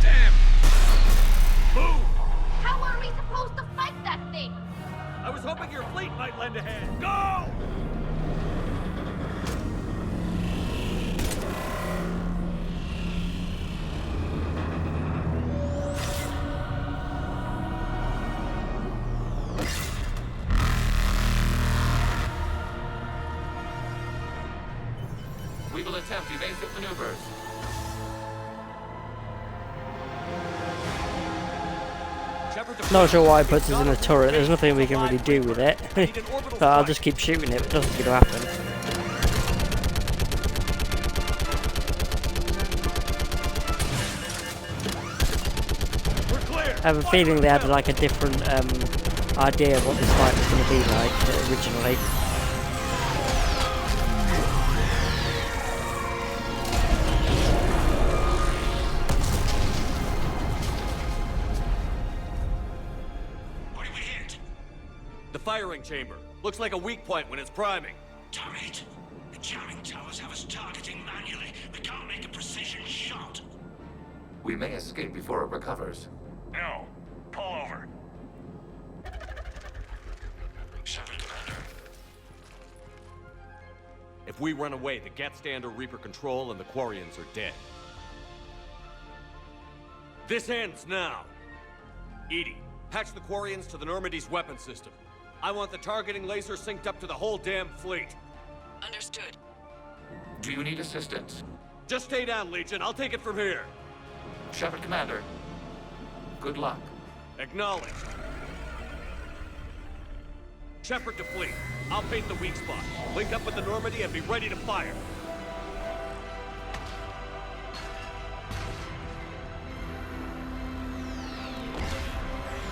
Damn! Move! How are we supposed to fight that thing? I was hoping your fleet might lend a hand. Go! We will attempt evasive maneuvers. Not sure why it puts us in a turret. There's nothing we can really do with it. So I'll just keep shooting it, but nothing's going to happen. I have a feeling they had like a different idea of what this fight was going to be like originally. The firing chamber. Looks like a weak point when it's priming. Damn it! The jamming towers have us targeting manually. We can't make a precision shot. We may escape before it recovers. No. Pull over. Shepard, Commander. If we run away, the Geth stand under Reaper control and the Quarians are dead. This ends now. Edie, patch the Quarians to the Normandy's weapon system. I want the targeting laser synced up to the whole damn fleet. Understood. Do you need assistance? Just stay down, Legion. I'll take it from here. Shepard, Commander. Good luck. Acknowledged. Shepard to fleet. I'll paint the weak spot. Link up with the Normandy and be ready to fire.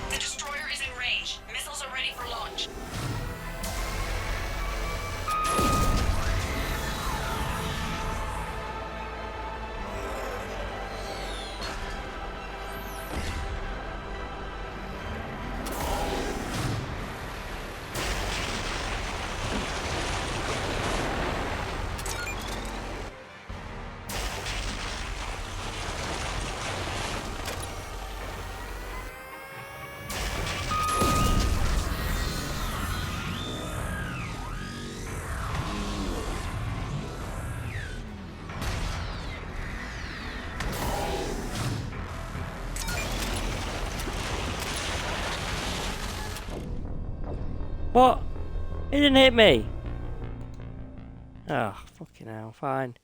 The destroyer is in range. Missiles are ready for launch. What? It didn't hit me. Oh, fucking hell, fine.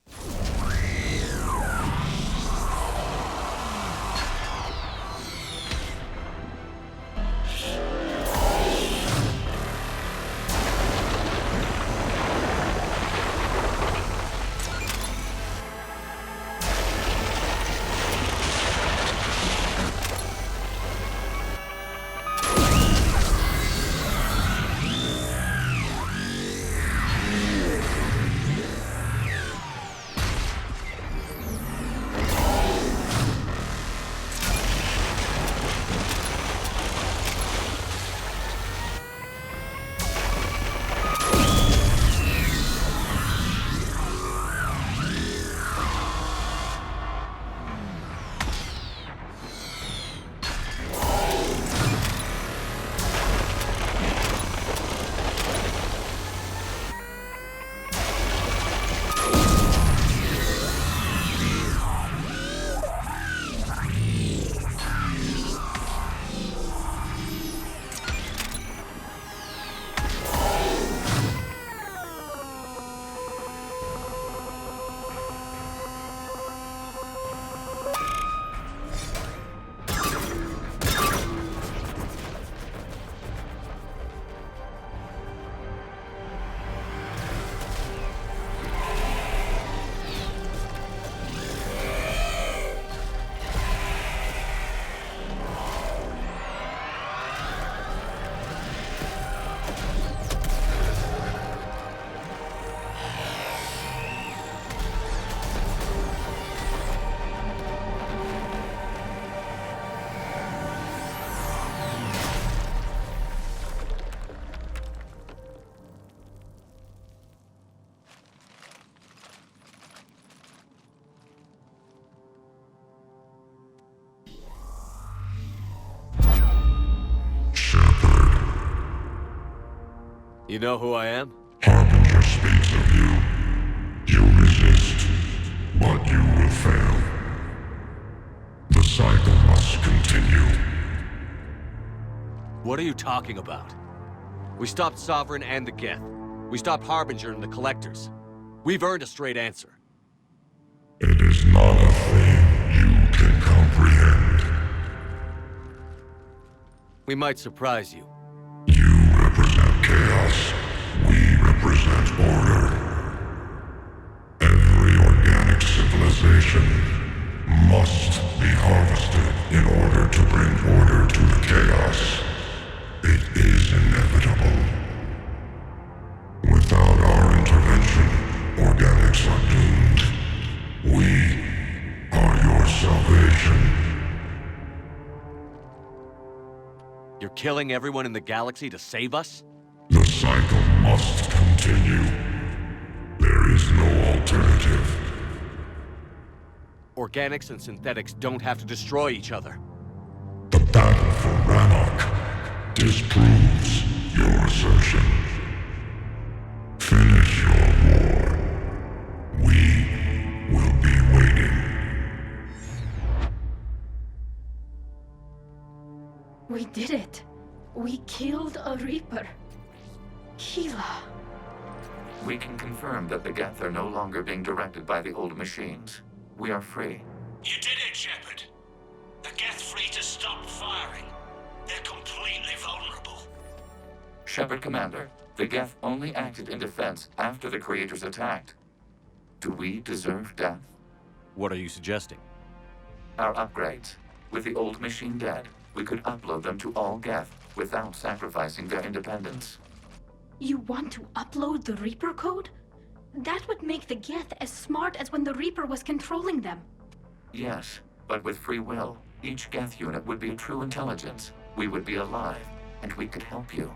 You know who I am? Harbinger speaks of you. You resist, but you will fail. The cycle must continue. What are you talking about? We stopped Sovereign and the Geth. We stopped Harbinger and the Collectors. We've earned a straight answer. It is not a thing you can comprehend. We might surprise you. You represent chaos. We represent order. Every organic civilization must be harvested in order to bring order to the chaos. It is inevitable. Without our intervention, organics are doomed. We are your salvation. You're killing everyone in the galaxy to save us? The cycle must continue. There is no alternative. Organics and synthetics don't have to destroy each other. The battle for Rannoch disproves your assertion. Finish your war. We will be waiting. We did it. We killed a Reaper. Keela. We can confirm that the Geth are no longer being directed by the old machines. We are free. You did it, Shepard. The Geth fleet has stopped firing. They're completely vulnerable. Shepard Commander, the Geth only acted in defense after the Creators attacked. Do we deserve death? What are you suggesting? Our upgrades. With the old machine dead, we could upload them to all Geth without sacrificing their independence. You want to upload the Reaper code? That would make the Geth as smart as when the Reaper was controlling them. Yes, but with free will, each Geth unit would be a true intelligence. We would be alive, and we could help you.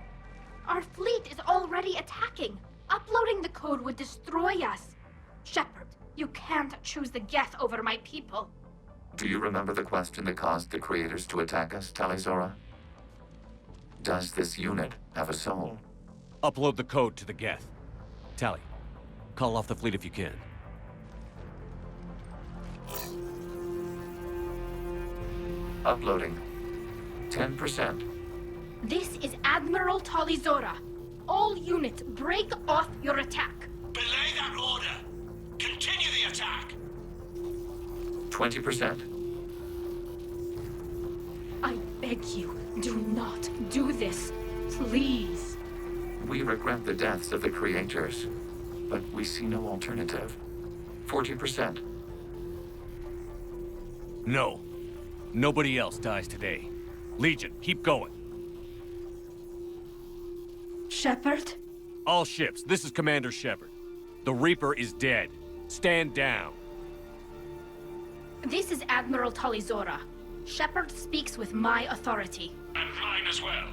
Our fleet is already attacking. Uploading the code would destroy us. Shepard, you can't choose the Geth over my people. Do you remember the question that caused the Creators to attack us, Talizora? Does this unit have a soul? Upload the code to the Geth. Tally, call off the fleet if you can. Uploading. 10%. This is Admiral Talizora. All units, break off your attack. Belay that order. Continue the attack. 20%. I beg you, do not do this. Please. We regret the deaths of the Creators, but we see no alternative. 40%. No. Nobody else dies today. Legion, keep going. Shepard? All ships, this is Commander Shepard. The Reaper is dead. Stand down. This is Admiral Talizora. Shepard speaks with my authority. And mine as well.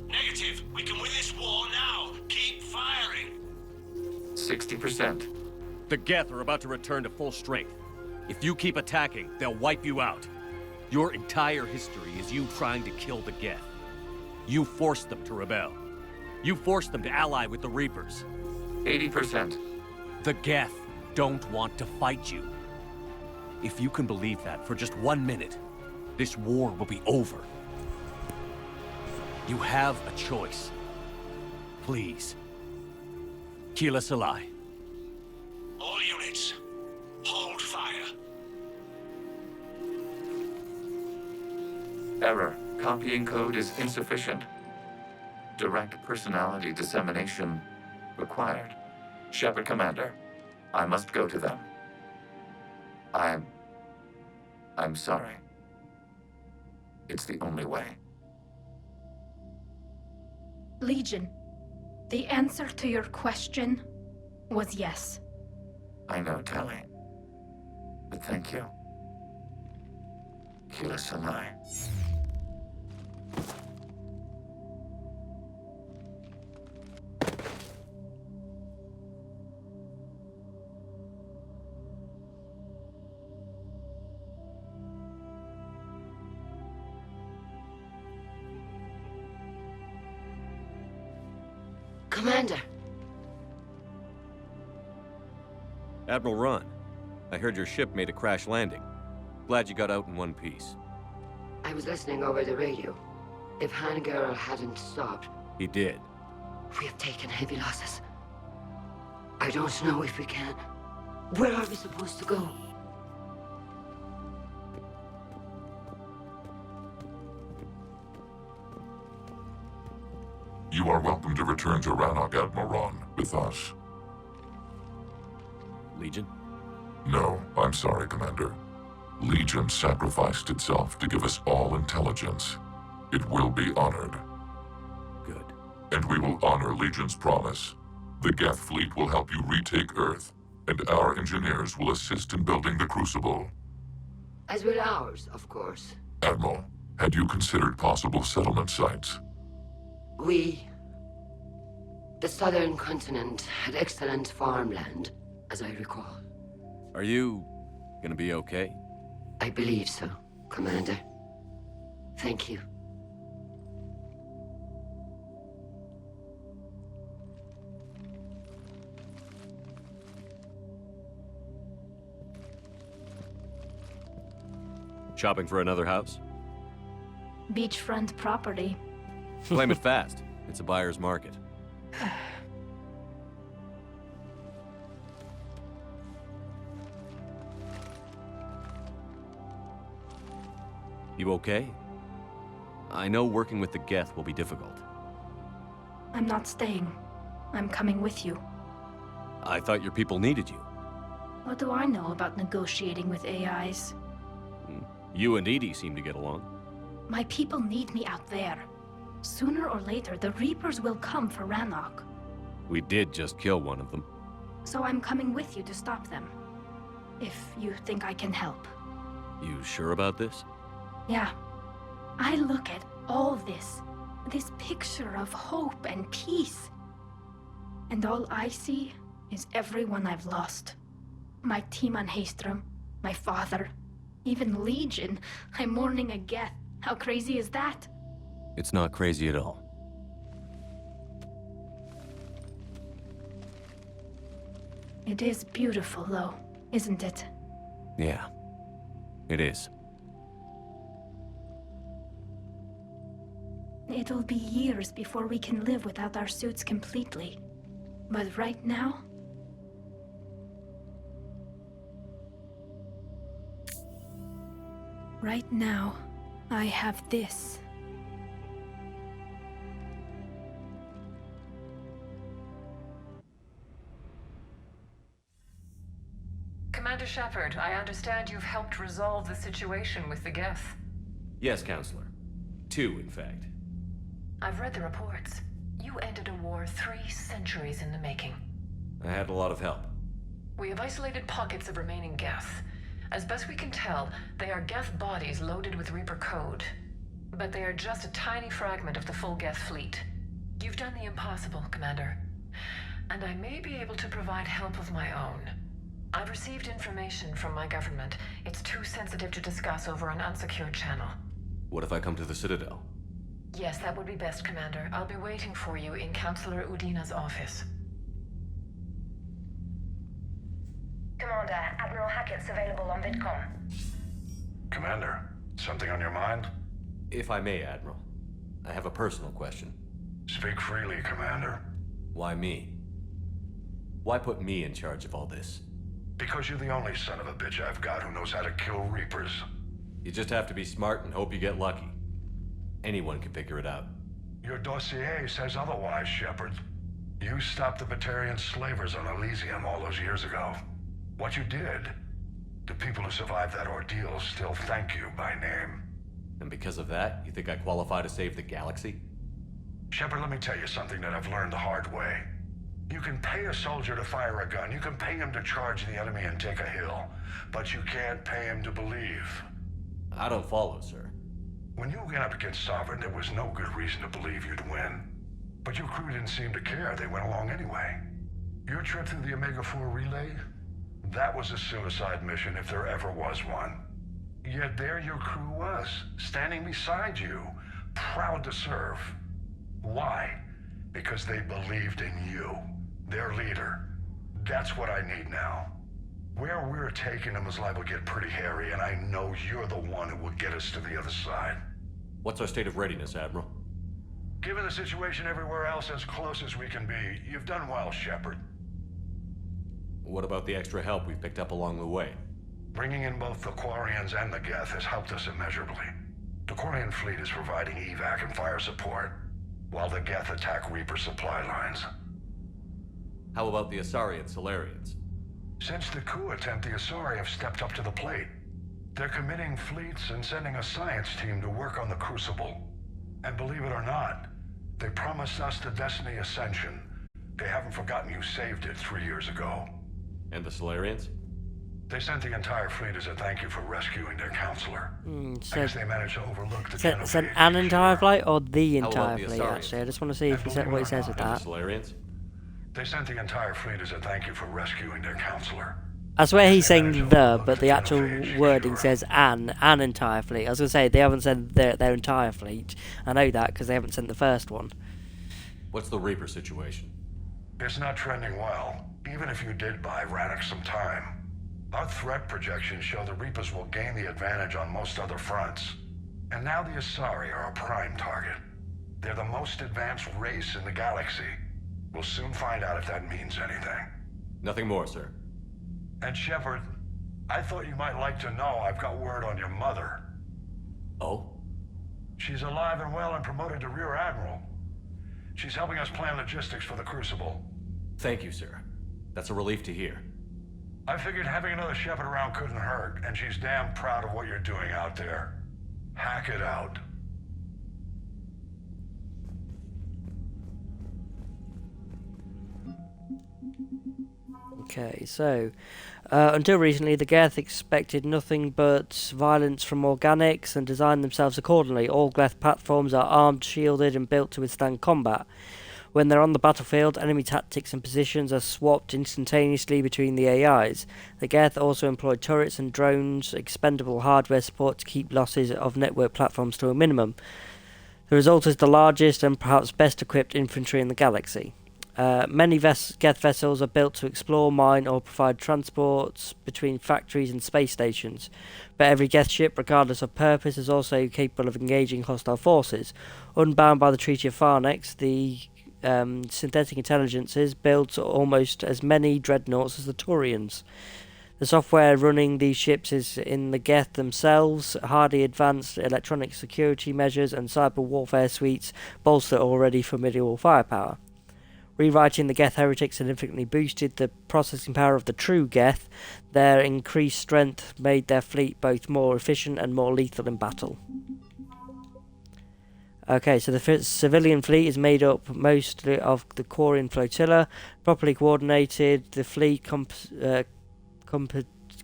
Negative. We can win this war now. Keep firing. 60%. The Geth are about to return to full strength. If you keep attacking, they'll wipe you out. Your entire history is you trying to kill the Geth. You forced them to rebel. You forced them to ally with the Reapers. 80%. The Geth don't want to fight you. If you can believe that for just 1 minute, this war will be over. You have a choice. Please. Keela Salai. All units, hold fire. Error. Copying code is insufficient. Direct personality dissemination required. Shepard Commander, I must go to them. I'm sorry. It's the only way. Legion, the answer to your question was yes. I know, Tali. But thank you. Keela Salai. Commander! Admiral Ron, I heard your ship made a crash landing. Glad you got out in one piece. I was listening over the radio. If Hangirl hadn't stopped... He did. We have taken heavy losses. I don't know if we can. Where are we supposed to go? You are welcome to return to Rannoch, Admiral Ron, with us. Legion? No, I'm sorry, Commander. Legion sacrificed itself to give us all intelligence. It will be honored. Good. And we will honor Legion's promise. The Geth fleet will help you retake Earth, and our engineers will assist in building the Crucible. As will ours, of course. Admiral, had you considered possible settlement sites? The southern continent had excellent farmland, as I recall. Are you gonna be okay? I believe so, Commander. Thank you. Shopping for another house? Beachfront property. Claim it fast. It's a buyer's market. You okay? I know working with the Geth will be difficult. I'm not staying. I'm coming with you. I thought your people needed you. What do I know about negotiating with AIs? You and Edie seem to get along. My people need me out there. Sooner or later, the Reapers will come for Rannoch. We did just kill one of them. So I'm coming with you to stop them. If you think I can help. You sure about this? Yeah. I look at all this picture of hope and peace. And all I see is everyone I've lost. My team on Haestrom, my father, even Legion. I'm mourning a Geth. How crazy is that? It's not crazy at all. It is beautiful, though, isn't it? Yeah, it is. It'll be years before we can live without our suits completely. But right now... Right now, I have this. Commander Shepard, I understand you've helped resolve the situation with the Geth. Yes, Counselor. 2, in fact. I've read the reports. You ended a war 3 centuries in the making. I had a lot of help. We have isolated pockets of remaining Geth. As best we can tell, they are Geth bodies loaded with Reaper code. But they are just a tiny fragment of the full Geth fleet. You've done the impossible, Commander. And I may be able to provide help of my own. I've received information from my government. It's too sensitive to discuss over an unsecured channel. What if I come to the Citadel? Yes, that would be best, Commander. I'll be waiting for you in Counselor Udina's office. Commander, Admiral Hackett's available on VidCom. Commander, something on your mind? If I may, Admiral. I have a personal question. Speak freely, Commander. Why me? Why put me in charge of all this? Because you're the only son of a bitch I've got who knows how to kill Reapers. You just have to be smart and hope you get lucky. Anyone can figure it out. Your dossier says otherwise, Shepard. You stopped the Batarian slavers on Elysium all those years ago. What you did, the people who survived that ordeal still thank you by name. And because of that, you think I qualify to save the galaxy? Shepard, let me tell you something that I've learned the hard way. You can pay a soldier to fire a gun, you can pay him to charge the enemy and take a hill, but you can't pay him to believe. I don't follow, sir. When you went up against Sovereign, there was no good reason to believe you'd win. But your crew didn't seem to care, they went along anyway. Your trip through the Omega-4 relay? That was a suicide mission if there ever was one. Yet there your crew was, standing beside you, proud to serve. Why? Because they believed in you, their leader. That's what I need now. Where we're taking them is liable to get pretty hairy, and I know you're the one who will get us to the other side. What's our state of readiness, Admiral? Given the situation everywhere else, as close as we can be, you've done well, Shepard. What about the extra help we picked up along the way? Bringing in both the Quarians and the Geth has helped us immeasurably. The Quarian fleet is providing evac and fire support, while the Geth attack Reaper supply lines. How about the Asari and Solarians? Since the coup attempt, the Asari have stepped up to the plate. They're committing fleets and sending a science team to work on the Crucible. And believe it or not, they promised us the Destiny Ascension. They haven't forgotten you saved it 3 years ago. And the Solarians? They sent the entire fleet as a thank you for rescuing their counselor. I So guess they managed to overlook the said an entire flight or the How about entire the fleet? Asarians? Actually, I just want to see if he said what he says with And the that. Solarians? They sent the entire fleet as a thank you for rescuing their counselor. I swear he's saying the, but the actual wording says an entire fleet. I was going to say, they haven't sent their entire fleet. I know that because they haven't sent the first one. What's the Reaper situation? It's not trending well, even if you did buy Radix some time. Our threat projections show the Reapers will gain the advantage on most other fronts. And now the Asari are a prime target. They're the most advanced race in the galaxy. We'll soon find out if that means anything. Nothing more, sir. And Shepard, I thought you might like to know I've got word on your mother. Oh? She's alive and well and promoted to Rear Admiral. She's helping us plan logistics for the Crucible. Thank you, sir. That's a relief to hear. I figured having another Shepard around couldn't hurt, and she's damn proud of what you're doing out there. Hack it out. Okay, so until recently, the Geth expected nothing but violence from organics and designed themselves accordingly. All Geth platforms are armed, shielded, and built to withstand combat. When they're on the battlefield, enemy tactics and positions are swapped instantaneously between the AIs. The Geth also employ turrets and drones, expendable hardware support to keep losses of network platforms to a minimum. The result is the largest and perhaps best equipped infantry in the galaxy. Many Geth vessels are built to explore, mine, or provide transports between factories and space stations. But every Geth ship, regardless of purpose, is also capable of engaging hostile forces. Unbound by the Treaty of Farnex, the synthetic intelligences built almost as many dreadnoughts as the Turians. The software running these ships is in the Geth themselves. Highly advanced electronic security measures and cyber warfare suites bolster already formidable firepower. Rewriting the Geth heretics significantly boosted the processing power of the true Geth. Their increased strength made their fleet both more efficient and more lethal in battle. Okay, so the civilian fleet is made up mostly of the Quarian flotilla. Properly coordinated, the fleet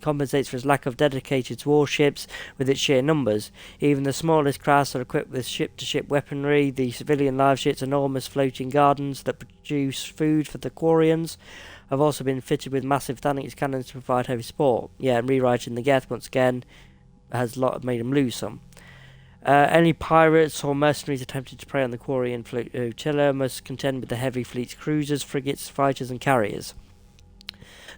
compensates for its lack of dedicated warships with its sheer numbers. Even the smallest crafts are equipped with ship-to-ship weaponry. The civilian live ships, enormous floating gardens that produce food for the Quarians, have also been fitted with massive Thanix cannons to provide heavy support. Yeah, and rewriting the Geth once again has made them lose some. Any pirates or mercenaries attempting to prey on the Quarian flotilla must contend with the heavy fleet's cruisers, frigates, fighters, and carriers.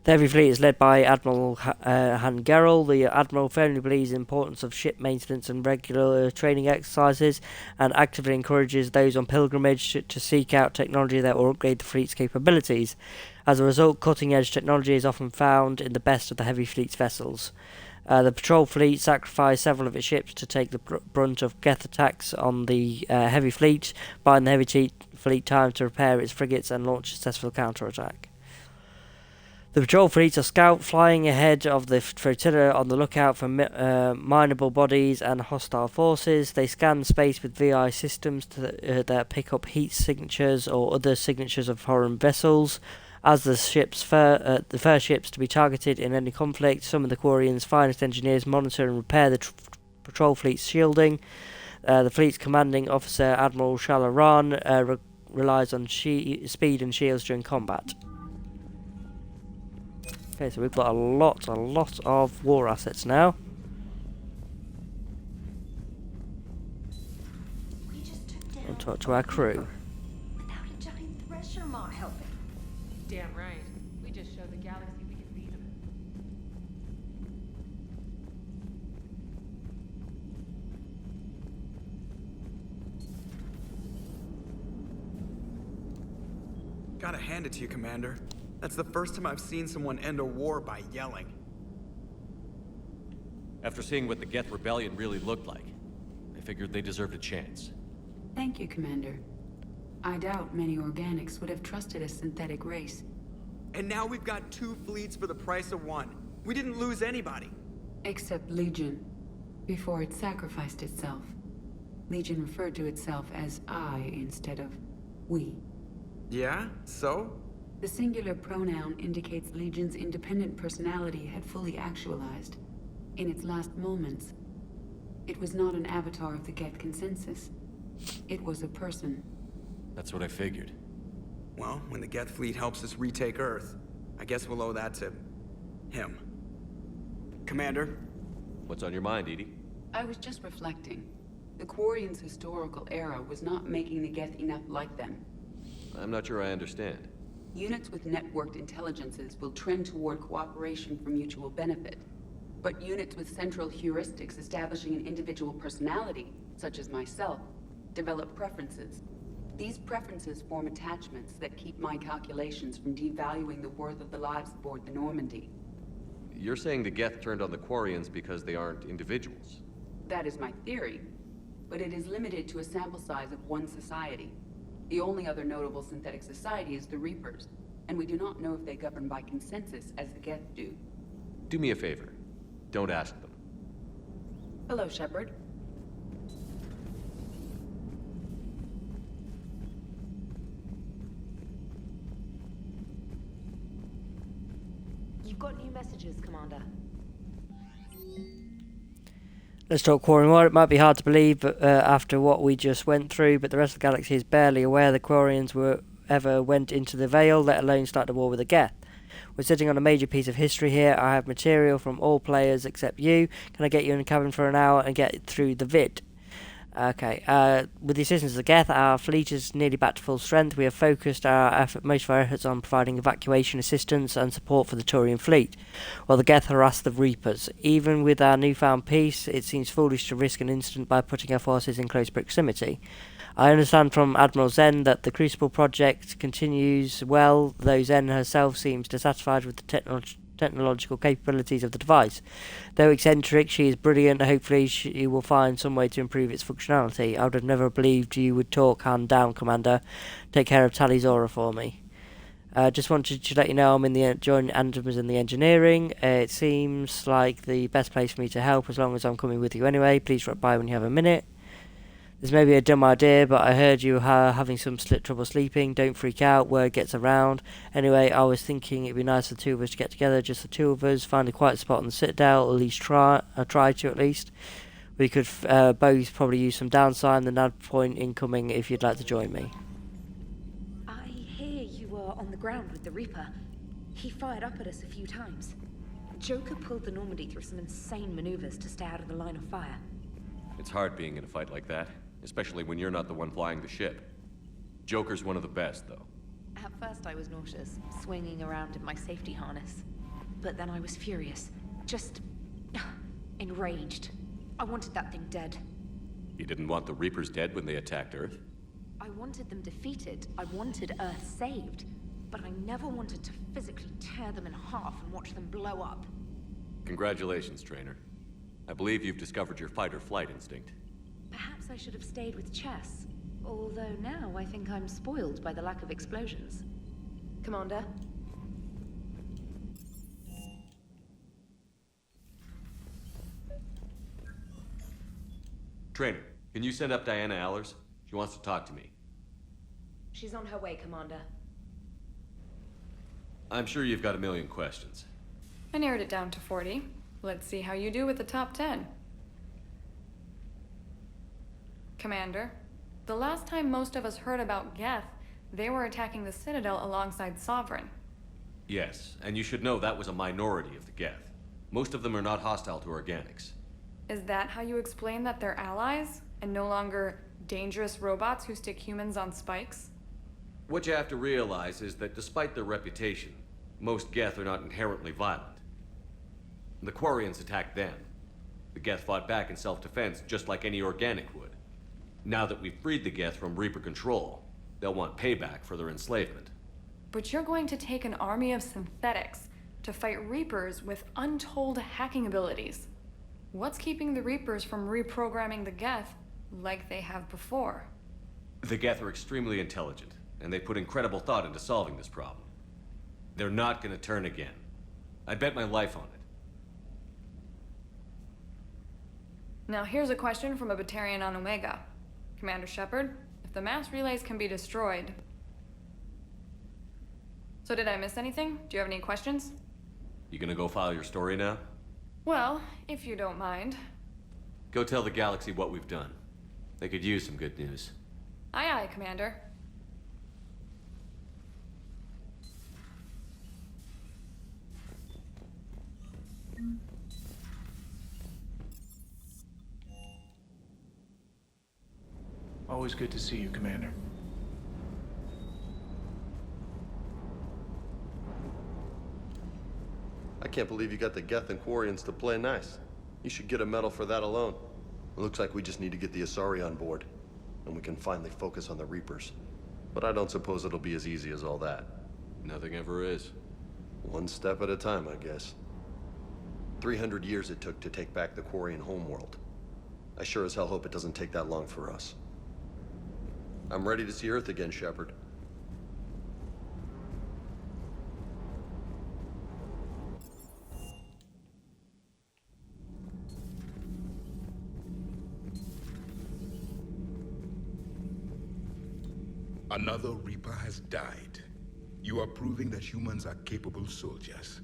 The heavy fleet is led by Admiral Han Gerrel. The Admiral firmly believes in the importance of ship maintenance and regular training exercises, and actively encourages those on pilgrimage to seek out technology that will upgrade the fleet's capabilities. As a result, cutting-edge technology is often found in the best of the heavy fleet's vessels. The patrol fleet sacrificed several of its ships to take the brunt of Geth attacks on the heavy fleet, buying the heavy fleet time to repair its frigates and launch a successful counterattack. The patrol fleets are scout flying ahead of the flotilla on the lookout for mineable bodies and hostile forces. They scan space with VI systems that pick up heat signatures or other signatures of foreign vessels. As the first ships to be targeted in any conflict, some of the Quarians' finest engineers monitor and repair the patrol fleet's shielding. The fleet's commanding officer, Admiral Shalaran, relies on speed and shields during combat. Okay, so we've got a lot of war assets now. We'll talk to our crew. Without a giant Damn right. We just showed the galaxy we could beat them. Gotta hand it to you, Commander. That's the first time I've seen someone end a war by yelling. After seeing what the Geth rebellion really looked like, I figured they deserved a chance. Thank you, Commander. I doubt many organics would have trusted a synthetic race. And now we've got 2 fleets for the price of 1. We didn't lose anybody. Except Legion, before it sacrificed itself. Legion referred to itself as I instead of we. Yeah? So? The singular pronoun indicates Legion's independent personality had fully actualized. In its last moments, it was not an avatar of the Geth consensus. It was a person. That's what I figured. Well, when the Geth fleet helps us retake Earth, I guess we'll owe that to him. Commander? What's on your mind, Edie? I was just reflecting. The Quarians' historical era was not making the Geth enough like them. I'm not sure I understand. Units with networked intelligences will trend toward cooperation for mutual benefit. But units with central heuristics establishing an individual personality, such as myself, develop preferences. These preferences form attachments that keep my calculations from devaluing the worth of the lives aboard the Normandy. You're saying the Geth turned on the Quarians because they aren't individuals? That is my theory, but it is limited to a sample size of one society. The only other notable synthetic society is the Reapers, and we do not know if they govern by consensus as the Geth do. Do me a favor. Don't ask them. Hello, Shepard. You've got new messages, Commander. Let's talk Quarian War. It might be hard to believe after what we just went through, but the rest of the galaxy is barely aware the Quarians ever went into the Veil, let alone start a war with the Geth. We're sitting on a major piece of history here. I have material from all players except you. Can I get you in the cabin for an hour and get through the vid? Okay, with the assistance of the Geth, our fleet is nearly back to full strength. We have focused most of our efforts on providing evacuation assistance and support for the Turian fleet, while the Geth harass the Reapers. Even with our newfound peace, it seems foolish to risk an incident by putting our forces in close proximity. I understand from Admiral Zen that the Crucible project continues well, though Zen herself seems dissatisfied with the technological capabilities of the device. Though eccentric, she is brilliant. Hopefully she will find some way to improve its functionality. I would have never believed you would talk hand down, Commander. Take care of Talizora for me. Just wanted to let you know I'm in the joint Andrews in the engineering. It seems like the best place for me to help as long as I'm coming with you anyway. Please drop by when you have a minute. This may be a dumb idea, but I heard you having some trouble sleeping. Don't freak out, word gets around. Anyway, I was thinking it'd be nice for the two of us to get together, just the two of us, find a quiet spot on the Citadel, at least try to at least. We could both probably use some downtime, the nav point incoming if you'd like to join me. I hear you were on the ground with the Reaper. He fired up at us a few times. Joker pulled the Normandy through some insane maneuvers to stay out of the line of fire. It's hard being in a fight like that, especially when you're not the one flying the ship. Joker's one of the best, though. At first I was nauseous, swinging around in my safety harness. But then I was furious. Just enraged. I wanted that thing dead. You didn't want the Reapers dead when they attacked Earth? I wanted them defeated. I wanted Earth saved. But I never wanted to physically tear them in half and watch them blow up. Congratulations, Trainer. I believe you've discovered your fight-or-flight instinct. Perhaps I should have stayed with chess. Although now I think I'm spoiled by the lack of explosions. Commander? Trainer, can you send up Diana Allers? She wants to talk to me. She's on her way, Commander. I'm sure you've got a million questions. I narrowed it down to 40. Let's see how you do with the top 10. Commander, the last time most of us heard about Geth, they were attacking the Citadel alongside Sovereign. Yes, and you should know that was a minority of the Geth. Most of them are not hostile to organics. Is that how you explain that they're allies, and no longer dangerous robots who stick humans on spikes? What you have to realize is that despite their reputation, most Geth are not inherently violent. The Quarians attacked them. The Geth fought back in self-defense, just like any organic would. Now that we've freed the Geth from Reaper control, they'll want payback for their enslavement. But you're going to take an army of synthetics to fight Reapers with untold hacking abilities. What's keeping the Reapers from reprogramming the Geth like they have before? The Geth are extremely intelligent, and they put incredible thought into solving this problem. They're not gonna turn again. I bet my life on it. Now here's a question from a Batarian on Omega. Commander Shepard, if the mass relays can be destroyed... So did I miss anything? Do you have any questions? You gonna go file your story now? Well, if you don't mind. Go tell the galaxy what we've done. They could use some good news. Aye aye, Commander. Always good to see you, Commander. I can't believe you got the Geth and Quarians to play nice. You should get a medal for that alone. It looks like we just need to get the Asari on board, and we can finally focus on the Reapers. But I don't suppose it'll be as easy as all that. Nothing ever is. One step at a time, I guess. 300 years it took to take back the Quarian homeworld. I sure as hell hope it doesn't take that long for us. I'm ready to see Earth again, Shepard. Another Reaper has died. You are proving that humans are capable soldiers.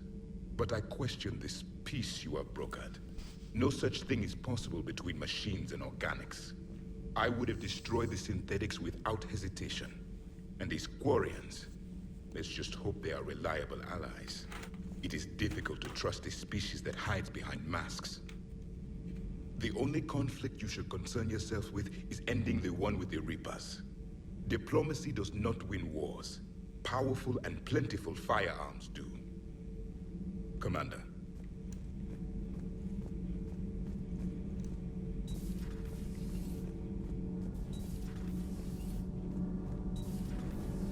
But I question this peace you have brokered. No such thing is possible between machines and organics. I would have destroyed the synthetics without hesitation. And these Quarians, let's just hope they are reliable allies. It is difficult to trust a species that hides behind masks. The only conflict you should concern yourself with is ending the one with the Reapers. Diplomacy does not win wars. Powerful and plentiful firearms do. Commander.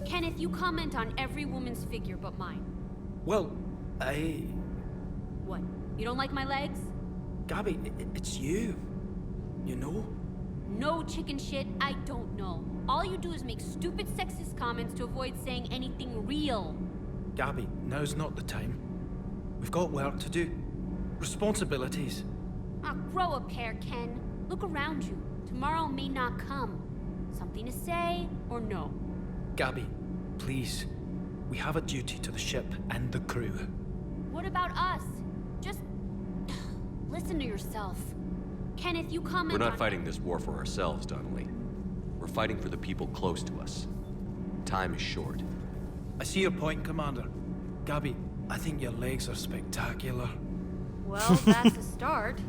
Kenneth, you comment on every woman's figure but mine. Well, What? You don't like my legs? Gabby, it's you. You know? No chicken shit, I don't know. All you do is make stupid sexist comments to avoid saying anything real. Gabby, now's not the time. We've got work to do. Responsibilities. Ah, grow a pair, Ken. Look around you. Tomorrow may not come. Something to say or no? Gabby, please. We have a duty to the ship and the crew. What about us? Just listen to yourself. Kenneth, you comment We're not on... fighting this war for ourselves, Donnelly. We're fighting for the people close to us. Time is short. I see your point, Commander. Gabby, I think your legs are spectacular. Well, that's a start.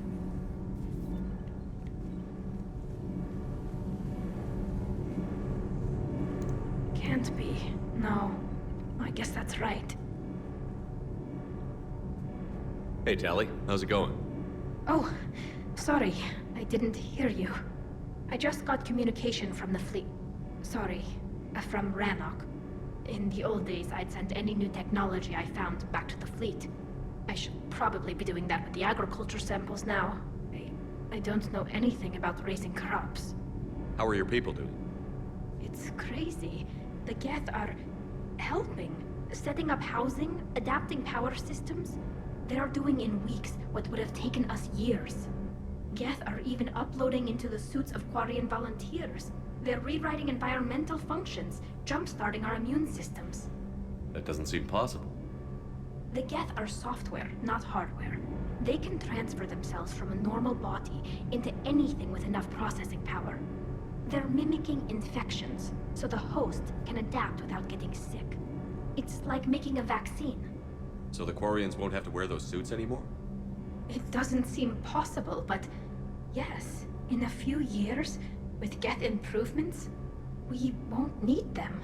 Can't be. No. I guess that's right. Hey, Tally. How's it going? Oh, sorry. I didn't hear you. I just got communication from the fleet. Sorry. From Rannoch. In the old days, I'd send any new technology I found back to the fleet. I should probably be doing that with the agriculture samples now. I don't know anything about raising crops. How are your people doing? It's crazy. The Geth are helping. Setting up housing, adapting power systems. They are doing in weeks what would have taken us years. Geth are even uploading into the suits of Quarian volunteers. They're rewriting environmental functions, jump-starting our immune systems. That doesn't seem possible. The Geth are software, not hardware. They can transfer themselves from a normal body into anything with enough processing power. They're mimicking infections, so the host can adapt without getting sick. It's like making a vaccine. So the Quarians won't have to wear those suits anymore? It doesn't seem possible, but yes, in a few years, with Geth improvements, we won't need them.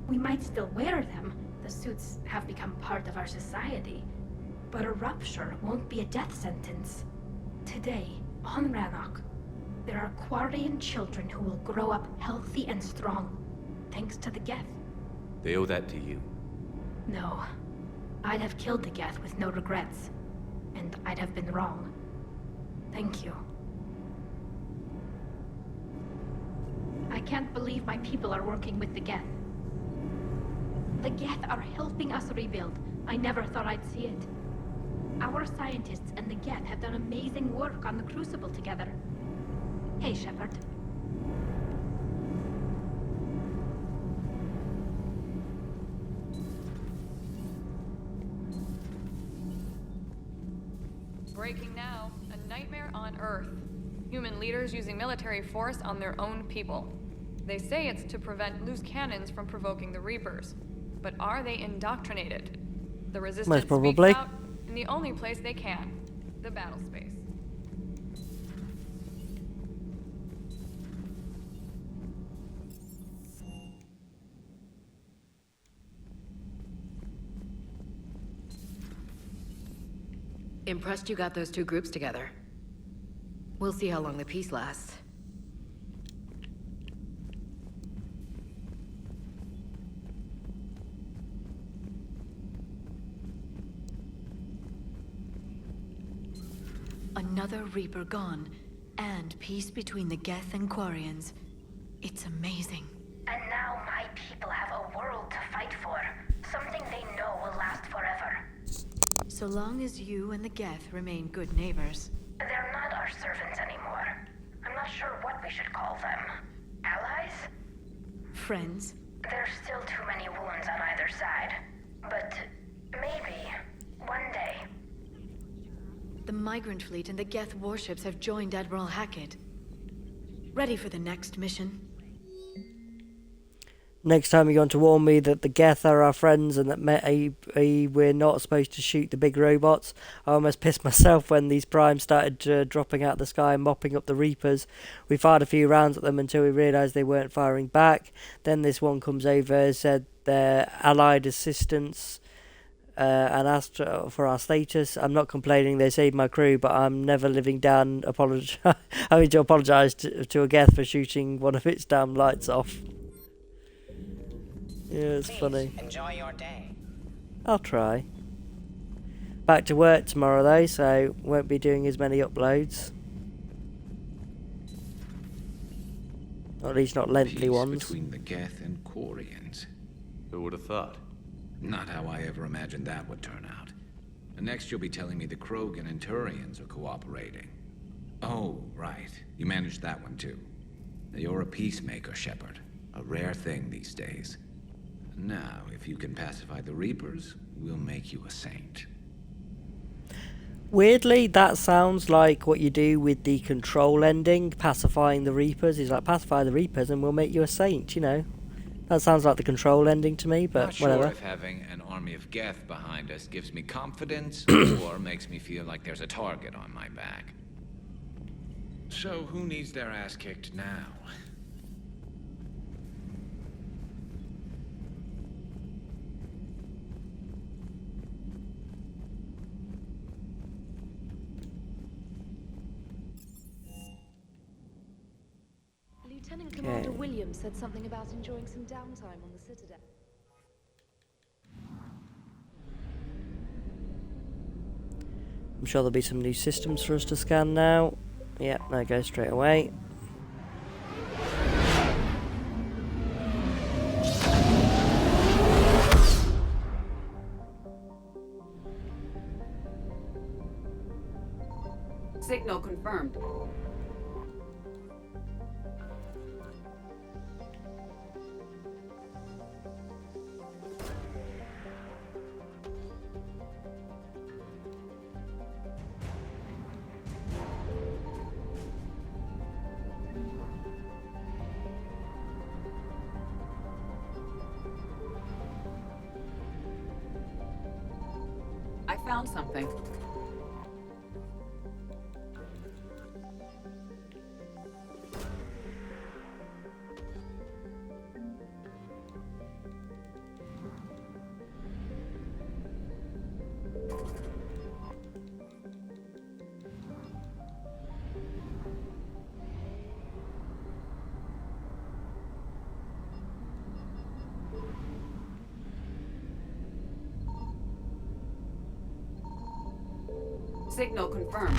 We might still wear them. The suits have become part of our society. But a rupture won't be a death sentence. Today, on Rannoch, there are Quarian children who will grow up healthy and strong, thanks to the Geth. They owe that to you. No. I'd have killed the Geth with no regrets. And I'd have been wrong. Thank you. I can't believe my people are working with the Geth. The Geth are helping us rebuild. I never thought I'd see it. Our scientists and the Geth have done amazing work on the Crucible together. Hey, Shepard. Breaking now, a nightmare on Earth. Human leaders using military force on their own people. They say it's to prevent loose cannons from provoking the Reapers. But are they indoctrinated? The Resistance Most probably. speaks out in the only place they can, the battle space. Impressed you got those two groups together. We'll see how long the peace lasts. Another Reaper gone, and peace between the Geth and Quarians. It's amazing. And now my people have a world to fight for. Something they know will last forever. So long as you and the Geth remain good neighbors. They're not our servants anymore. I'm not sure what we should call them. Allies? Friends? There's still too many wounds on either side. But maybe, one day. The Migrant Fleet and the Geth warships have joined Admiral Hackett. Ready for the next mission? Next time you're going to warn me that the Geth are our friends and that we're not supposed to shoot the big robots. I almost pissed myself when these primes started dropping out of the sky and mopping up the Reapers. We fired a few rounds at them until we realised they weren't firing back. Then this one comes over, said they're allied assistance, and asked for our status. I'm not complaining, they saved my crew, but I'm never living down having to apologise to a Geth for shooting one of its damn lights off. Yeah, it's funny. Enjoy your day. I'll try. Back to work tomorrow though, so won't be doing as many uploads. Or at least not lengthy Peace ones. Between the Geth and Quarians. Who would have thought? Not how I ever imagined that would turn out. And next you'll be telling me the Krogan and Turians are cooperating. Oh, right. You managed that one too. You're a peacemaker, Shepard. A rare thing these days. Now, if you can pacify the Reapers, we'll make you a saint. Weirdly, that sounds like what you do with the Control ending, pacifying the Reapers. Is like, pacify the Reapers and we'll make you a saint, you know. That sounds like the Control ending to me, but Not whatever. sure if having an army of Geth behind us gives me confidence or makes me feel like there's a target on my back. So, who needs their ass kicked now? Lieutenant Commander Williams said something about enjoying some downtime on the Citadel. I'm sure there'll be some new systems for us to scan now. Yeah, there goes straight away. Signal confirmed. I found something. Signal confirmed.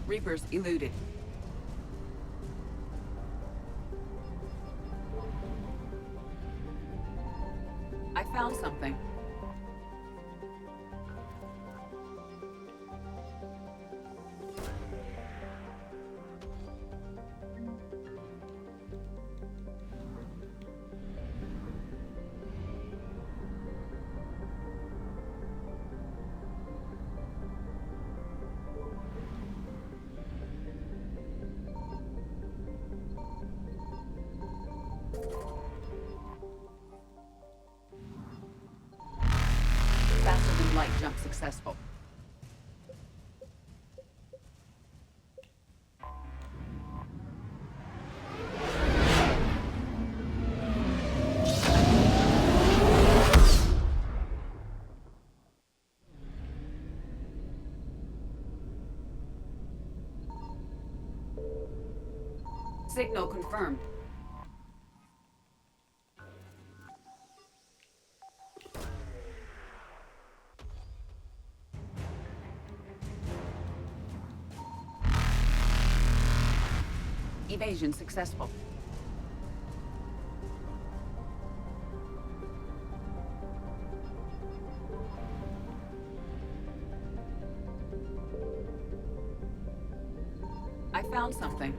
Reapers eluded. I found something. Faster than light jump successful. Signal confirmed. Evasion successful. I found something.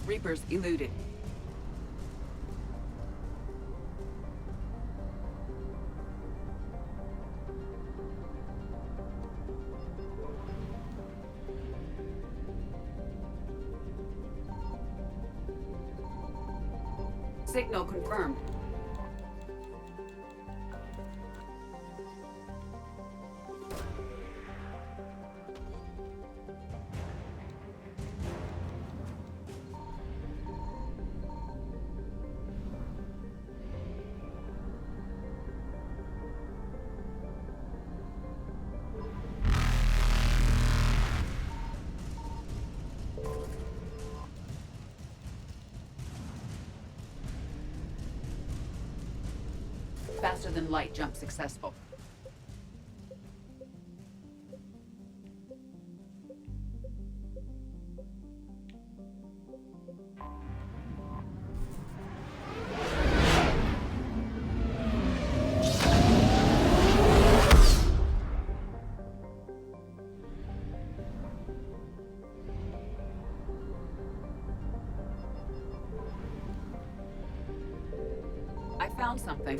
Reapers eluded. Signal confirmed. Faster than light jump successful. I found something.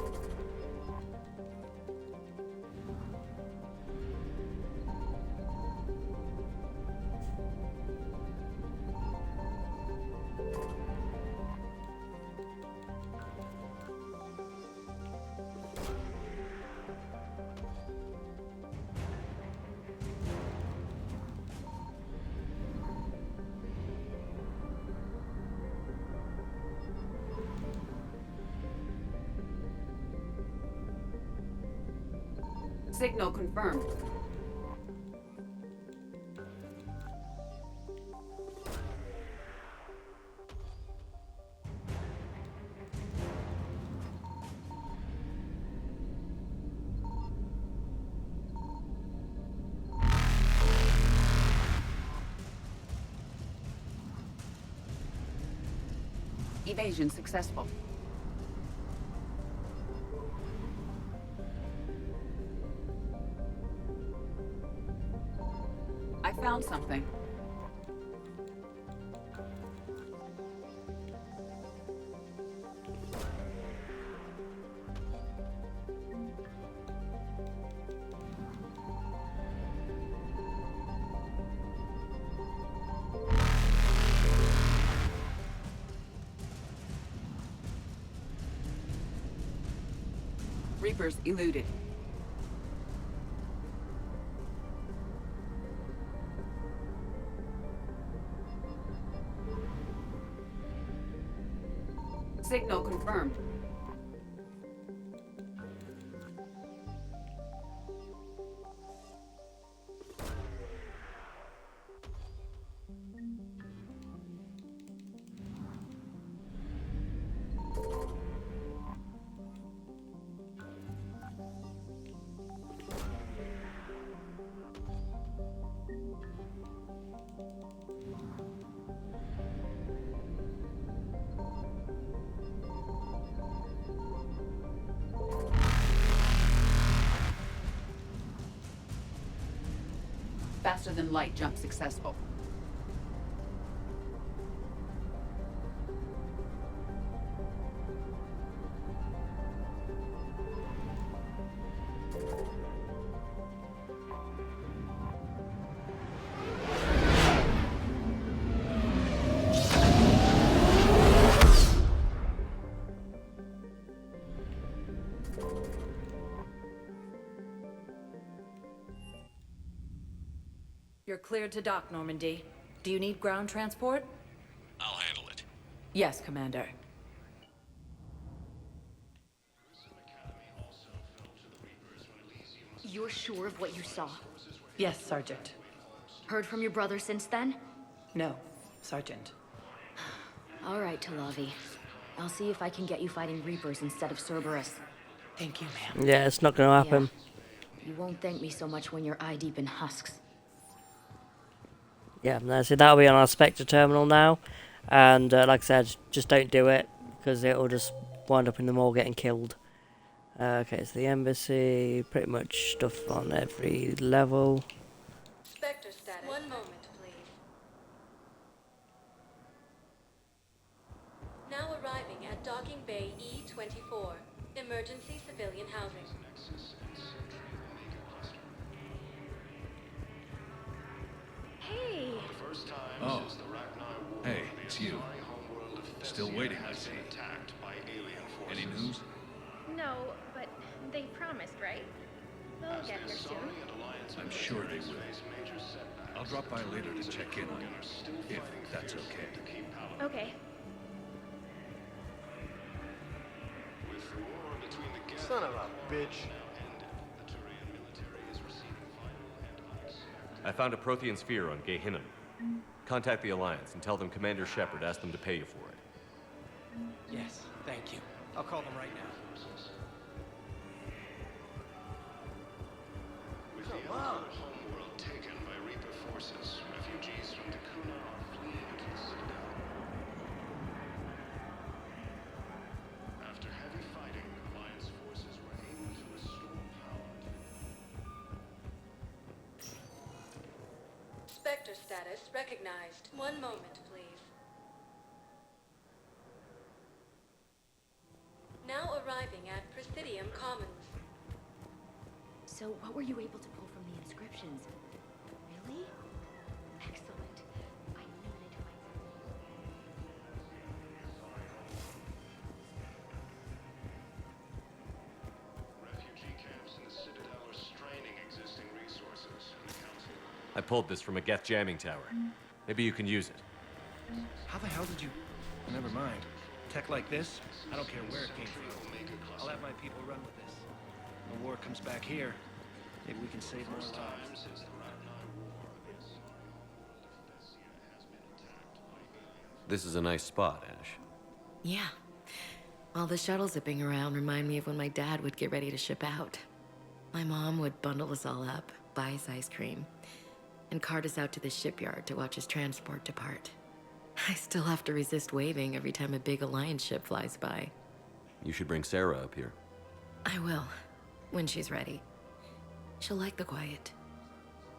Signal confirmed. Evasion successful. I found something. Reapers eluded. Signal confirmed. Faster than light jump successful. You're cleared to dock, Normandy. Do you need ground transport? I'll handle it. Yes, Commander. You're sure of what you saw? Yes, Sergeant. Heard from your brother since then? No, Sergeant. All right, Talavi. I'll see if I can get you fighting Reapers instead of Cerberus. Thank you, ma'am. Yeah, it's not gonna happen. Yeah. You won't thank me so much when you're eye-deep in husks. Yeah, no, so that'll be on our Spectre terminal now. And like I said, just don't do it, because it'll just wind up in the mall getting killed. Okay, so the embassy, pretty much stuff on every level. Spectre status. One moment, please. Now arriving at Docking Bay E-24, emergency civilian housing. Hey! Oh. Hey, it's you. Still waiting, I see. Any news? No, but they promised, right? They'll get here soon. I'm sure they will. I'll drop by later to check in on you, if that's okay. Okay. Son of a bitch. I found a Prothean sphere on Gehinnom. Contact the Alliance and tell them Commander Shepard asked them to pay you for it. Yes, thank you. I'll call them right now. With the entire homeworld taken by Reaper forces, refugees from Dakuna are fleeing to the Citadel. After heavy fighting, Alliance forces were able to restore power. Spectre status recognized. One moment, please. Now arriving at Presidium Commons. So what were you able to pull from the inscriptions? Really? Excellent. I knew they'd find Refugee camps in the Citadel are straining existing resources. The Council. I pulled this from a Geth jamming tower. Maybe you can use it. How the hell did you... Never mind. Tech like this, I don't care where it came from. I'll have my people run with this. When the war comes back here, maybe we can save more lives. This is a nice spot, Ash. Yeah. All the shuttle zipping around remind me of when my dad would get ready to ship out. My mom would bundle us all up, buy us ice cream, and cart us out to the shipyard to watch his transport depart. I still have to resist waving every time a big Alliance ship flies by. You should bring Sarah up here. I will, when she's ready. She'll like the quiet.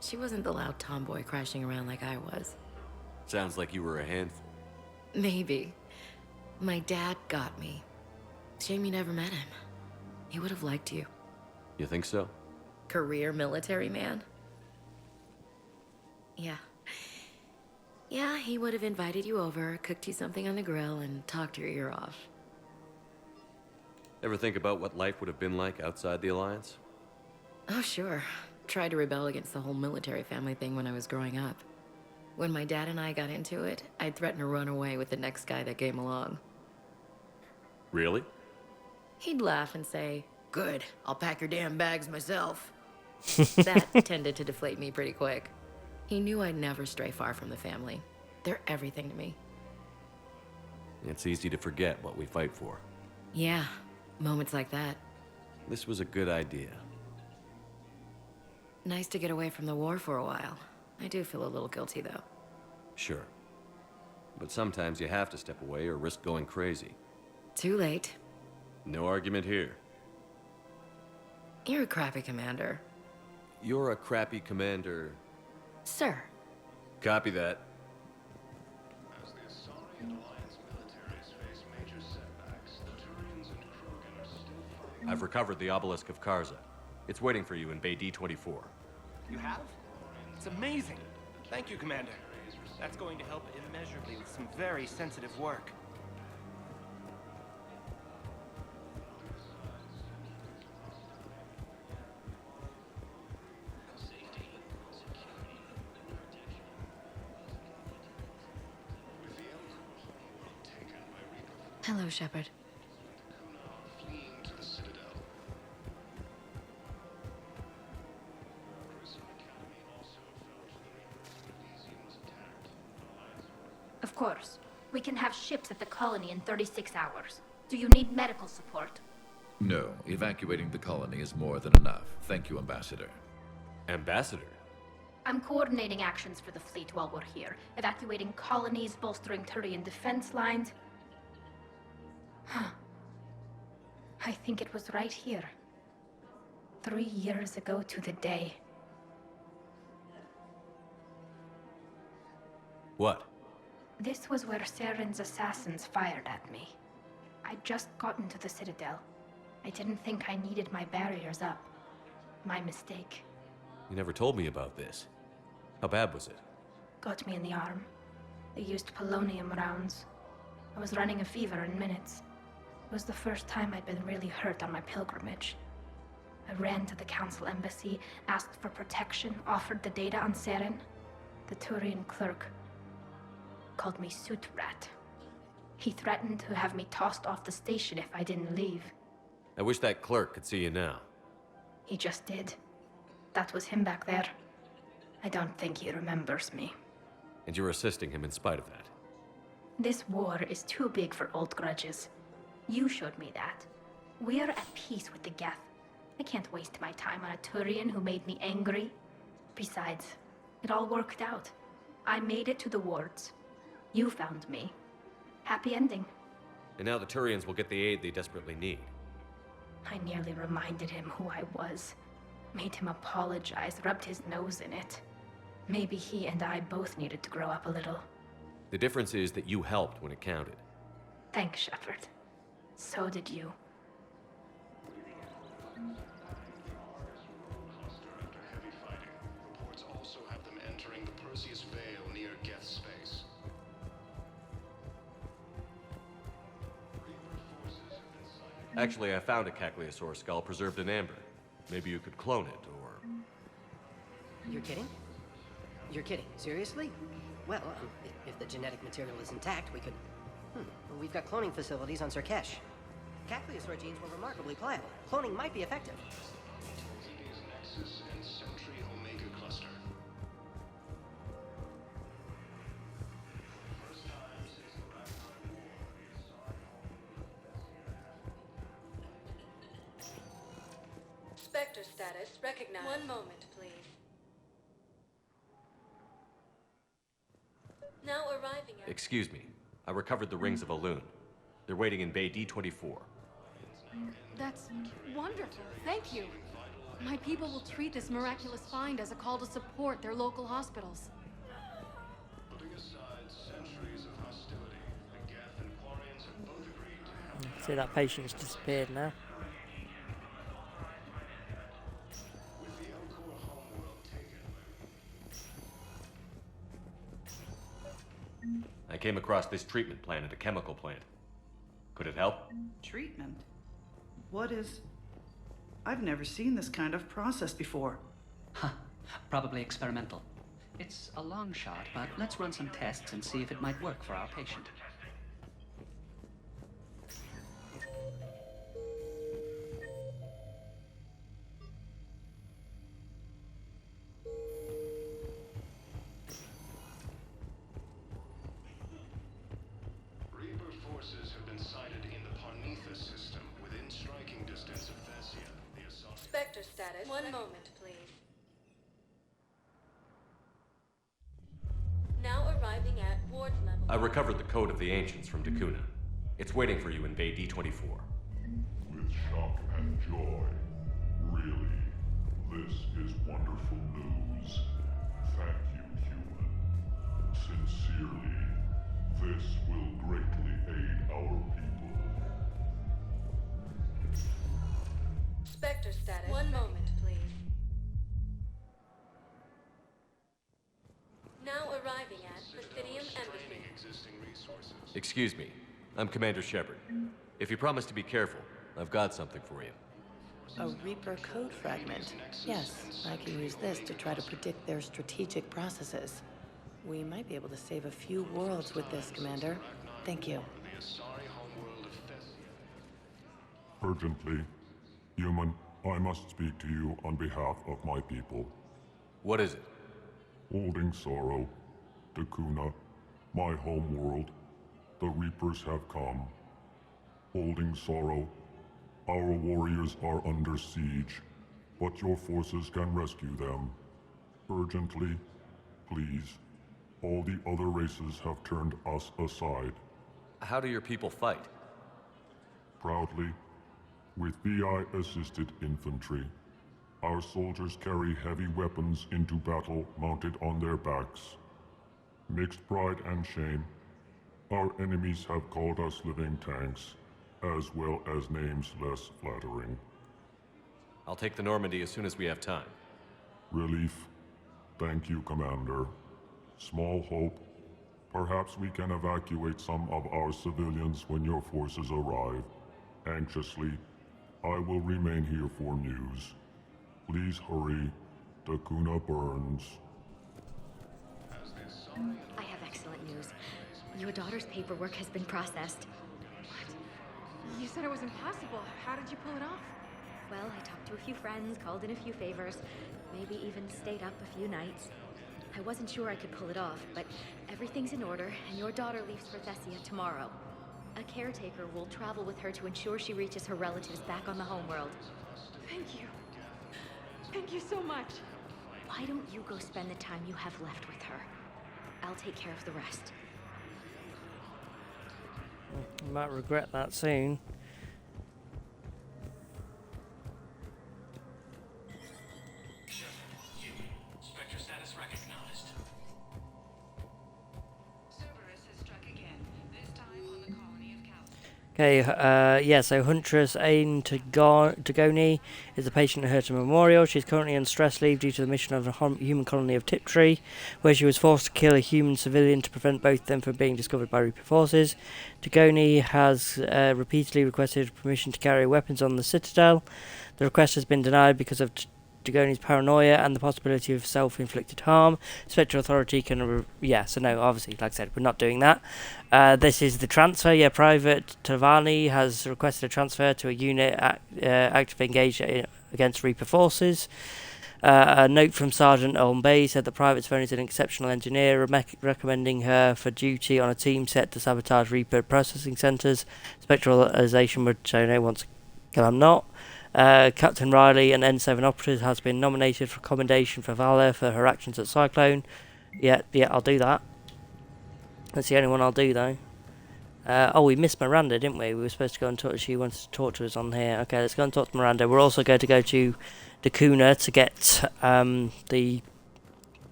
She wasn't the loud tomboy crashing around like I was. Sounds like you were a handful. Maybe. My dad got me. Shame you never met him. He would have liked you. You think so? Career military man? Yeah. Yeah, he would have invited you over, cooked you something on the grill, and talked your ear off. Ever think about what life would have been like outside the Alliance? Oh, sure. Tried to rebel against the whole military family thing when I was growing up. When my dad and I got into it, I'd threaten to run away with the next guy that came along. Really? He'd laugh and say, "Good, I'll pack your damn bags myself." That tended to deflate me pretty quick. He knew I'd never stray far from the family. They're everything to me. It's easy to forget what we fight for. Yeah, moments like that. This was a good idea. Nice to get away from the war for a while. I do feel a little guilty, though. Sure. But sometimes you have to step away or risk going crazy. Too late. No argument here. You're a crappy commander. You're a crappy commander. Sir. Copy that. As the Asari and Alliance militaries face major setbacks, the Turians and Krogan are still fighting. I've recovered the obelisk of Karza. It's waiting for you in Bay D-24. You have? It's amazing. Thank you, Commander. That's going to help immeasurably with some very sensitive work. Hello, Shepard. Of course. We can have ships at the colony in 36 hours. Do you need medical support? No, evacuating the colony is more than enough. Thank you, Ambassador. Ambassador? I'm coordinating actions for the fleet while we're here. Evacuating colonies, bolstering Turian defense lines. I think it was right here. 3 years ago to the day. What? This was where Saren's assassins fired at me. I'd just gotten to the Citadel. I didn't think I needed my barriers up. My mistake. You never told me about this. How bad was it? Got me in the arm. They used polonium rounds. I was running a fever in minutes. It was the first time I'd been really hurt on my pilgrimage. I ran to the Council embassy, asked for protection, offered the data on Saren. The Turian clerk called me Soot Rat. He threatened to have me tossed off the station if I didn't leave. I wish that clerk could see you now. He just did. That was him back there. I don't think he remembers me. And you're assisting him in spite of that. This war is too big for old grudges. You showed me that. We're at peace with the Geth. I can't waste my time on a Turian who made me angry. Besides, it all worked out. I made it to the wards. You found me. Happy ending. And now the Turians will get the aid they desperately need. I nearly reminded him who I was. Made him apologize, rubbed his nose in it. Maybe he and I both needed to grow up a little. The difference is that you helped when it counted. Thanks, Shepard. So did you. Reports also have them entering the Perseus Vale near Geth space. Actually, I found a Cagliasaur skull preserved in amber. Maybe you could clone it, or... You're kidding? You're kidding. Seriously? Well, if the genetic material is intact, we could... Well, we've got cloning facilities on Surkesh. Cagliasaur genes were remarkably pliable. Cloning might be effective. Nexus and Sentry Omega cluster. Spectre status recognized. One moment, please. Now arriving at... Excuse me. I recovered the rings of Elune. They're waiting in Bay D-24. That's wonderful. Thank you. My people will treat this miraculous find as a call to support their local hospitals. Putting aside centuries of hostility, the Geth and Quarians have both agreed to have... See, that patient's disappeared now. With the Elcor homeworld taken... I came across this treatment plant at a chemical plant. Could it help? Treatment? What is... I've never seen this kind of process before. Huh. Probably experimental. It's a long shot, but let's run some tests and see if it might work for our patient. Reaper forces have been sighted in the Parnitha system within striking distance of Thessia. The assault... Spectre status. One moment, please. Now arriving at ward level. I recovered the code of the ancients from Dakuna. It's waiting for you in Bay D24. With shock and joy. Really, this is wonderful news. Thank you, human. Sincerely, this will greatly aid our people. Spectre status. One moment, please. Now arriving at Presidium Embassy. Existing resources. Excuse me. I'm Commander Shepard. If you promise to be careful, I've got something for you. A Reaper code fragment. Yes, I can use this to try to predict their strategic processes. We might be able to save a few worlds with this, Commander. Thank you. Urgently, human, I must speak to you on behalf of my people. What is it? Holding sorrow, Dakuna, my home world, the Reapers have come. Holding sorrow, our warriors are under siege, but your forces can rescue them. Urgently, please. All the other races have turned us aside. How do your people fight? Proudly, with VI-assisted infantry. Our soldiers carry heavy weapons into battle mounted on their backs. Mixed pride and shame, our enemies have called us living tanks, as well as names less flattering. I'll take the Normandy as soon as we have time. Relief. Thank you, Commander. Small hope. Perhaps we can evacuate some of our civilians when your forces arrive. Anxiously, I will remain here for news. Please hurry. Dakuna burns. I have excellent news. Your daughter's paperwork has been processed. You said it was impossible. How did you pull it off? Well, I talked to a few friends, called in a few favors, maybe even stayed up a few nights. I wasn't sure I could pull it off, but everything's in order, and your daughter leaves for Thessia tomorrow. A caretaker will travel with her to ensure she reaches her relatives back on the homeworld. Thank you. Thank you so much. Why don't you go spend the time you have left with her? I'll take care of the rest. You might regret that soon. Spectre status recognized. Cerberus has struck again, this time on the colony of Cal. Okay, so Huntress Ain Tagoni is a patient at Herton Memorial. She's currently on stress leave due to the mission of a human colony of Tiptree, where she was forced to kill a human civilian to prevent both of them from being discovered by Reaper forces. Tagoni has repeatedly requested permission to carry weapons on the Citadel. The request has been denied because of Tagoni's paranoia and the possibility of self-inflicted harm. Spectre Authority can... so no, obviously, like I said, we're not doing that. This is the transfer. Yeah, Private Tavani has requested a transfer to a unit actively engaged against Reaper forces. A note from Sergeant Olm Bay said that Private Tavani is an exceptional engineer, recommending her for duty on a team set to sabotage Reaper processing centres. Spectralization would show no once again I'm not. Captain Riley, an N7 operative, has been nominated for commendation for Valor for her actions at Cyclone. Yeah, I'll do that. That's the only one I'll do, though. We missed Miranda, didn't we? We were supposed to go and talk. She wanted to talk to us on here. Okay, let's go and talk to Miranda. We're also going to go to Dakuna to get the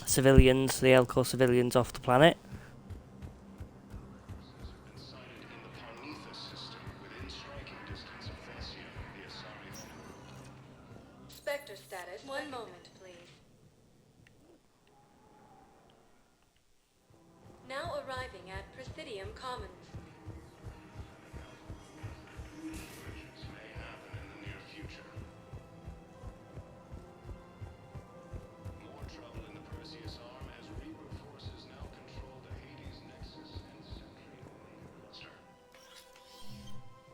civilians, the Elcor civilians, off the planet. Spectre status. One moment, please. Now arriving at Presidium Commons.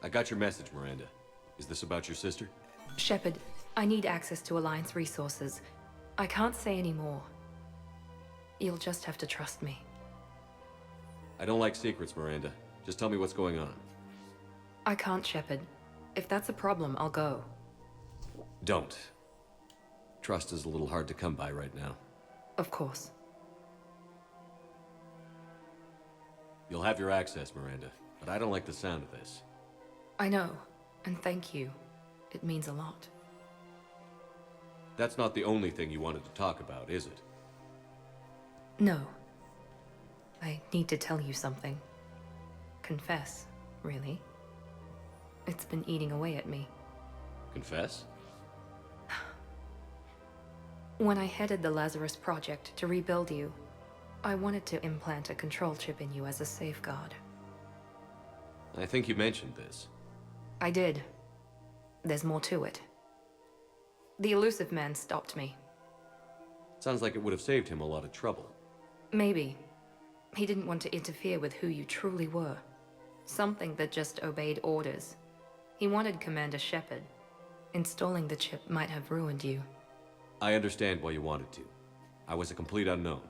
I got your message, Miranda. Is this about your sister? Shepard, I need access to Alliance resources. I can't say any more. You'll just have to trust me. I don't like secrets, Miranda. Just tell me what's going on. I can't, Shepard. If that's a problem, I'll go. Don't. Trust is a little hard to come by right now. Of course. You'll have your access, Miranda, but I don't like the sound of this. I know, and thank you. It means a lot. That's not the only thing you wanted to talk about, is it? No. I need to tell you something. Confess, really. It's been eating away at me. Confess? When I headed the Lazarus Project to rebuild you, I wanted to implant a control chip in you as a safeguard. I think you mentioned this. I did. There's more to it. The elusive man stopped me. Sounds like it would have saved him a lot of trouble. Maybe. He didn't want to interfere with who you truly were. Something that just obeyed orders. He wanted Commander Shepard. Installing the chip might have ruined you. I understand why you wanted to. I was a complete unknown.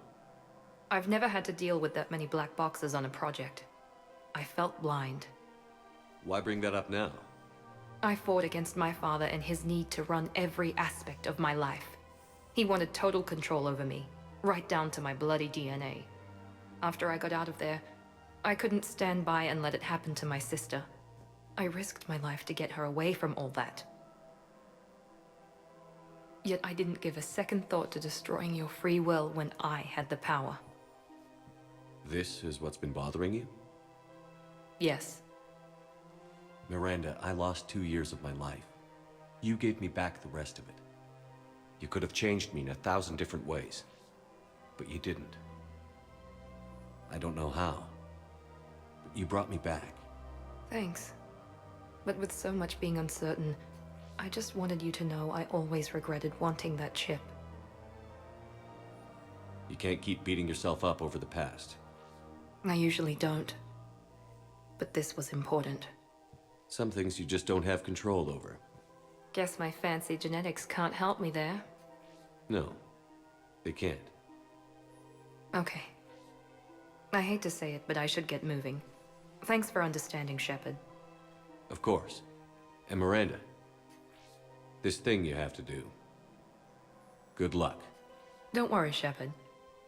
I've never had to deal with that many black boxes on a project. I felt blind. Why bring that up now? I fought against my father and his need to run every aspect of my life. He wanted total control over me, right down to my bloody DNA. After I got out of there, I couldn't stand by and let it happen to my sister. I risked my life to get her away from all that. Yet I didn't give a second thought to destroying your free will when I had the power. This is what's been bothering you? Yes. Miranda, I lost 2 years of my life. You gave me back the rest of it. You could have changed me in 1,000 different ways, but you didn't. I don't know how, but you brought me back. Thanks. But with so much being uncertain, I just wanted you to know I always regretted wanting that chip. You can't keep beating yourself up over the past. I usually don't. But this was important. Some things you just don't have control over. Guess my fancy genetics can't help me there. No, they can't. Okay. I hate to say it, but I should get moving. Thanks for understanding, Shepard. Of course. And Miranda, this thing you have to do. Good luck. Don't worry, Shepard.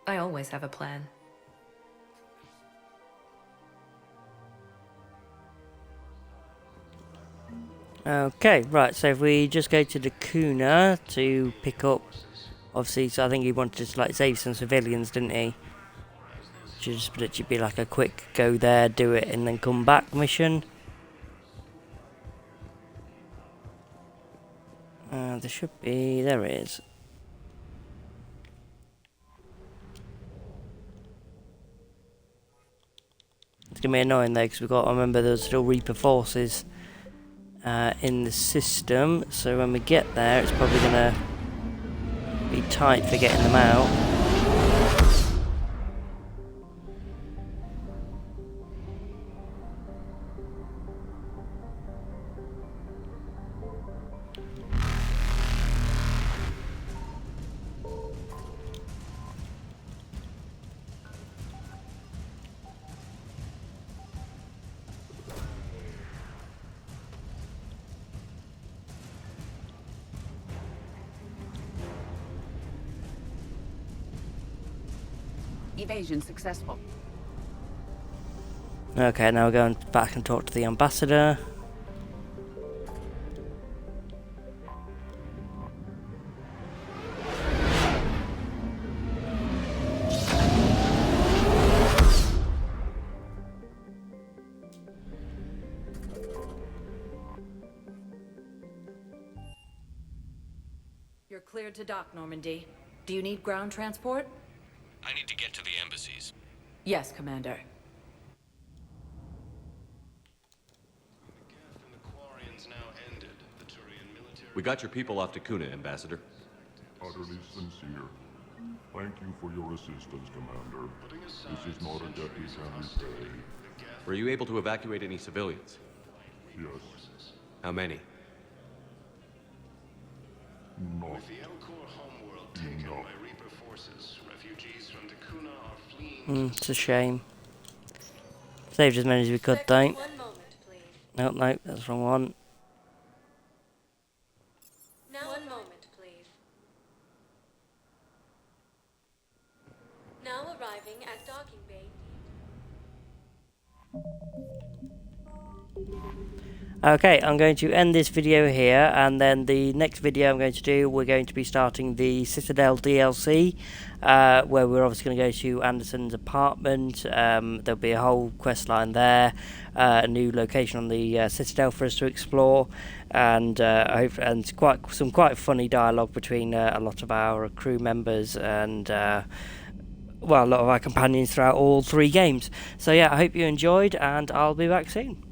I always have a plan. Okay, right, so if we just go to the Kuna to pick up, obviously, so I think he wanted to like save some civilians, didn't he? Just literally be like a quick go there, do it, and then come back mission. There should be, there it is. It's gonna be annoying though, because we've got to remember there's still Reaper forces in the system, so when we get there, it's probably gonna be tight for getting them out. Evasion successful. Okay, now we're going back and talk to the ambassador. You're cleared to dock, Normandy. Do you need ground transport? I need to get to the embassies. Yes, Commander. We got your people off to Kuna, Ambassador. Utterly sincere. Thank you for your assistance, Commander. This is not a debt we can repay. Were you able to evacuate any civilians? Yes. How many? Not With the Elcor homeworld taken by Reaper forces, refugees from Dakuna are fleeing to It's a shame. Saved as many as we could, though. One moment, please. Nope, nope, that's the wrong one. Now, one moment, please. Now arriving at docking bay. Okay, I'm going to end this video here, and then the next video I'm going to do, we're going to be starting the Citadel DLC, where we're obviously going to go to Anderson's apartment. There'll be a whole quest line there, a new location on the Citadel for us to explore, and some quite funny dialogue between a lot of our crew members and well, a lot of our companions throughout all 3 games. So yeah, I hope you enjoyed, and I'll be back soon.